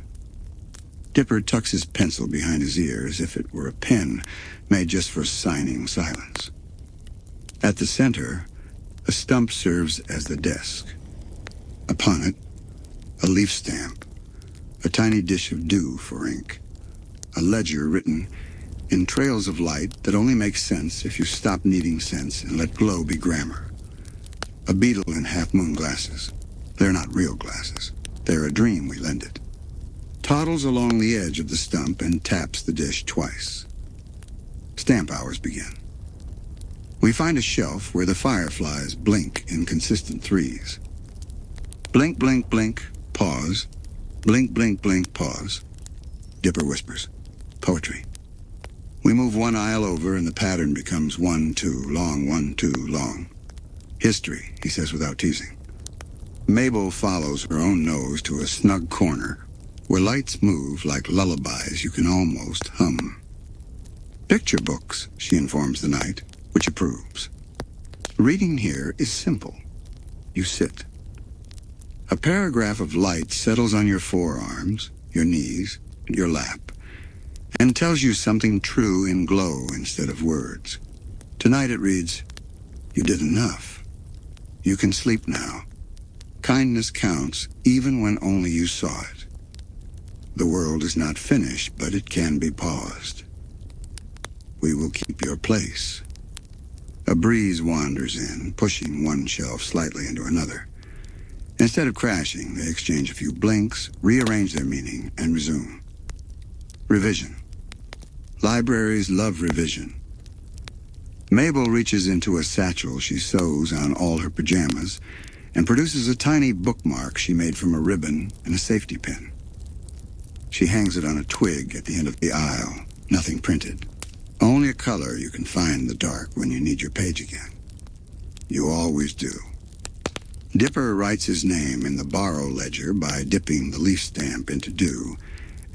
Dipper tucks his pencil behind his ear as if it were a pen made just for signing silence. At the center, a stump serves as the desk. Upon it, a leaf stamp, a tiny dish of dew for ink, a ledger written in trails of light that only makes sense if you stop needing sense and let glow be grammar. A beetle in half-moon glasses. They're not real glasses. They're a dream we lend it. Toddles along the edge of the stump and taps the dish twice. Stamp hours begin. We find a shelf where the fireflies blink in consistent threes. Blink, blink, blink, pause. Blink, blink, blink, pause. Dipper whispers. Poetry. We move one aisle over and the pattern becomes 1, 2, long, 1, 2, long. History, he says without teasing. Mabel follows her own nose to a snug corner where lights move like lullabies you can almost hum. Picture books, she informs the knight, which approves. Reading here is simple. You sit. A paragraph of light settles on your forearms, your knees, and your lap, and tells you something true in glow instead of words. Tonight it reads, "You did enough. You can sleep now. Kindness counts even when only you saw it. The world is not finished, but it can be paused. We will keep your place." A breeze wanders in, pushing one shelf slightly into another. Instead of crashing, they exchange a few blinks, rearrange their meaning, and resume. Revision. Libraries love revision. Mabel reaches into a satchel she sews on all her pajamas and produces a tiny bookmark she made from a ribbon and a safety pin. She hangs it on a twig at the end of the aisle, nothing printed. Only a color you can find in the dark when you need your page again. You always do. Dipper writes his name in the borrow ledger by dipping the leaf stamp into dew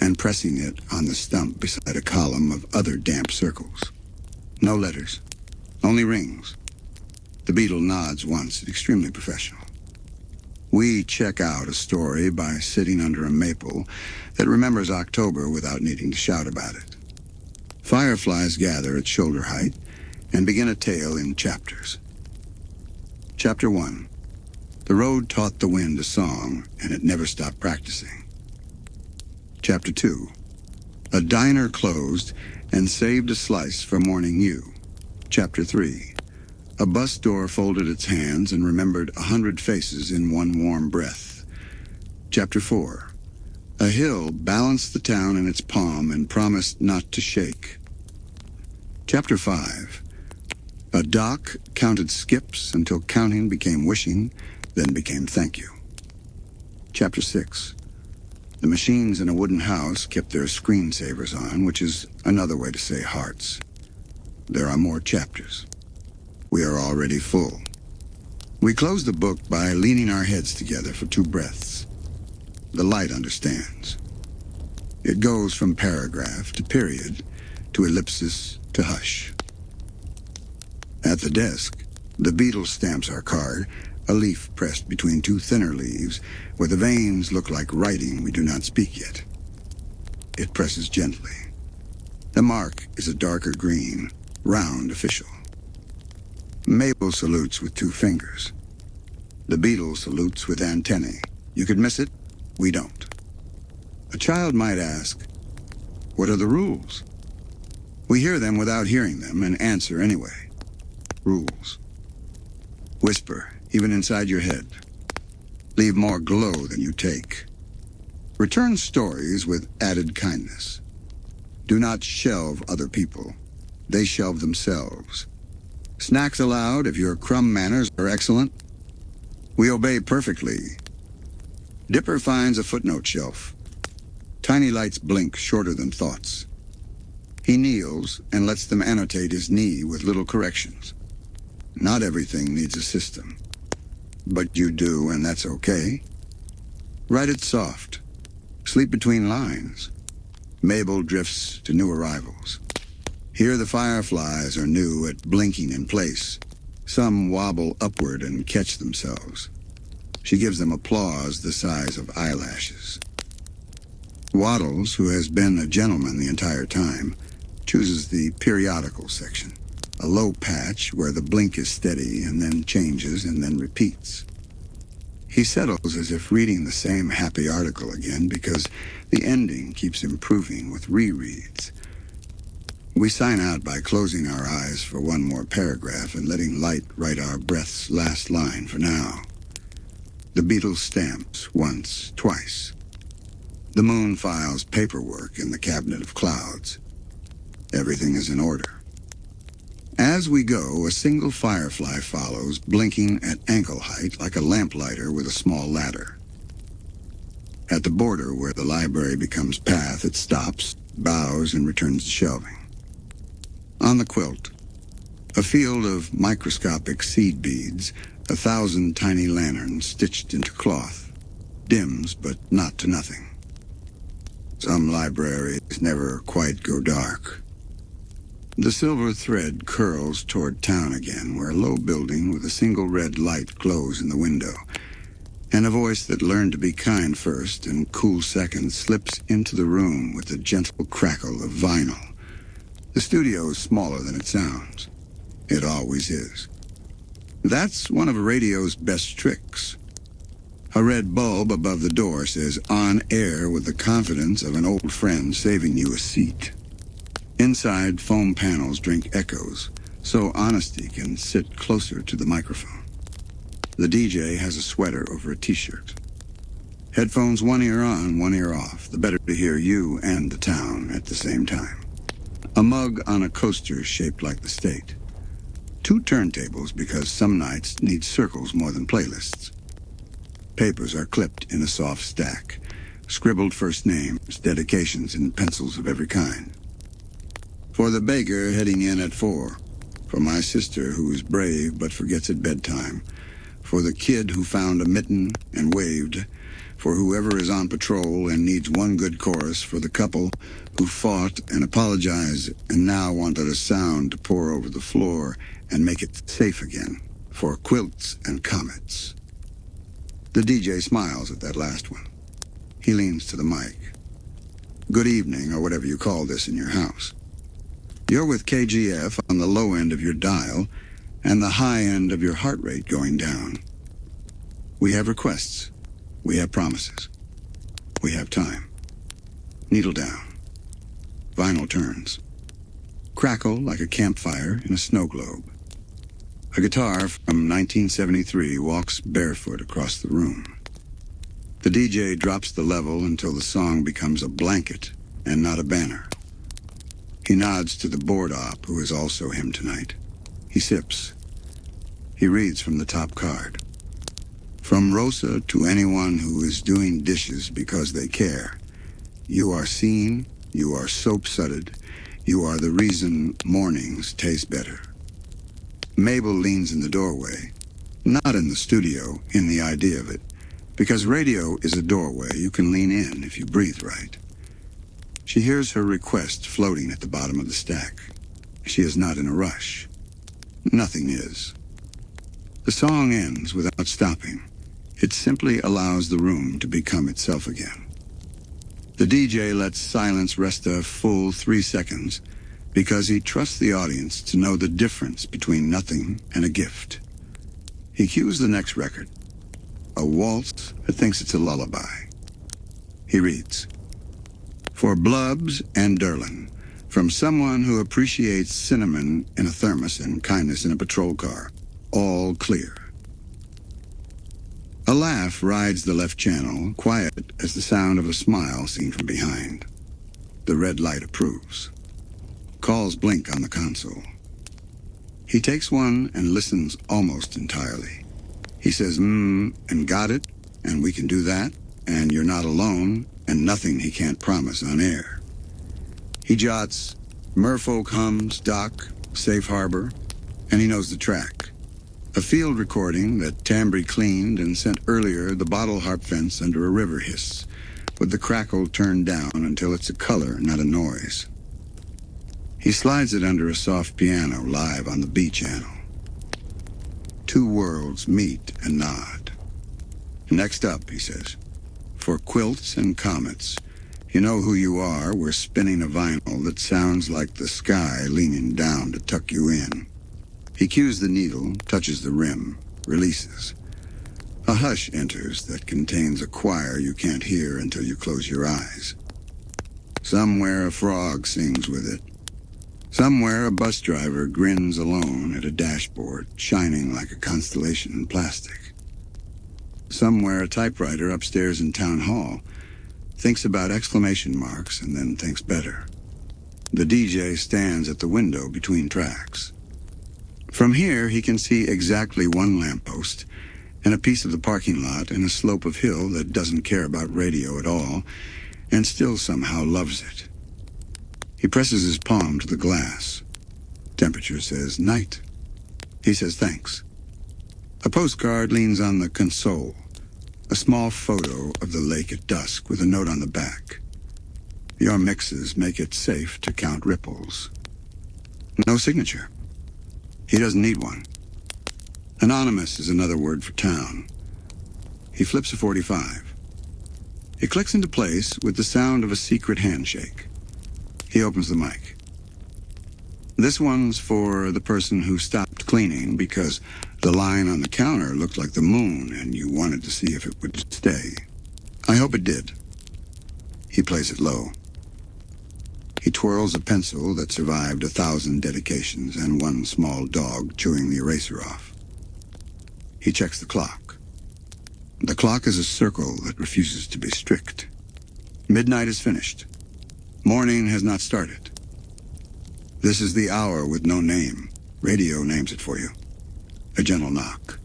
and pressing it on the stump beside a column of other damp circles. No letters, only rings. The beetle nods once, extremely professional. We check out a story by sitting under a maple that remembers October without needing to shout about it. Fireflies gather at shoulder height and begin a tale in chapters. Chapter 1. The road taught the wind a song, and it never stopped practicing. Chapter 2. A diner closed and saved a slice for morning you. Chapter 3. A bus door folded its hands and remembered 100 faces in one warm breath. Chapter 4. A hill balanced the town in its palm and promised not to shake. Chapter 5. A dock counted skips until counting became wishing, then became thank you. Chapter 6. The machines in a wooden house kept their screensavers on, which is another way to say hearts. There are more chapters. We are already full. We close the book by leaning our heads together for 2 breaths. The light understands. It goes from paragraph to period, to ellipsis to hush. At the desk, the beetle stamps our card, a leaf pressed between 2 thinner leaves, where the veins look like writing we do not speak yet. It presses gently. The mark is a darker green, round official. Mabel salutes with 2 fingers. The beetle salutes with antennae. You could miss it, we don't. A child might ask, what are the rules? We hear them without hearing them and answer anyway. Rules. Whisper, even inside your head. Leave more glow than you take. Return stories with added kindness. Do not shelve other people. They shelve themselves. Snacks allowed if your crumb manners are excellent. We obey perfectly. Dipper finds a footnote shelf. Tiny lights blink shorter than thoughts. He kneels and lets them annotate his knee with little corrections. Not everything needs a system. But you do, and that's okay. Write it soft. Sleep between lines. Mabel drifts to new arrivals. Here the fireflies are new at blinking in place. Some wobble upward and catch themselves. She gives them applause the size of eyelashes. Waddles, who has been a gentleman the entire time, chooses the periodical section, a low patch where the blink is steady and then changes and then repeats. He settles as if reading the same happy article again because the ending keeps improving with rereads. We sign out by closing our eyes for one more paragraph and letting light write our breath's last line for now. The beetle stamps once, twice. The moon files paperwork in the cabinet of clouds. Everything is in order. As we go, a single firefly follows, blinking at ankle height like a lamplighter with a small ladder. At the border where the library becomes path, it stops, bows, and returns to shelving. On the quilt, a field of microscopic seed beads, 1,000 tiny lanterns stitched into cloth. Dims, but not to nothing. Some libraries never quite go dark. The silver thread curls toward town again, where a low building with a single red light glows in the window, and a voice that learned to be kind first and cool second slips into the room with a gentle crackle of vinyl. The studio is smaller than it sounds. It always is. That's one of a radio's best tricks. A red bulb above the door says, "On air with the confidence of an old friend saving you a seat." Inside, foam panels drink echoes, so honesty can sit closer to the microphone. The DJ has a sweater over a t-shirt. Headphones one ear on, one ear off, the better to hear you and the town at the same time. A mug on a coaster shaped like the state. 2 turntables because some nights need circles more than playlists. Papers are clipped in a soft stack, scribbled first names, dedications in pencils of every kind. For the baker heading in at 4. For my sister who is brave but forgets at bedtime. For the kid who found a mitten and waved. For whoever is on patrol and needs one good chorus. For the couple who fought and apologized and now wanted a sound to pour over the floor and make it safe again. For quilts and comets. The DJ smiles at that last one. He leans to the mic. Good evening, or whatever you call this in your house. You're with KGF on the low end of your dial and the high end of your heart rate going down. We have requests. We have promises. We have time. Needle down. Vinyl turns. Crackle like a campfire in a snow globe. A guitar from 1973 walks barefoot across the room. The DJ drops the level until the song becomes a blanket and not a banner. He nods to the board op, who is also him tonight. He sips. He reads from the top card. From Rosa to anyone who is doing dishes because they care. You are seen, you are soap-sudded, you are the reason mornings taste better. Mabel leans in the doorway, not in the studio, in the idea of it, because radio is a doorway you can lean in if you breathe right. She hears her request floating at the bottom of the stack. She is not in a rush. Nothing is. The song ends without stopping. It simply allows the room to become itself again. The DJ lets silence rest a full 3 seconds because he trusts the audience to know the difference between nothing and a gift. He cues the next record, a waltz that thinks it's a lullaby. He reads, "For Blubs and Derlin, from someone who appreciates cinnamon in a thermos and kindness in a patrol car, all clear." A laugh rides the left channel, quiet as the sound of a smile seen from behind. The red light approves. Calls blink on the console. He takes one and listens almost entirely. He says, and got it, and we can do that, and you're not alone, and nothing he can't promise on air. He jots, merfolk hums, dock, safe harbor, and he knows the track. A field recording that Tambry cleaned and sent earlier the bottle harp fence under a river hiss, with the crackle turned down until it's a color, not a noise. He slides it under a soft piano live on the B channel. 2 worlds meet and nod. Next up, he says, for quilts and comets, you know who you are. We're spinning a vinyl that sounds like the sky leaning down to tuck you in. He cues the needle, touches the rim, releases. A hush enters that contains a choir you can't hear until you close your eyes. Somewhere a frog sings with it. Somewhere, a bus driver grins alone at a dashboard, shining like a constellation in plastic. Somewhere, a typewriter upstairs in town hall thinks about exclamation marks and then thinks better. The DJ stands at the window between tracks. From here, he can see exactly one lamppost and a piece of the parking lot and a slope of hill that doesn't care about radio at all and still somehow loves it. He presses his palm to the glass. Temperature says night. He says thanks. A postcard leans on the console, a small photo of the lake at dusk with a note on the back. Your mixes make it safe to count ripples. No signature. He doesn't need one. Anonymous is another word for town. He flips a 45. It clicks into place with the sound of a secret handshake. He opens the mic. This one's for the person who stopped cleaning because the line on the counter looked like the moon and you wanted to see if it would stay. I hope it did. He plays it low. He twirls a pencil that survived 1,000 dedications and one small dog chewing the eraser off. He checks the clock. The clock is a circle that refuses to be strict. Midnight is finished. Morning has not started. This is the hour with no name. Radio names it for you. A gentle knock.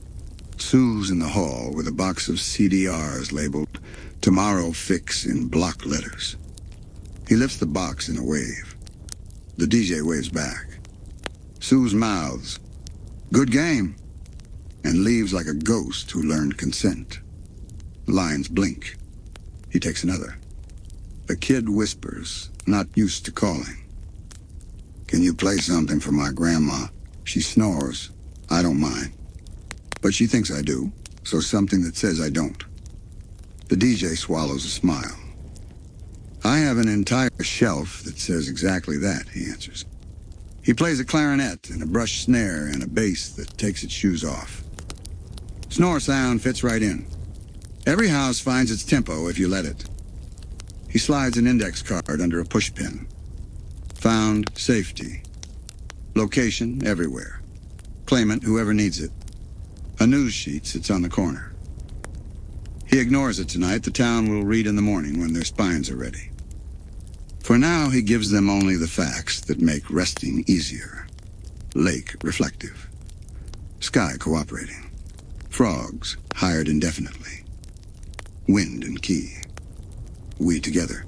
Sue's in the hall with a box of CDRs labeled Tomorrow Fix in block letters. He lifts the box in a wave. The DJ waves back. Sue's mouths, "Good game," and leaves like a ghost who learned consent. Lines blink. He takes another. The kid whispers, not used to calling. "Can you play something for my grandma? She snores. I don't mind. But she thinks I do, so something that says I don't." The DJ swallows a smile. "I have an entire shelf that says exactly that," he answers. He plays a clarinet and a brush snare and a bass that takes its shoes off. Snore sound fits right in. Every house finds its tempo if you let it. He slides an index card under a pushpin. Found safety. Location everywhere. Claimant whoever needs it. A news sheet sits on the corner. He ignores it tonight. The town will read in the morning when their spines are ready. For now, he gives them only the facts that make resting easier. Lake reflective. Sky cooperating. Frogs hired indefinitely. Wind and key. We together.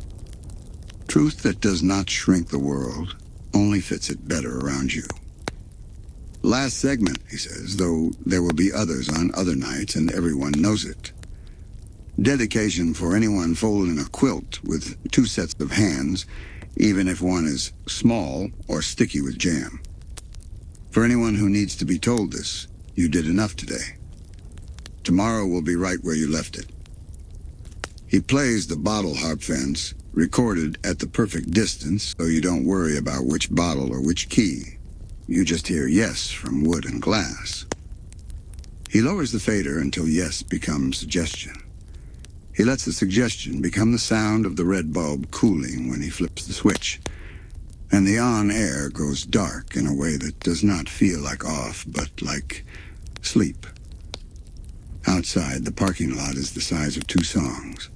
Truth that does not shrink the world, only fits it better around you. Last segment, he says, though there will be others on other nights and everyone knows it. Dedication for anyone folding a quilt with 2 sets of hands, even if one is small or sticky with jam. For anyone who needs to be told this, you did enough today. Tomorrow will be right where you left it. He plays the bottle harp fence, recorded at the perfect distance, so you don't worry about which bottle or which key. You just hear yes from wood and glass. He lowers the fader until yes becomes suggestion. He lets the suggestion become the sound of the red bulb cooling when he flips the switch, and the on-air goes dark in a way that does not feel like off, but like sleep. Outside, the parking lot is the size of 2 songs.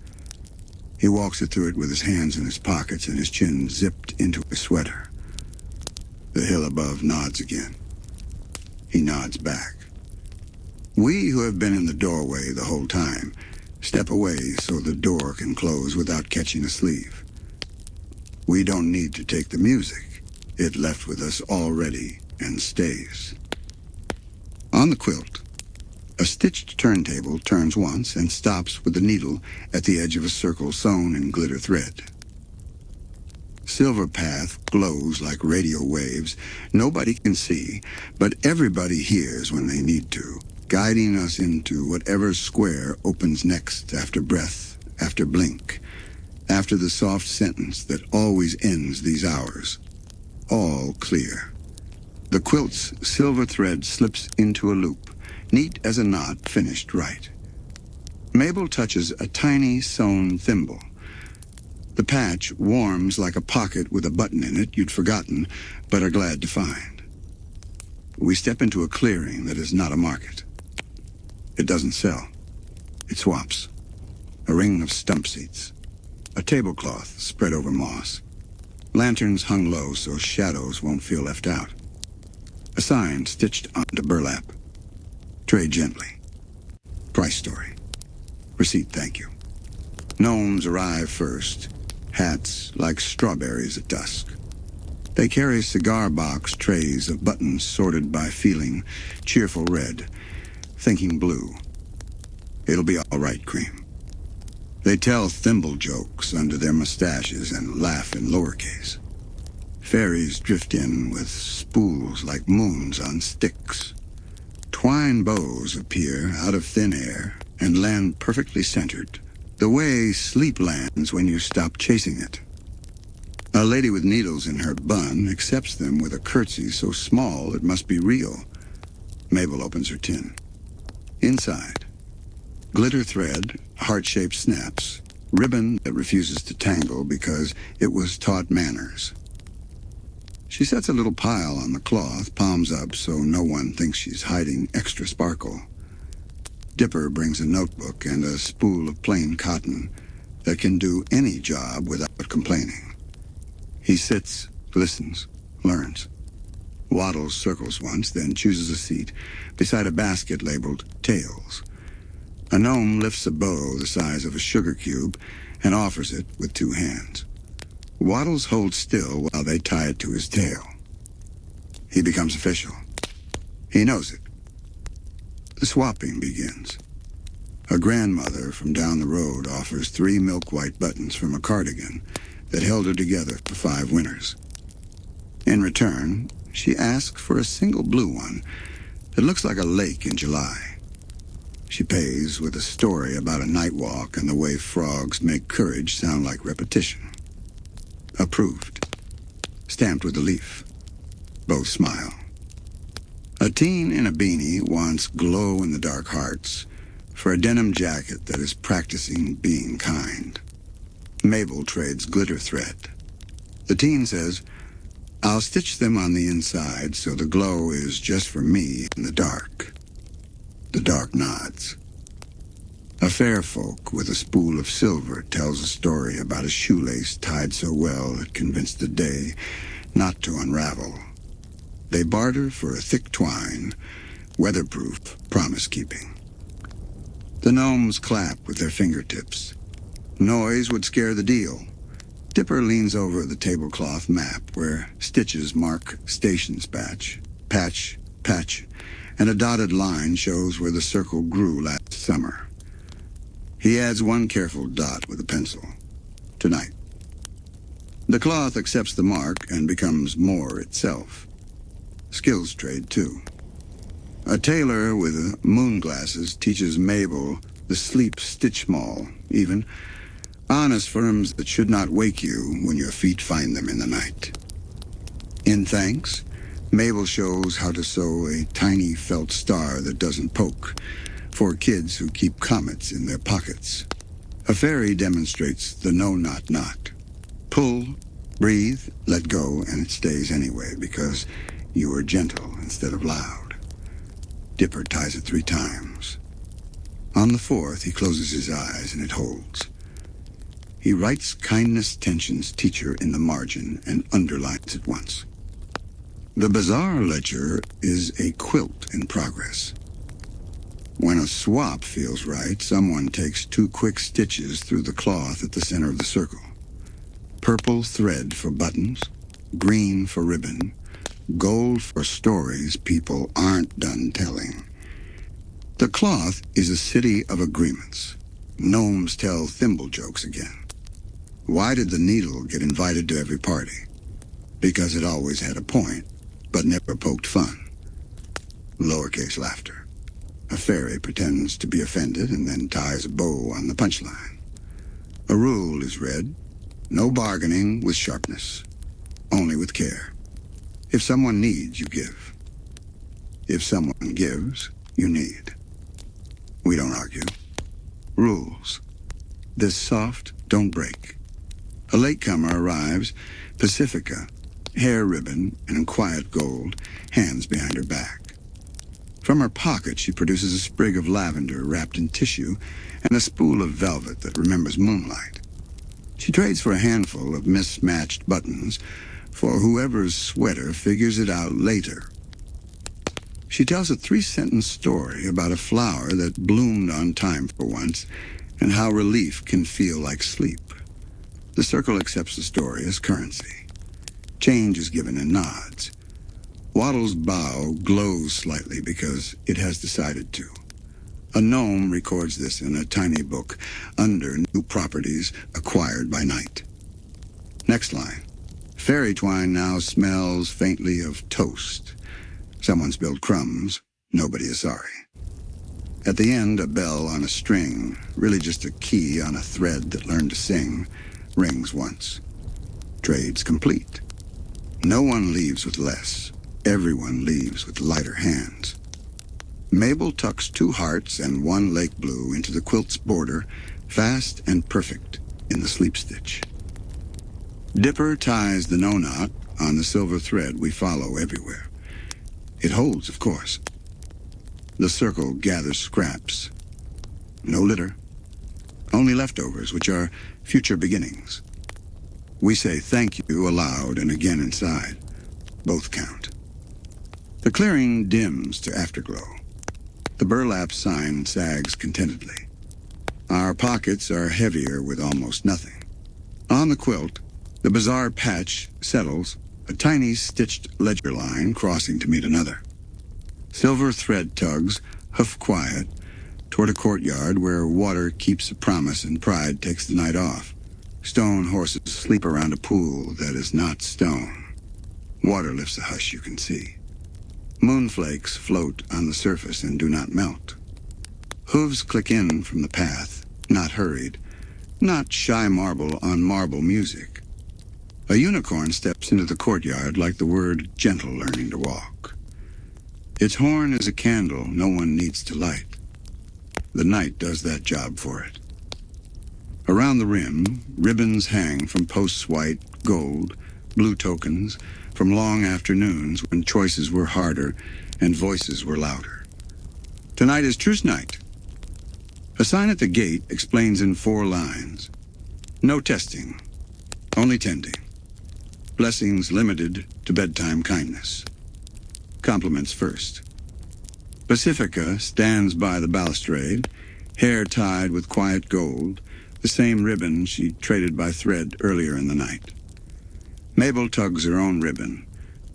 He walks it through it with his hands in his pockets and his chin zipped into his sweater. The hill above nods again. He nods back. We who have been in the doorway the whole time step away so the door can close without catching a sleeve. We don't need to take the music. It left with us already and stays. On the quilt, a stitched turntable turns once and stops with the needle at the edge of a circle sewn in glitter thread. Silver path glows like radio waves. Nobody can see, but everybody hears when they need to, guiding us into whatever square opens next after breath, after blink, after the soft sentence that always ends these hours. All clear. The quilt's silver thread slips into a loop, neat as a knot, finished right. Mabel touches a tiny sewn thimble. The patch warms like a pocket with a button in it you'd forgotten, but are glad to find. We step into a clearing that is not a market. It doesn't sell. It swaps. A ring of stump seats. A tablecloth spread over moss. Lanterns hung low so shadows won't feel left out. A sign stitched onto burlap. Trade gently. Price story. Receipt, thank you. Gnomes arrive first. Hats like strawberries at dusk. They carry cigar box trays of buttons sorted by feeling, cheerful red, thinking blue. It'll be all right, cream. They tell thimble jokes under their mustaches and laugh in lowercase. Fairies drift in with spools like moons on sticks. Twine bows appear out of thin air and land perfectly centered, the way sleep lands when you stop chasing it. A lady with needles in her bun accepts them with a curtsy so small it must be real. Mabel opens her tin. Inside, glitter thread, heart-shaped snaps, ribbon that refuses to tangle because it was taught manners. She sets a little pile on the cloth, palms up so no one thinks she's hiding extra sparkle. Dipper brings a notebook and a spool of plain cotton that can do any job without complaining. He sits, listens, learns. Waddles circles once, then chooses a seat beside a basket labeled Tails. A gnome lifts a bow the size of a sugar cube and offers it with two hands. Waddles holds still while they tie it to his tail. He becomes official. He knows it. The swapping begins. A grandmother from down the road offers 3 milk-white buttons from a cardigan that held her together for 5 winters. In return, she asks for a single blue one that looks like a lake in July. She pays with a story about a night walk and the way frogs make courage sound like repetition. Approved. Stamped with a leaf. Both smile. A teen in a beanie wants glow-in-the-dark hearts for a denim jacket that is practicing being kind. Mabel trades glitter thread. The teen says, "I'll stitch them on the inside so the glow is just for me in the dark." The dark nods. A fair folk with a spool of silver tells a story about a shoelace tied so well it convinced the day not to unravel. They barter for a thick twine, weatherproof, promise-keeping. The gnomes clap with their fingertips. Noise would scare the deal. Dipper leans over the tablecloth map where stitches mark stations patch, patch, and a dotted line shows where the circle grew last summer. He adds one careful dot with a pencil. Tonight. The cloth accepts the mark and becomes more itself. Skills trade, too. A tailor with moon glasses teaches Mabel the sleep stitch maul, even honest firms that should not wake you when your feet find them in the night. In thanks, Mabel shows how to sew a tiny felt star that doesn't poke for kids who keep comets in their pockets. A fairy demonstrates the no-knot knot. Pull, breathe, let go, and it stays anyway because you are gentle instead of loud. Dipper ties it 3 times. On the 4th, he closes his eyes and it holds. He writes kindness tensions teacher in the margin and underlines it once. The bazaar ledger is a quilt in progress. When a swap feels right, someone takes 2 quick stitches through the cloth at the center of the circle. Purple thread for buttons, green for ribbon, gold for stories people aren't done telling. The cloth is a city of agreements. Gnomes tell thimble jokes again. Why did the needle get invited to every party? Because it always had a point, but never poked fun. Lowercase laughter. A fairy pretends to be offended and then ties a bow on the punchline. A rule is read: no bargaining with sharpness, only with care. If someone needs, you give. If someone gives, you need. We don't argue. Rules. This soft, don't break. A latecomer arrives, Pacifica, hair ribbon and in quiet gold, hands behind her back. From her pocket, she produces a sprig of lavender wrapped in tissue and a spool of velvet that remembers moonlight. She trades for a handful of mismatched buttons for whoever's sweater figures it out later. She tells a 3-sentence story about a flower that bloomed on time for once and how relief can feel like sleep. The circle accepts the story as currency. Change is given in nods. Waddles' bow glows slightly because it has decided to. A gnome records this in a tiny book under new properties acquired by night. Next line. Fairy twine now smells faintly of toast. Someone spilled crumbs. Nobody is sorry. At the end, a bell on a string, really just a key on a thread that learned to sing, rings once. Trade's complete. No one leaves with less. Everyone leaves with lighter hands. Mabel tucks 2 hearts and 1 lake blue into the quilt's border, fast and perfect in the sleep stitch. Dipper ties the no-knot on the silver thread we follow everywhere. It holds, of course. The circle gathers scraps. No litter. Only leftovers, which are future beginnings. We say thank you aloud and again inside. Both count. The clearing dims to afterglow. The burlap sign sags contentedly. Our pockets are heavier with almost nothing. On the quilt, the bazaar patch settles, a tiny stitched ledger line crossing to meet another. Silver thread tugs, hoof quiet, toward a courtyard where water keeps a promise and pride takes the night off. Stone horses sleep around a pool that is not stone. Water lifts a hush you can see. Moonflakes float on the surface and do not melt. Hooves click in from the path, not hurried, not shy marble on marble music. A unicorn steps into the courtyard like the word gentle learning to walk. Its horn is a candle no one needs to light. The night does that job for it. Around the rim, ribbons hang from posts white, gold, blue tokens, from long afternoons when choices were harder and voices were louder. Tonight is truce night. A sign at the gate explains in 4 lines. No testing, only tending. Blessings limited to bedtime kindness. Compliments first. Pacifica stands by the balustrade, hair tied with quiet gold, the same ribbon she traded by thread earlier in the night. Mabel tugs her own ribbon,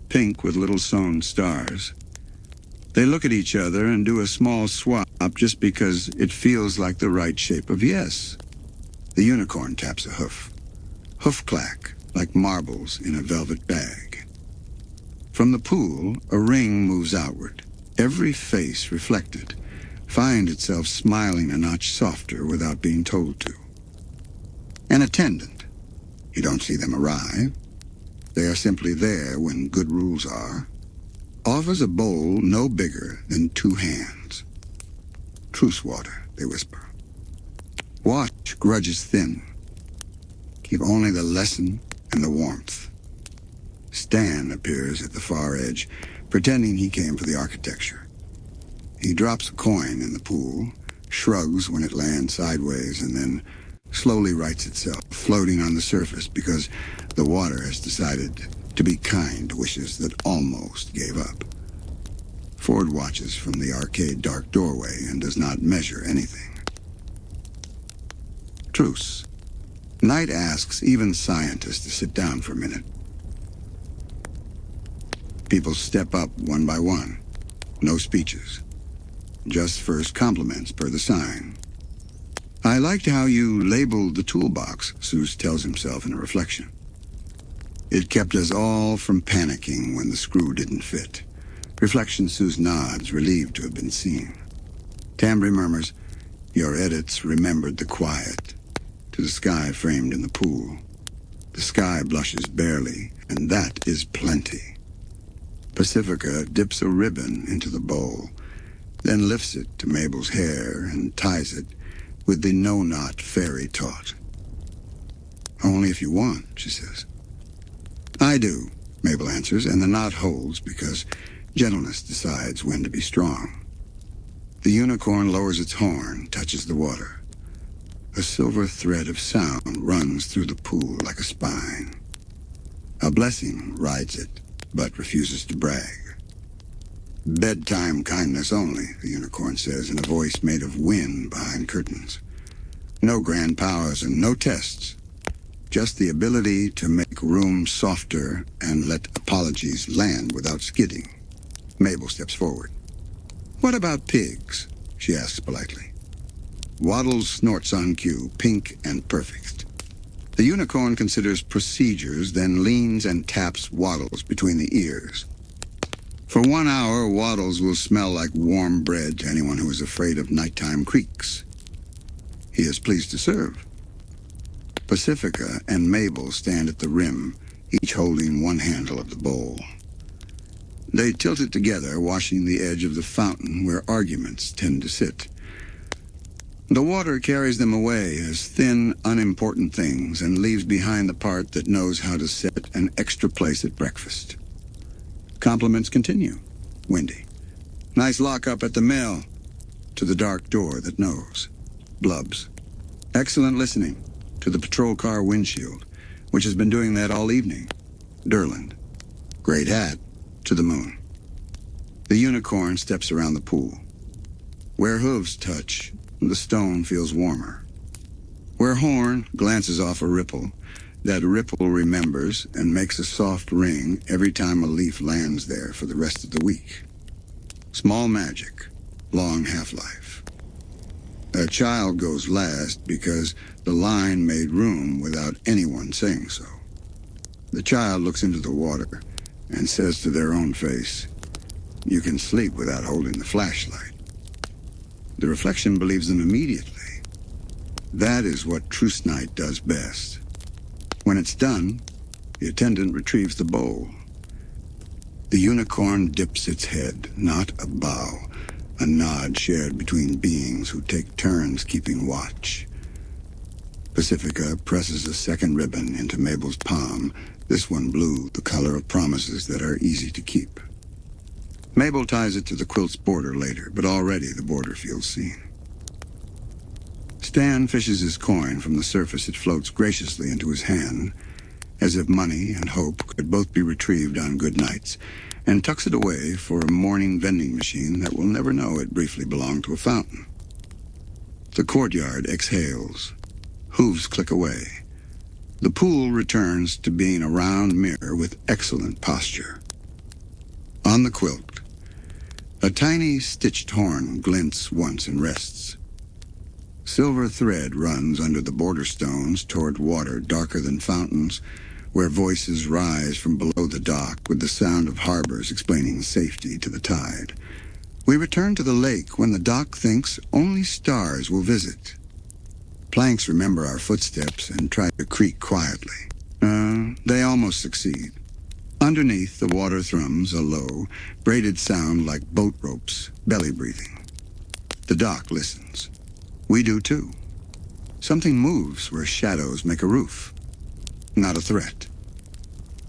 pink with little sewn stars. They look at each other and do a small swap just because it feels like the right shape of yes. The unicorn taps a hoof. Hoof clack, like marbles in a velvet bag. From the pool, a ring moves outward. Every face reflected, find itself smiling a notch softer without being told to. An attendant. You don't see them arrive. They are simply there when good rules are. Offers a bowl no bigger than 2 hands. Truce water, they whisper. Watch grudges thin. Keep only the lesson and the warmth. Stan appears at the far edge, pretending he came for the architecture. He drops a coin in the pool, shrugs when it lands sideways, and then slowly rights itself, floating on the surface because the water has decided to be kind to wishes that almost gave up. Ford watches from the arcade dark doorway and does not measure anything. Truce. Night asks even scientists to sit down for a minute. People step up one by one. No speeches. Just first compliments per the sign. I liked how you labeled the toolbox, Seuss tells himself in a reflection. It kept us all from panicking when the screw didn't fit. Reflection Seuss nods, relieved to have been seen. Tambry murmurs, your edits remembered the quiet, to the sky framed in the pool. The sky blushes barely, and that is plenty. Pacifica dips a ribbon into the bowl, then lifts it to Mabel's hair and ties it with the no-knot fairy taught. Only if you want, she says. I do, Mabel answers, and the knot holds because gentleness decides when to be strong. The unicorn lowers its horn, touches the water. A silver thread of sound runs through the pool like a spine. A blessing rides it, but refuses to brag. Bedtime kindness only, the unicorn says in a voice made of wind behind curtains. No grand powers and no tests. Just the ability to make room softer and let apologies land without skidding. Mabel steps forward. What about pigs? She asks politely. Waddles snorts on cue, pink and perfect. The unicorn considers procedures, then leans and taps Waddles between the ears. For 1 hour, Waddles will smell like warm bread to anyone who is afraid of nighttime creaks. He is pleased to serve. Pacifica and Mabel stand at the rim, each holding one handle of the bowl. They tilt it together, washing the edge of the fountain where arguments tend to sit. The water carries them away as thin, unimportant things and leaves behind the part that knows how to set an extra place at breakfast. Compliments continue. Windy. Nice lock-up at the mill. To the dark door that knows. Blubs. Excellent listening. To the patrol car windshield, which has been doing that all evening. Durland. Great hat. To the moon. The unicorn steps around the pool. Where hooves touch, the stone feels warmer. Where horn glances off a ripple, that ripple remembers and makes a soft ring every time a leaf lands there for the rest of the week. Small magic, long half-life. A child goes last because the line made room without anyone saying so. The child looks into the water and says to their own face, "You can sleep without holding the flashlight." The reflection believes them immediately. That is what Truce Night does best. When it's done, the attendant retrieves the bowl. The unicorn dips its head, not a bow, a nod shared between beings who take turns keeping watch. Pacifica presses a second ribbon into Mabel's palm, this one blue, the color of promises that are easy to keep. Mabel ties it to the quilt's border later, but already the border feels seen. Stan fishes his coin from the surface it floats graciously into his hand, as if money and hope could both be retrieved on good nights, and tucks it away for a morning vending machine that will never know it briefly belonged to a fountain. The courtyard exhales. Hooves click away. The pool returns to being a round mirror with excellent posture. On the quilt, a tiny stitched horn glints once and rests. Silver thread runs under the border stones toward water darker than fountains, where voices rise from below the dock with the sound of harbors explaining safety to the tide. We return to the lake when the dock thinks only stars will visit. Planks remember our footsteps and try to creak quietly. They almost succeed. Underneath, the water thrums a low, braided sound like boat ropes, belly breathing. The dock listens. We do too. Something moves where shadows make a roof. Not a threat.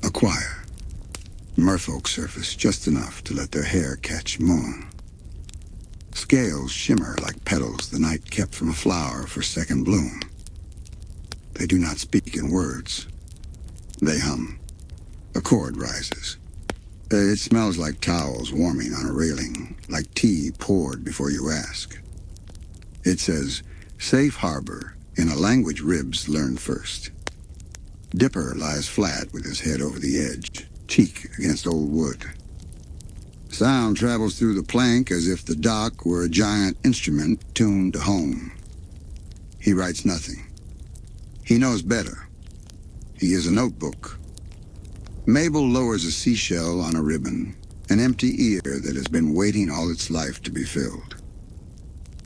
A choir. Merfolk surface just enough to let their hair catch moon. Scales shimmer like petals the night kept from a flower for second bloom. They do not speak in words. They hum. A chord rises. It smells like towels warming on a railing, like tea poured before you ask. It says, "Safe harbor," in a language ribs learned first. Dipper lies flat with his head over the edge, cheek against old wood. Sound travels through the plank as if the dock were a giant instrument tuned to home. He writes nothing. He knows better. He is a notebook. Mabel lowers a seashell on a ribbon, an empty ear that has been waiting all its life to be filled.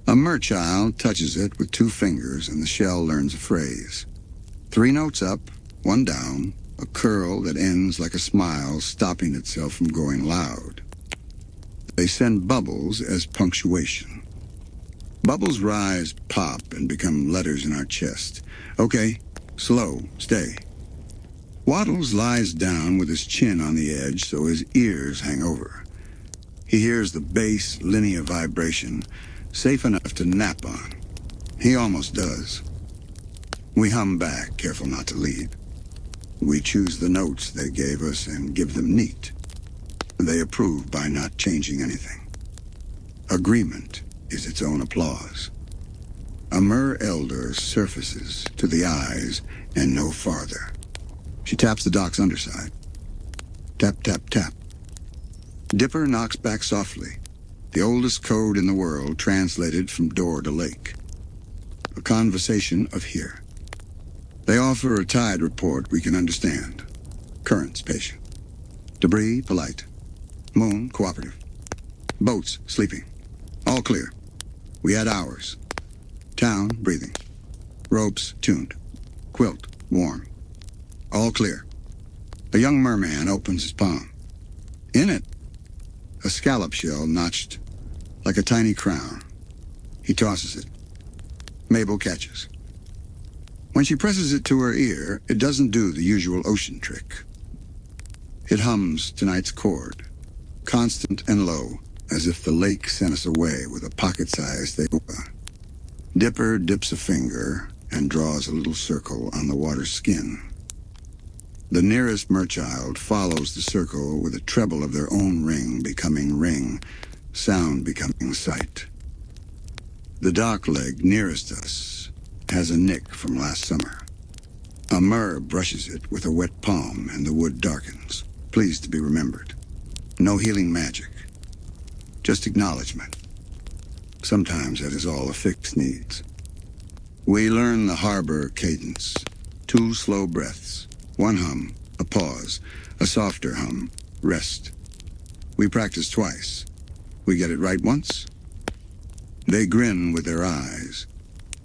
A merchild touches it with 2 fingers and the shell learns a phrase. 3 notes up, 1 down, a curl that ends like a smile stopping itself from growing loud. They send bubbles as punctuation. Bubbles rise, pop, and become letters in our chest. Okay, Slow, stay. Waddles lies down with his chin on the edge so his ears hang over. He hears the bass, linear vibration, safe enough to nap on. He almost does. We hum back, careful not to lead. We choose the notes they gave us and give them neat. They approve by not changing anything. Agreement is its own applause. A mer elder surfaces to the eyes and no farther. She taps the dock's underside. Tap, tap, tap. Dipper knocks back softly, the oldest code in the world translated from door to lake. A conversation of here. They offer a tide report we can understand. Currents patient. Debris polite. Moon cooperative. Boats sleeping. All clear. We had hours. Town breathing. Ropes tuned. Quilt warm. All clear. A young merman opens his palm. In it, a scallop shell notched like a tiny crown. He tosses it. Mabel catches. When she presses it to her ear, it doesn't do the usual ocean trick. It hums tonight's chord, constant and low, as if the lake sent us away with a pocket-sized theopa. Dipper dips a finger and draws a little circle on the water's skin. The nearest merchild follows the circle with a treble of their own ring becoming ring, sound becoming sight. The dock leg nearest us has a nick from last summer. A mer brushes it with a wet palm and the wood darkens, pleased to be remembered. No healing magic, just acknowledgement. Sometimes that is all a fix needs. We learn the harbor cadence. 2 slow breaths, 1 hum, a pause, a softer hum, rest. We practice twice. We get it right once. They grin with their eyes.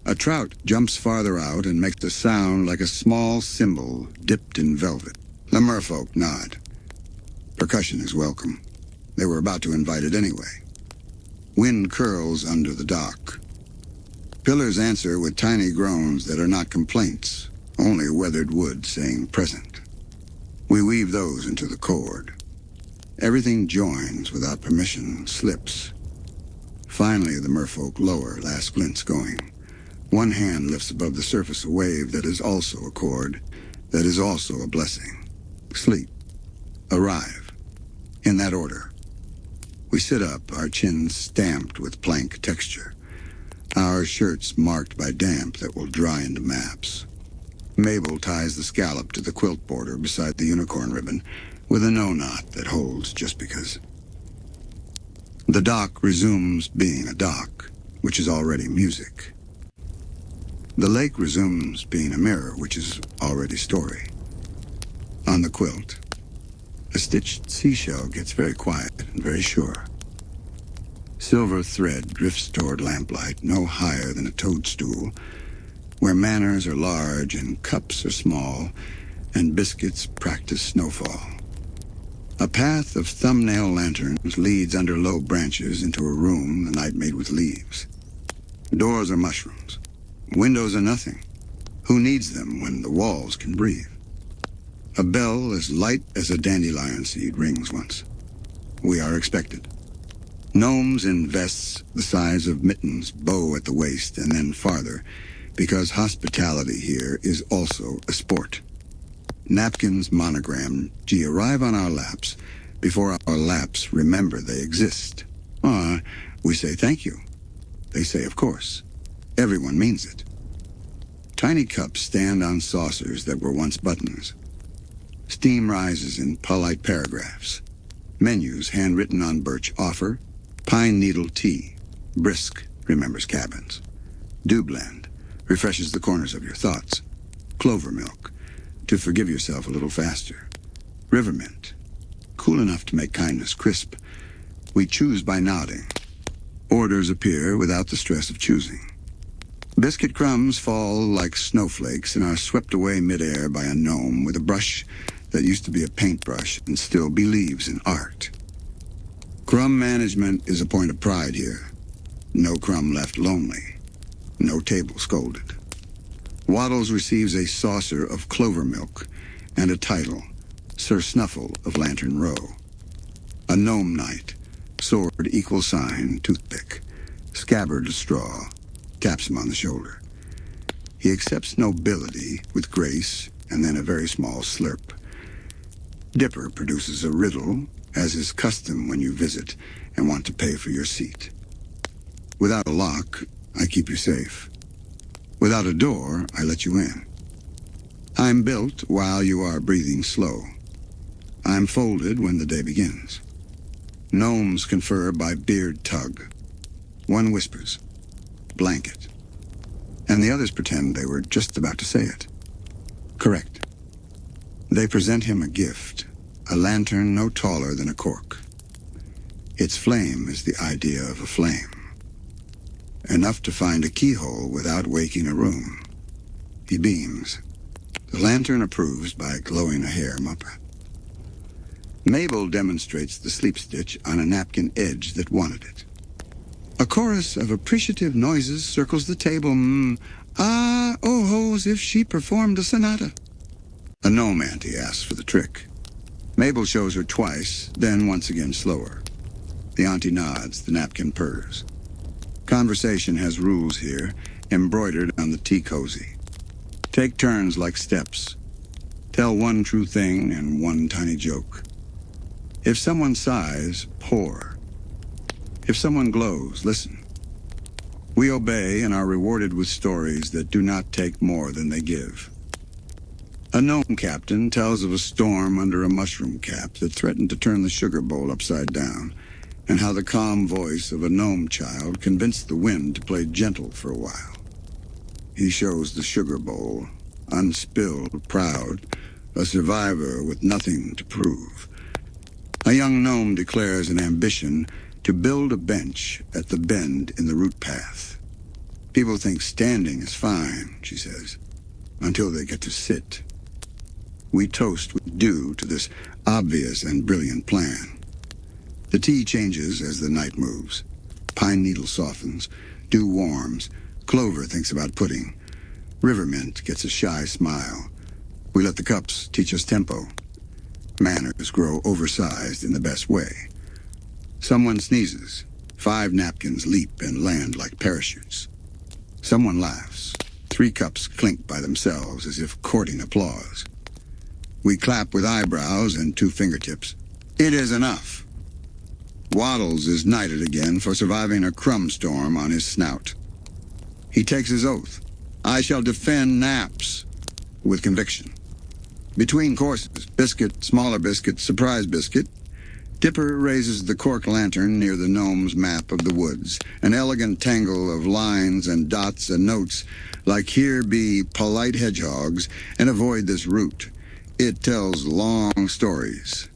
A trout jumps farther out and makes a sound like a small cymbal dipped in velvet. The merfolk nod. Percussion is welcome. They were about to invite it anyway. Wind curls under the dock. Pillars answer with tiny groans that are not complaints, only weathered wood saying present. We weave those into the chord. Everything joins without permission, slips. Finally, the merfolk lower last glints going. One hand lifts above the surface a wave that is also a chord, that is also a blessing. Sleep. Arrive. In that order. We sit up, our chins stamped with plank texture. Our shirts marked by damp that will dry into maps. Mabel ties the scallop to the quilt border beside the unicorn ribbon with a no-knot that holds just because. The dock resumes being a dock, which is already music. The lake resumes being a mirror, which is already story. On the quilt, a stitched seashell gets very quiet and very sure. Silver thread drifts toward lamplight no higher than a toadstool, where manners are large and cups are small, and biscuits practice snowfall. A path of thumbnail lanterns leads under low branches into a room the night made with leaves. Doors are mushrooms. Windows are nothing. Who needs them when the walls can breathe? A bell as light as a dandelion seed rings once. We are expected. Gnomes in vests the size of mittens bow at the waist and then farther, because hospitality here is also a sport. Napkins monogrammed G arrive on our laps before our laps remember they exist. We say thank you. They say of course. Everyone means it. Tiny cups stand on saucers that were once buttons. Steam rises in polite paragraphs. Menus handwritten on birch offer, pine needle tea, brisk remembers cabins. Dew blend refreshes the corners of your thoughts. Clover milk to forgive yourself a little faster. River mint, cool enough to make kindness crisp. We choose by nodding. Orders appear without the stress of choosing. Biscuit crumbs fall like snowflakes and are swept away midair by a gnome with a brush that used to be a paintbrush and still believes in art. Crumb management is a point of pride here. No crumb left lonely. No table scolded. Waddles receives a saucer of clover milk and a title, Sir Snuffle of Lantern Row. A gnome knight, sword equal sign, toothpick, scabbard of straw, taps him on the shoulder. He accepts nobility with grace and then a very small slurp. Dipper produces a riddle, as is custom when you visit and want to pay for your seat. Without a lock, I keep you safe. Without a door, I let you in. I'm built while you are breathing slow. I'm folded when the day begins. Gnomes confer by beard tug. One whispers, blanket, and the others pretend they were just about to say it. Correct. They present him a gift, a lantern no taller than a cork. Its flame is the idea of a flame. Enough to find a keyhole without waking a room. He beams. The lantern approves by glowing a hair mupper. Mabel demonstrates the sleep stitch on a napkin edge that wanted it. A chorus of appreciative noises circles the table. Oh, as if she performed a sonata. A gnome auntie asks for the trick. Mabel shows her twice, then once again slower. The auntie nods, the napkin purrs. Conversation has rules here, embroidered on the tea cozy. Take turns like steps. Tell one true thing and one tiny joke. If someone sighs, pour. If someone glows, listen. We obey and are rewarded with stories that do not take more than they give. A gnome captain tells of a storm under a mushroom cap that threatened to turn the sugar bowl upside down, and how the calm voice of a gnome child convinced the wind to play gentle for a while. He shows the sugar bowl, unspilled, proud, a survivor with nothing to prove. A young gnome declares an ambition to build a bench at the bend in the route path. People think standing is fine, she says, until they get to sit. We toast with dew to this obvious and brilliant plan. The tea changes as the night moves. Pine needle softens, dew warms, clover thinks about pudding. Rivermint gets a shy smile. We let the cups teach us tempo. Manners grow oversized in the best way. Someone sneezes. 5 napkins leap and land like parachutes. Someone laughs. 3 cups clink by themselves as if courting applause. We clap with eyebrows and 2 fingertips. It is enough. Waddles is knighted again for surviving a crumb storm on his snout. He takes his oath. I shall defend naps with conviction. Between courses, biscuit, smaller biscuit, surprise biscuit, Dipper raises the cork lantern near the gnome's map of the woods, an elegant tangle of lines and dots and notes, like here be polite hedgehogs and avoid this route. It tells long stories.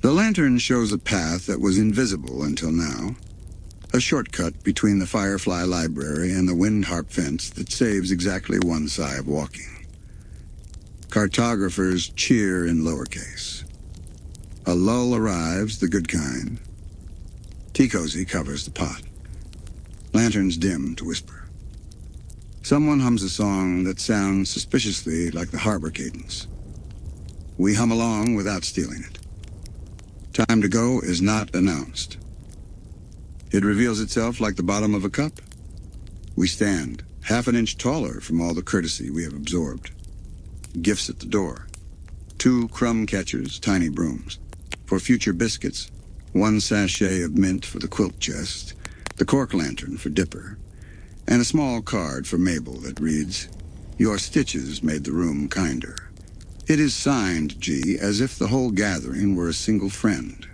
The lantern shows a path that was invisible until now, a shortcut between the Firefly library and the wind-harp fence that saves exactly one sigh of walking. Cartographers cheer in lowercase. A lull arrives, the good kind. Tea cozy covers the pot. Lanterns dim to whisper. Someone hums a song that sounds suspiciously like the harbor cadence. We hum along without stealing it. Time to go is not announced. It reveals itself like the bottom of a cup. We stand, half an inch taller from all the courtesy we have absorbed. Gifts at the door. 2 crumb catchers, tiny brooms. For future biscuits, 1 sachet of mint for the quilt chest, the cork lantern for Dipper, and a small card for Mabel that reads, Your stitches made the room kinder. It is signed, G, as if the whole gathering were a single friend.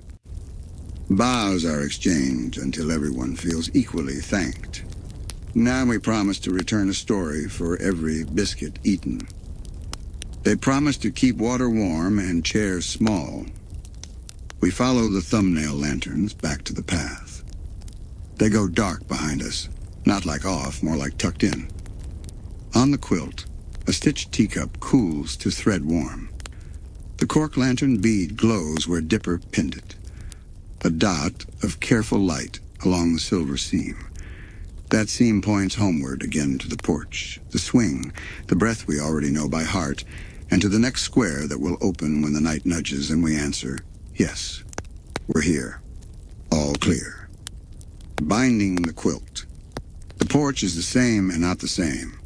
Bows are exchanged until everyone feels equally thanked. Now we promise to return a story for every biscuit eaten. They promise to keep water warm and chairs small. We follow the thumbnail lanterns back to the path. They go dark behind us, not like off, more like tucked in. On the quilt, a stitched teacup cools to thread warm. The cork lantern bead glows where Dipper pinned it. A dot of careful light along the silver seam. That seam points homeward again to the porch, the swing, the breath we already know by heart, and to the next square that will open when the night nudges and we answer, yes, we're here. All clear. Binding the quilt. The porch is the same and not the same.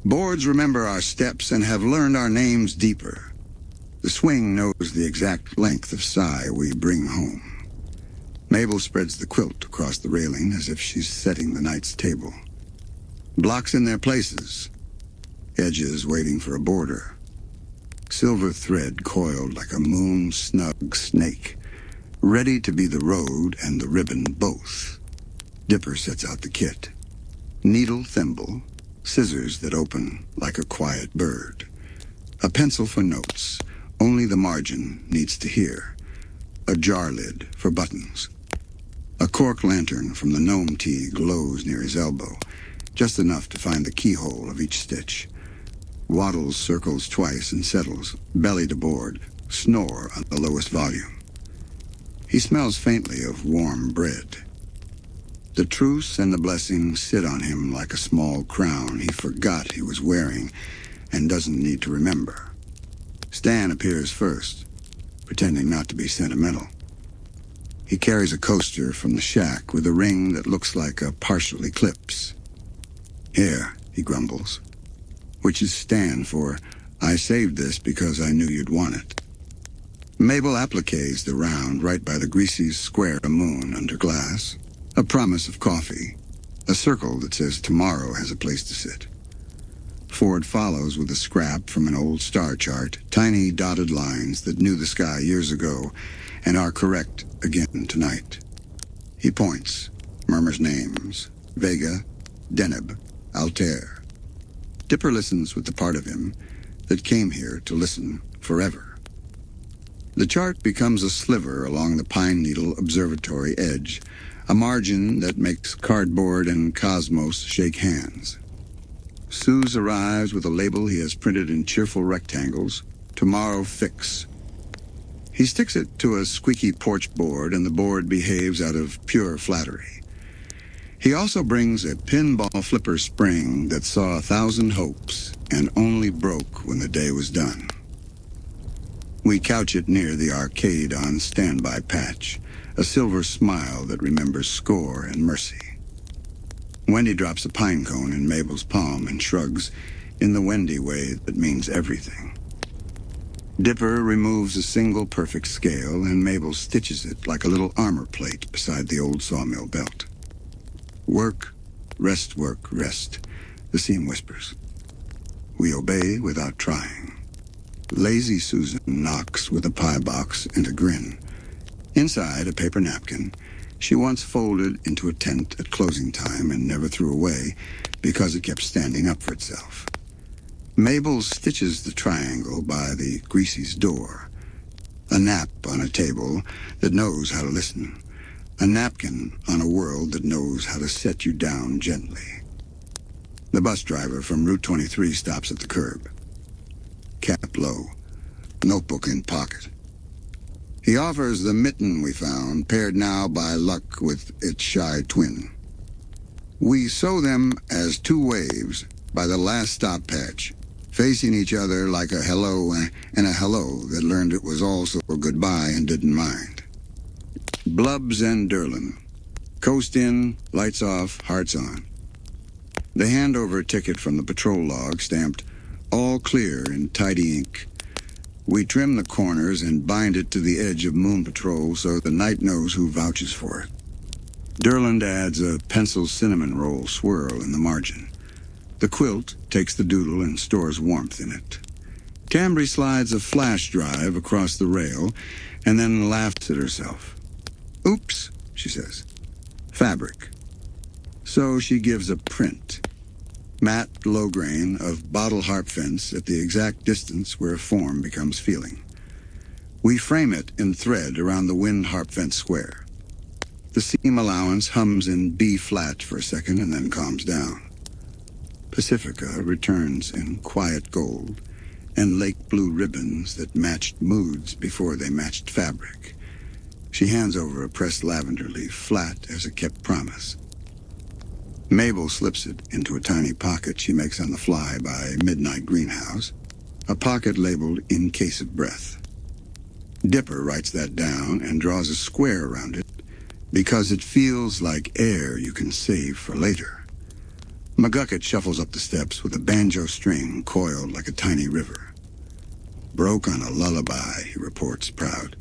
Boards remember our steps and have learned our names deeper. The swing knows the exact length of sigh we bring home. Mabel spreads the quilt across the railing as if she's setting the night's table. Blocks in their places. Edges waiting for a border. Silver thread coiled like a moon-snug snake, ready to be the road and the ribbon both. Dipper sets out the kit. Needle thimble, scissors that open like a quiet bird. A pencil for notes, only the margin needs to hear. A jar lid for buttons. A cork lantern from the gnome tea glows near his elbow, just enough to find the keyhole of each stitch. Waddles circles twice and settles, belly to board, snore on the lowest volume. He smells faintly of warm bread. The truce and the blessing sit on him like a small crown he forgot he was wearing and doesn't need to remember. Stan appears first, pretending not to be sentimental. He carries a coaster from the shack with a ring that looks like a partial eclipse. Here, he grumbles, which is Stan for, I saved this because I knew you'd want it. Mabel appliques the round right by the Greasy's square a moon under glass, a promise of coffee, a circle that says tomorrow has a place to sit. Ford follows with a scrap from an old star chart, tiny dotted lines that knew the sky years ago and are correct again tonight. He points, murmurs names, Vega, Deneb, Altair. Dipper listens with the part of him that came here to listen forever. The chart becomes a sliver along the pine needle observatory edge, a margin that makes cardboard and cosmos shake hands. Suze arrives with a label he has printed in cheerful rectangles, Tomorrow Fix. He sticks it to a squeaky porch board, and the board behaves out of pure flattery. He also brings a pinball flipper spring that saw 1,000 hopes and only broke when the day was done. We couch it near the arcade on standby patch, a silver smile that remembers score and mercy. Wendy drops a pine cone in Mabel's palm and shrugs in the Wendy way that means everything. Dipper removes a single perfect scale, and Mabel stitches it like a little armor plate beside the old sawmill belt. Work, rest, the seam whispers. We obey without trying. Lazy Susan knocks with a pie box and a grin. Inside, a paper napkin she once folded into a tent at closing time and never threw away because it kept standing up for itself. Mabel stitches the triangle by the Greasy's door. A nap on a table that knows how to listen. A napkin on a world that knows how to set you down gently. The bus driver from Route 23 stops at the curb. Cap low, notebook in pocket. He offers the mitten we found, paired now by luck with its shy twin. We sew them as two waves by the last stop patch, facing each other like a hello and a hello that learned it was also a goodbye and didn't mind. Blubs and Derlin. Coast in, lights off, hearts on. They hand over a ticket from the patrol log stamped, all clear in tidy ink. We trim the corners and bind it to the edge of Moon Patrol so the night knows who vouches for it. Derland adds a pencil cinnamon roll swirl in the margin. The quilt takes the doodle and stores warmth in it. Cambry slides a flash drive across the rail and then laughs at herself. Oops, she says. Fabric. So she gives a print. Matte low grain of bottle harp fence at the exact distance where form becomes feeling. We frame it in thread around the wind-harp fence square. The seam allowance hums in B flat for a second and then calms down. Pacifica returns in quiet gold and lake blue ribbons that matched moods before they matched fabric. She hands over a pressed lavender leaf, flat as a kept promise. Mabel slips it into a tiny pocket she makes on the fly by Midnight Greenhouse, a pocket labeled "in case of breath." Dipper writes that down and draws a square around it because it feels like air you can save for later. McGucket shuffles up the steps with a banjo string coiled like a tiny river. "Broke on a lullaby," he reports, proud.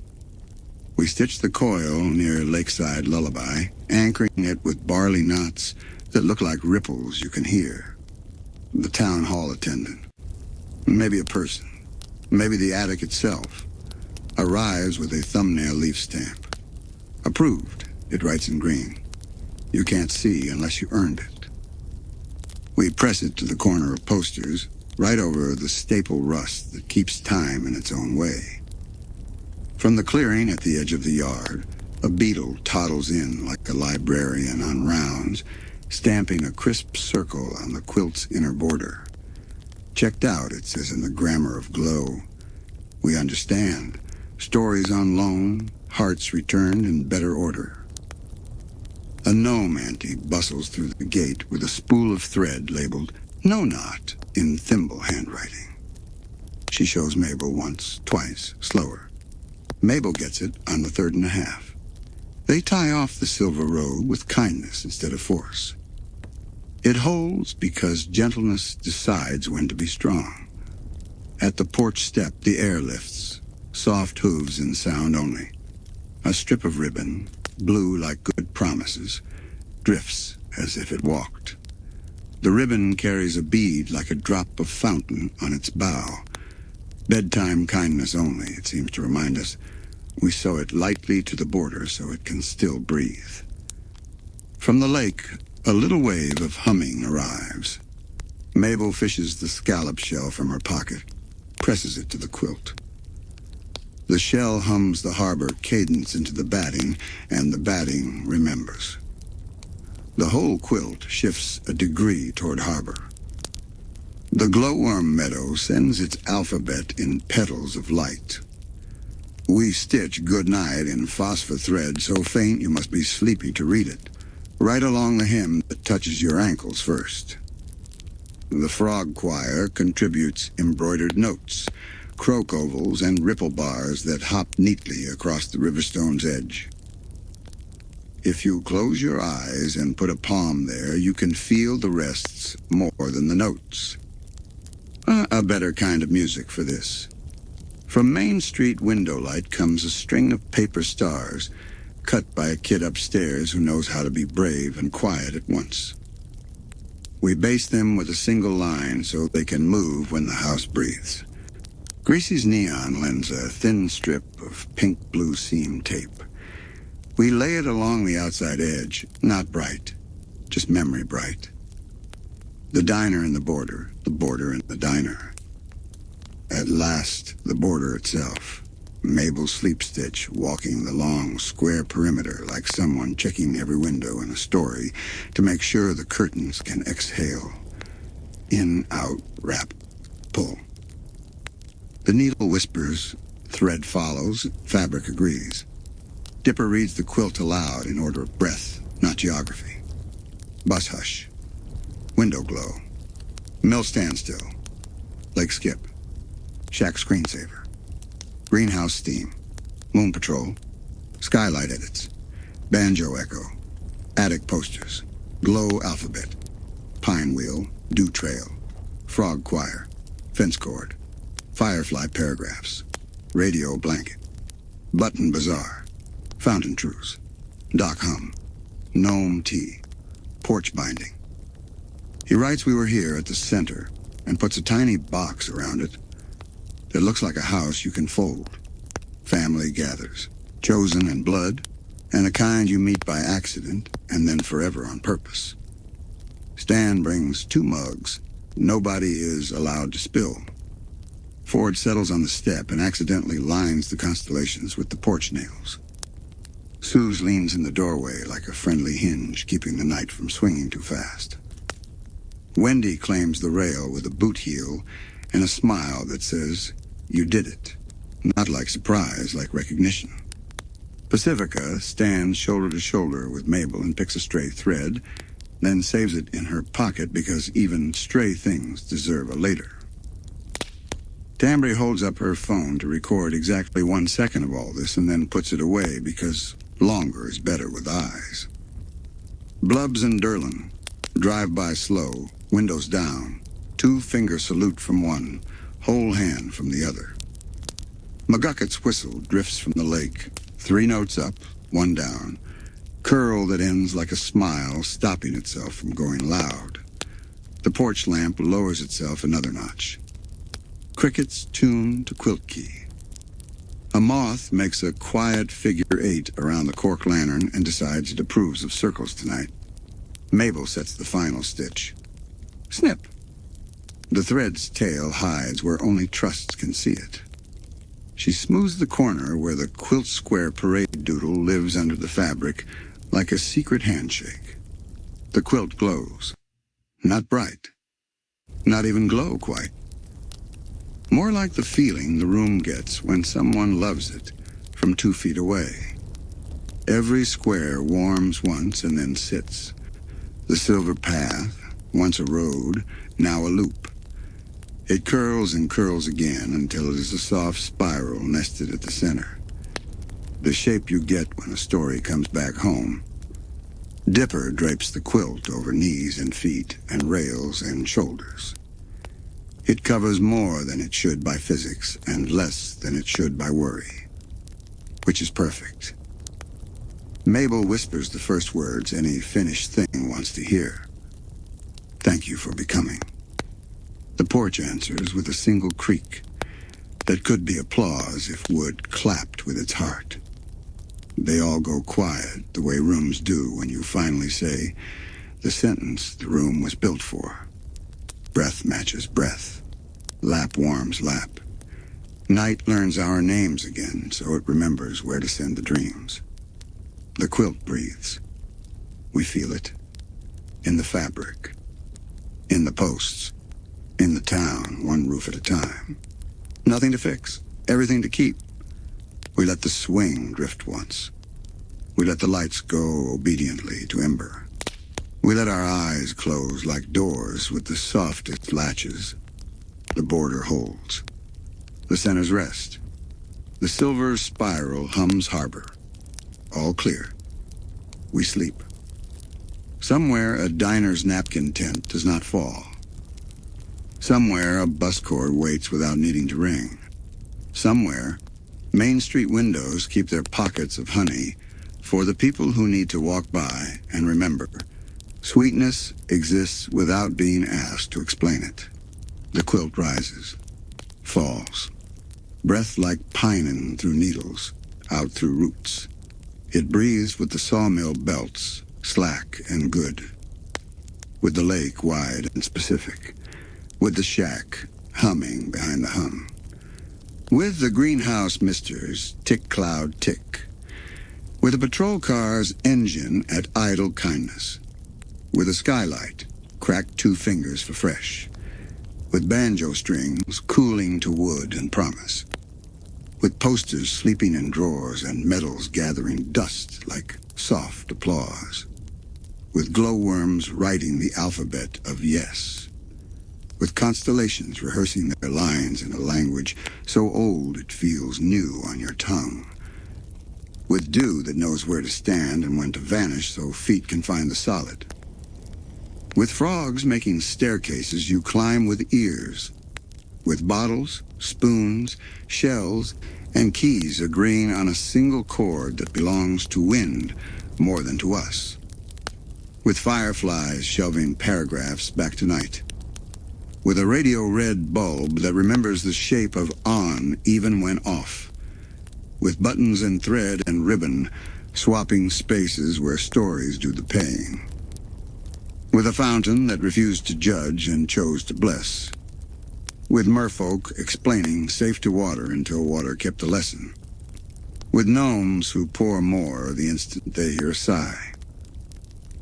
We stitch the coil near Lakeside Lullaby, anchoring it with barley knots that look like ripples you can hear. The town hall attendant, maybe a person, maybe the attic itself, arrives with a thumbnail leaf stamp. "Approved," it writes in green. "You can't see unless you earned it." We press it to the corner of posters, right over the staple rust that keeps time in its own way. From the clearing at the edge of the yard, a beetle toddles in like a librarian on rounds, stamping a crisp circle on the quilt's inner border. "Checked out," it says in the grammar of glow. We understand. Stories on loan, hearts returned in better order. A gnome auntie bustles through the gate with a spool of thread labeled "No Knot" in thimble handwriting. She shows Mabel once, twice, slower. Mabel gets it on the third and a half. They tie off the silver road with kindness instead of force. It holds because gentleness decides when to be strong. At the porch step, the air lifts, soft hooves and sound only. A strip of ribbon, blue like good promises, drifts as if it walked. The ribbon carries a bead like a drop of fountain on its bow. Bedtime kindness only, it seems to remind us. We sew it lightly to the border so it can still breathe. From the lake, a little wave of humming arrives. Mabel fishes the scallop shell from her pocket, presses it to the quilt. The shell hums the harbor cadence into the batting, and the batting remembers. The whole quilt shifts a degree toward harbor. The glowworm meadow sends its alphabet in petals of light. We stitch "good night" in phosphor thread so faint you must be sleepy to read it, right along the hem that touches your ankles first. The frog choir contributes embroidered notes, croak ovals and ripple bars that hop neatly across the riverstone's edge. If you close your eyes and put a palm there, you can feel the rests more than the notes. A better kind of music for this. From Main Street windowlight comes a string of paper stars, cut by a kid upstairs who knows how to be brave and quiet at once. We base them with a single line so they can move when the house breathes. Greasy's neon lends a thin strip of pink-blue seam tape. We lay it along the outside edge, not bright, just memory bright. The diner in the border in the diner. At last, the border itself. Mabel sleep stitch walking the long, square perimeter like someone checking every window in a story to make sure the curtains can exhale. In, out, wrap, pull. The needle whispers, thread follows, fabric agrees. Dipper reads the quilt aloud in order of breath, not geography. Bus hush. Window glow. Mill standstill. Lake skip. Shack screensaver. Greenhouse steam. Moon patrol. Skylight edits. Banjo echo. Attic posters. Glow alphabet. Pine wheel. Dew trail. Frog choir. Fence cord. Firefly paragraphs. Radio blanket. Button bazaar. Fountain truce. Dock hum. Gnome tea. Porch binding. He writes we were here at the center and puts a tiny box around it that looks like a house you can fold. Family gathers, chosen in blood, and a kind you meet by accident and then forever on purpose. Stan brings 2 mugs. Nobody is allowed to spill. Ford settles on the step and accidentally lines the constellations with the porch nails. Suze leans in the doorway like a friendly hinge, keeping the night from swinging too fast. Wendy claims the rail with a boot heel and a smile that says, "You did it." Not like surprise, like recognition. Pacifica stands shoulder to shoulder with Mabel and picks a stray thread, then saves it in her pocket because even stray things deserve a later. Tambry holds up her phone to record exactly 1 second of all this and then puts it away because longer is better with eyes. Blubs and Durlin drive by slow, windows down, 2-finger salute from one, whole hand from the other. McGucket's whistle drifts from the lake, 3 notes up, 1 down, curl that ends like a smile, stopping itself from going loud. The porch lamp lowers itself another notch. Crickets tune to quilt key. A moth makes a quiet figure 8 around the cork lantern and decides it approves of circles tonight. Mabel sets the final stitch. Snip! The thread's tail hides where only trusts can see it. She smooths the corner where the quilt square parade doodle lives under the fabric like a secret handshake. The quilt glows. Not bright. Not even glow quite. More like the feeling the room gets when someone loves it from 2 feet away. Every square warms once and then sits. The silver path, once a road, now a loop. It curls and curls again until it is a soft spiral nested at the center. The shape you get when a story comes back home. Dipper drapes the quilt over knees and feet and rails and shoulders. It covers more than it should by physics and less than it should by worry, which is perfect. Mabel whispers the first words any finished thing wants to hear. Thank you for becoming. The porch answers with a single creak that could be applause if wood clapped with its heart. They all go quiet the way rooms do when you finally say the sentence the room was built for. Breath matches breath. Lap warms lap. Night learns our names again so it remembers where to send the dreams. The quilt breathes. We feel it. In the fabric. In the posts. In the town, 1 roof at a time. Nothing to fix, everything to keep. We let the swing drift once. We let the lights go obediently to ember. We let our eyes close like doors with the softest latches. The border holds. The centers rest. The silver spiral hums harbor. All clear. We sleep. Somewhere a diner's napkin tent does not fall. Somewhere a bus cord waits without needing to ring. Somewhere, Main Street windows keep their pockets of honey for the people who need to walk by and remember. Sweetness exists without being asked to explain it. The quilt rises, falls, breath like pinin through needles, out through roots. It breathes with the sawmill belts, slack and good, with the lake wide and specific, with the shack humming behind the hum, with the greenhouse misters tick cloud tick, with the patrol car's engine at idle kindness, with a skylight cracked 2 fingers for fresh, with banjo strings cooling to wood and promise, with posters sleeping in drawers and medals gathering dust like soft applause, with glowworms writing the alphabet of yes, with constellations rehearsing their lines in a language so old it feels new on your tongue, with dew that knows where to stand and when to vanish so feet can find the solid, with frogs making staircases you climb with ears, with bottles, spoons, shells, and keys agreeing on a single chord that belongs to wind more than to us, with fireflies shoving paragraphs back to night, with a radio red bulb that remembers the shape of on even when off, with buttons and thread and ribbon swapping spaces where stories do the paying, with a fountain that refused to judge and chose to bless, with merfolk explaining safe to water until water kept the lesson, with gnomes who pour more the instant they hear a sigh.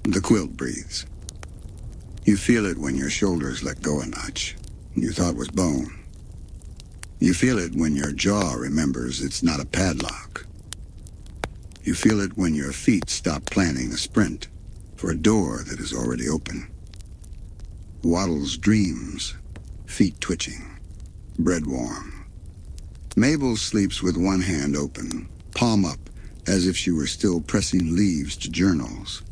The quilt breathes. You feel it when your shoulders let go a notch you thought was bone. You feel it when your jaw remembers it's not a padlock. You feel it when your feet stop planning a sprint for a door that is already open. Waddles dreams, feet twitching, bread warm. Mabel sleeps with one hand open, palm up, as if she were still pressing leaves to journals.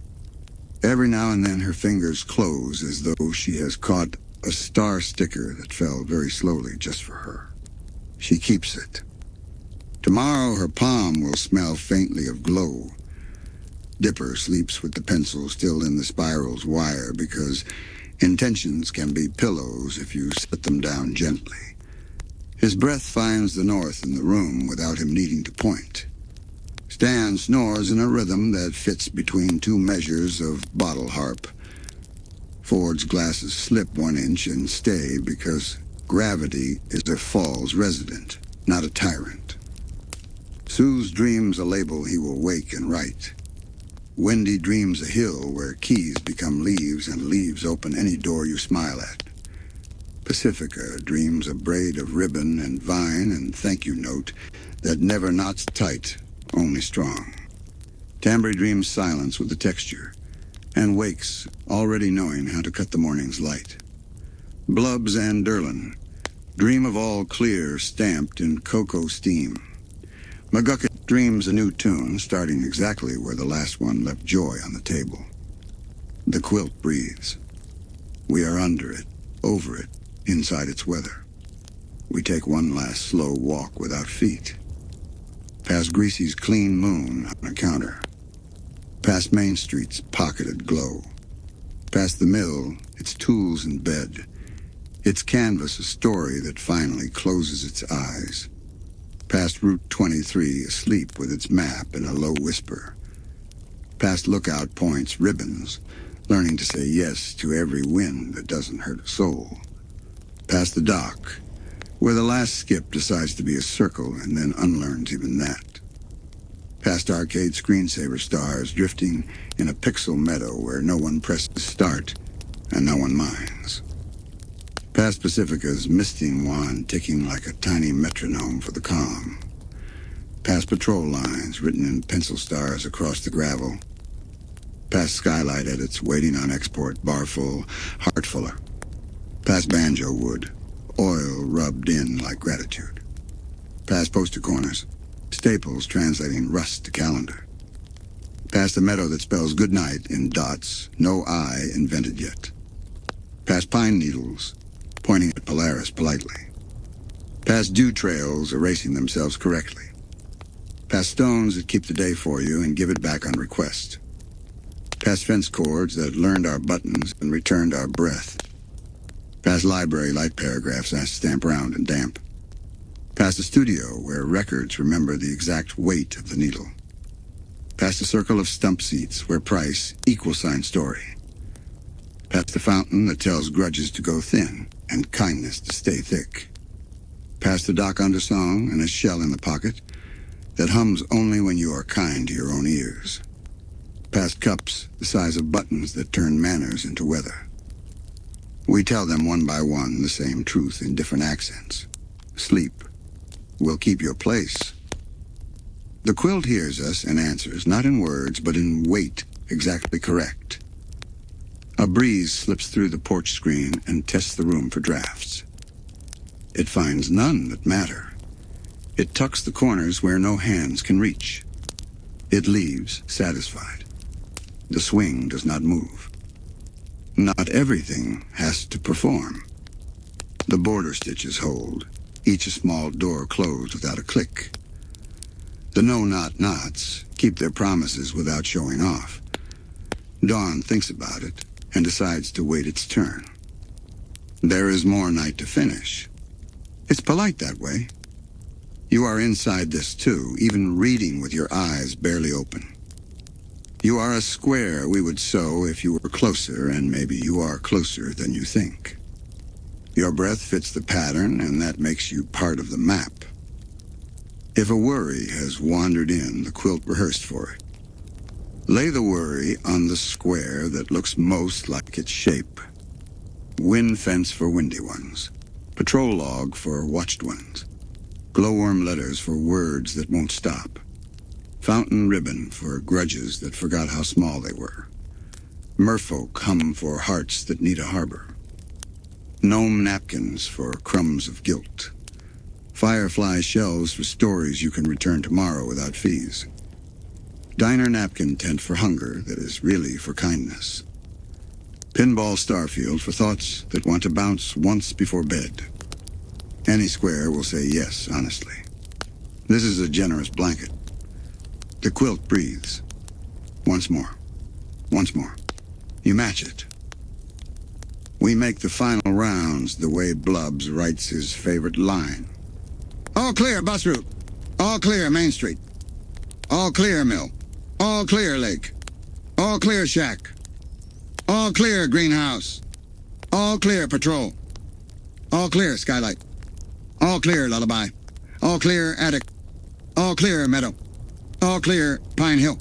Every now and then her fingers close as though she has caught a star sticker that fell very slowly just for her. She keeps it. Tomorrow her palm will smell faintly of glow. Dipper sleeps with the pencil still in the spiral's wire because intentions can be pillows if you set them down gently. His breath finds the north in the room without him needing to point. Stan snores in a rhythm that fits between two measures of bottle harp. Ford's glasses slip 1 inch and stay because gravity is a fall's resident, not a tyrant. Sue's dreams a label he will wake and write. Wendy dreams a hill where keys become leaves and leaves open any door you smile at. Pacifica dreams a braid of ribbon and vine and thank you note that never knots tight, only strong. Tambry dreams silence with the texture and wakes already knowing how to cut the morning's light. Blubs and Derlin dream of all clear stamped in cocoa steam. McGucket dreams a new tune starting exactly where the last one left joy on the table. The quilt breathes. We are under it, over it, inside its weather. We take one last slow walk without feet. Past Greasy's clean moon on a counter. Past Main Street's pocketed glow. Past the mill, its tools in bed. Its canvas a story that finally closes its eyes. Past Route 23 asleep with its map in a low whisper. Past lookout points ribbons, learning to say yes to every wind that doesn't hurt a soul. Past the dock, where the last skip decides to be a circle and then unlearns even that. Past arcade screensaver stars drifting in a pixel meadow where no one presses start and no one minds. Past Pacifica's misting wand ticking like a tiny metronome for the calm. Past patrol lines written in pencil stars across the gravel. Past skylight edits waiting on export, bar full, heart fuller. Past banjo wood, oil rubbed in like gratitude. Past poster corners, staples translating rust to calendar. Past a meadow that spells good night in dots no eye invented yet. Past pine needles, pointing at Polaris politely. Past dew trails erasing themselves correctly. Past stones that keep the day for you and give it back on request. Past fence cords that learned our buttons and returned our breath. Past library light paragraphs asked stamp round and damp. Past a studio where records remember the exact weight of the needle. Past a circle of stump seats where price equal sign story. Past the fountain that tells grudges to go thin and kindness to stay thick. Past the dock undersong and a shell in the pocket that hums only when you are kind to your own ears. Past cups the size of buttons that turn manners into weather. We tell them one by one the same truth in different accents. Sleep. We'll keep your place. The quilt hears us and answers, not in words, but in weight, exactly correct. A breeze slips through the porch screen and tests the room for drafts. It finds none that matter. It tucks the corners where no hands can reach. It leaves, satisfied. The swing does not move. Not everything has to perform. The border stitches hold, each a small door closed without a click. The no-knot knots keep their promises without showing off. Dawn thinks about it and decides to wait its turn. There is more night to finish. It's polite that way. You are inside this too, even reading with your eyes barely open. You are a square we would sew if you were closer, and maybe you are closer than you think. Your breath fits the pattern, and that makes you part of the map. If a worry has wandered in, the quilt rehearsed for it. Lay the worry on the square that looks most like its shape. Wind fence for windy ones. Patrol log for watched ones. Glowworm letters for words that won't stop. Fountain ribbon for grudges that forgot how small they were. Merfolk hum for hearts that need a harbor. Gnome napkins for crumbs of guilt. Firefly shelves for stories you can return tomorrow without fees. Diner napkin tent for hunger that is really for kindness. Pinball starfield for thoughts that want to bounce once before bed. Any square will say yes, honestly. This is a generous blanket. The quilt breathes. Once more. Once more. You match it. We make the final rounds the way Blubs writes his favorite line. All clear, bus route. All clear, Main Street. All clear, Mill. All clear, Lake. All clear, Shack. All clear, Greenhouse. All clear, Patrol. All clear, Skylight. All clear, Lullaby. All clear, Attic. All clear, Meadow. All clear, Pine Hill.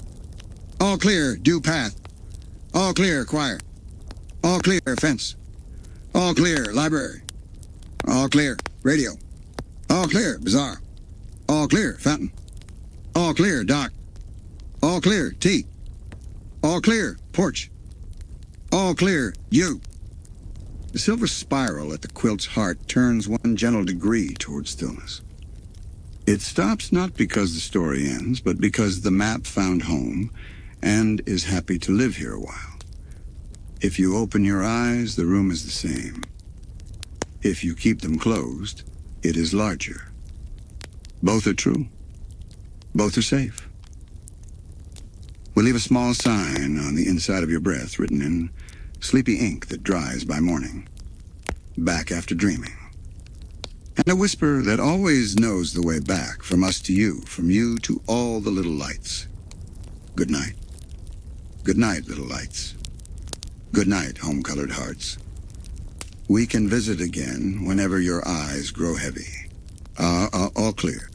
All clear, Dew Path. All clear, Choir. All clear, Fence. All clear, Library. All clear, Radio. All clear, Bazaar. All clear, Fountain. All clear, Dock. All clear, Tea. All clear, Porch. All clear, You. The silver spiral at the quilt's heart turns one gentle degree toward stillness. It stops not because the story ends, but because the map found home and is happy to live here a while. If you open your eyes, the room is the same. If you keep them closed, it is larger. Both are true. Both are safe. We leave a small sign on the inside of your breath written in sleepy ink that dries by morning. Back after dreaming. And a whisper that always knows the way back, from us to you, from you to all the little lights. Good night. Good night, little lights. Good night, home-colored hearts. We can visit again whenever your eyes grow heavy. All clear.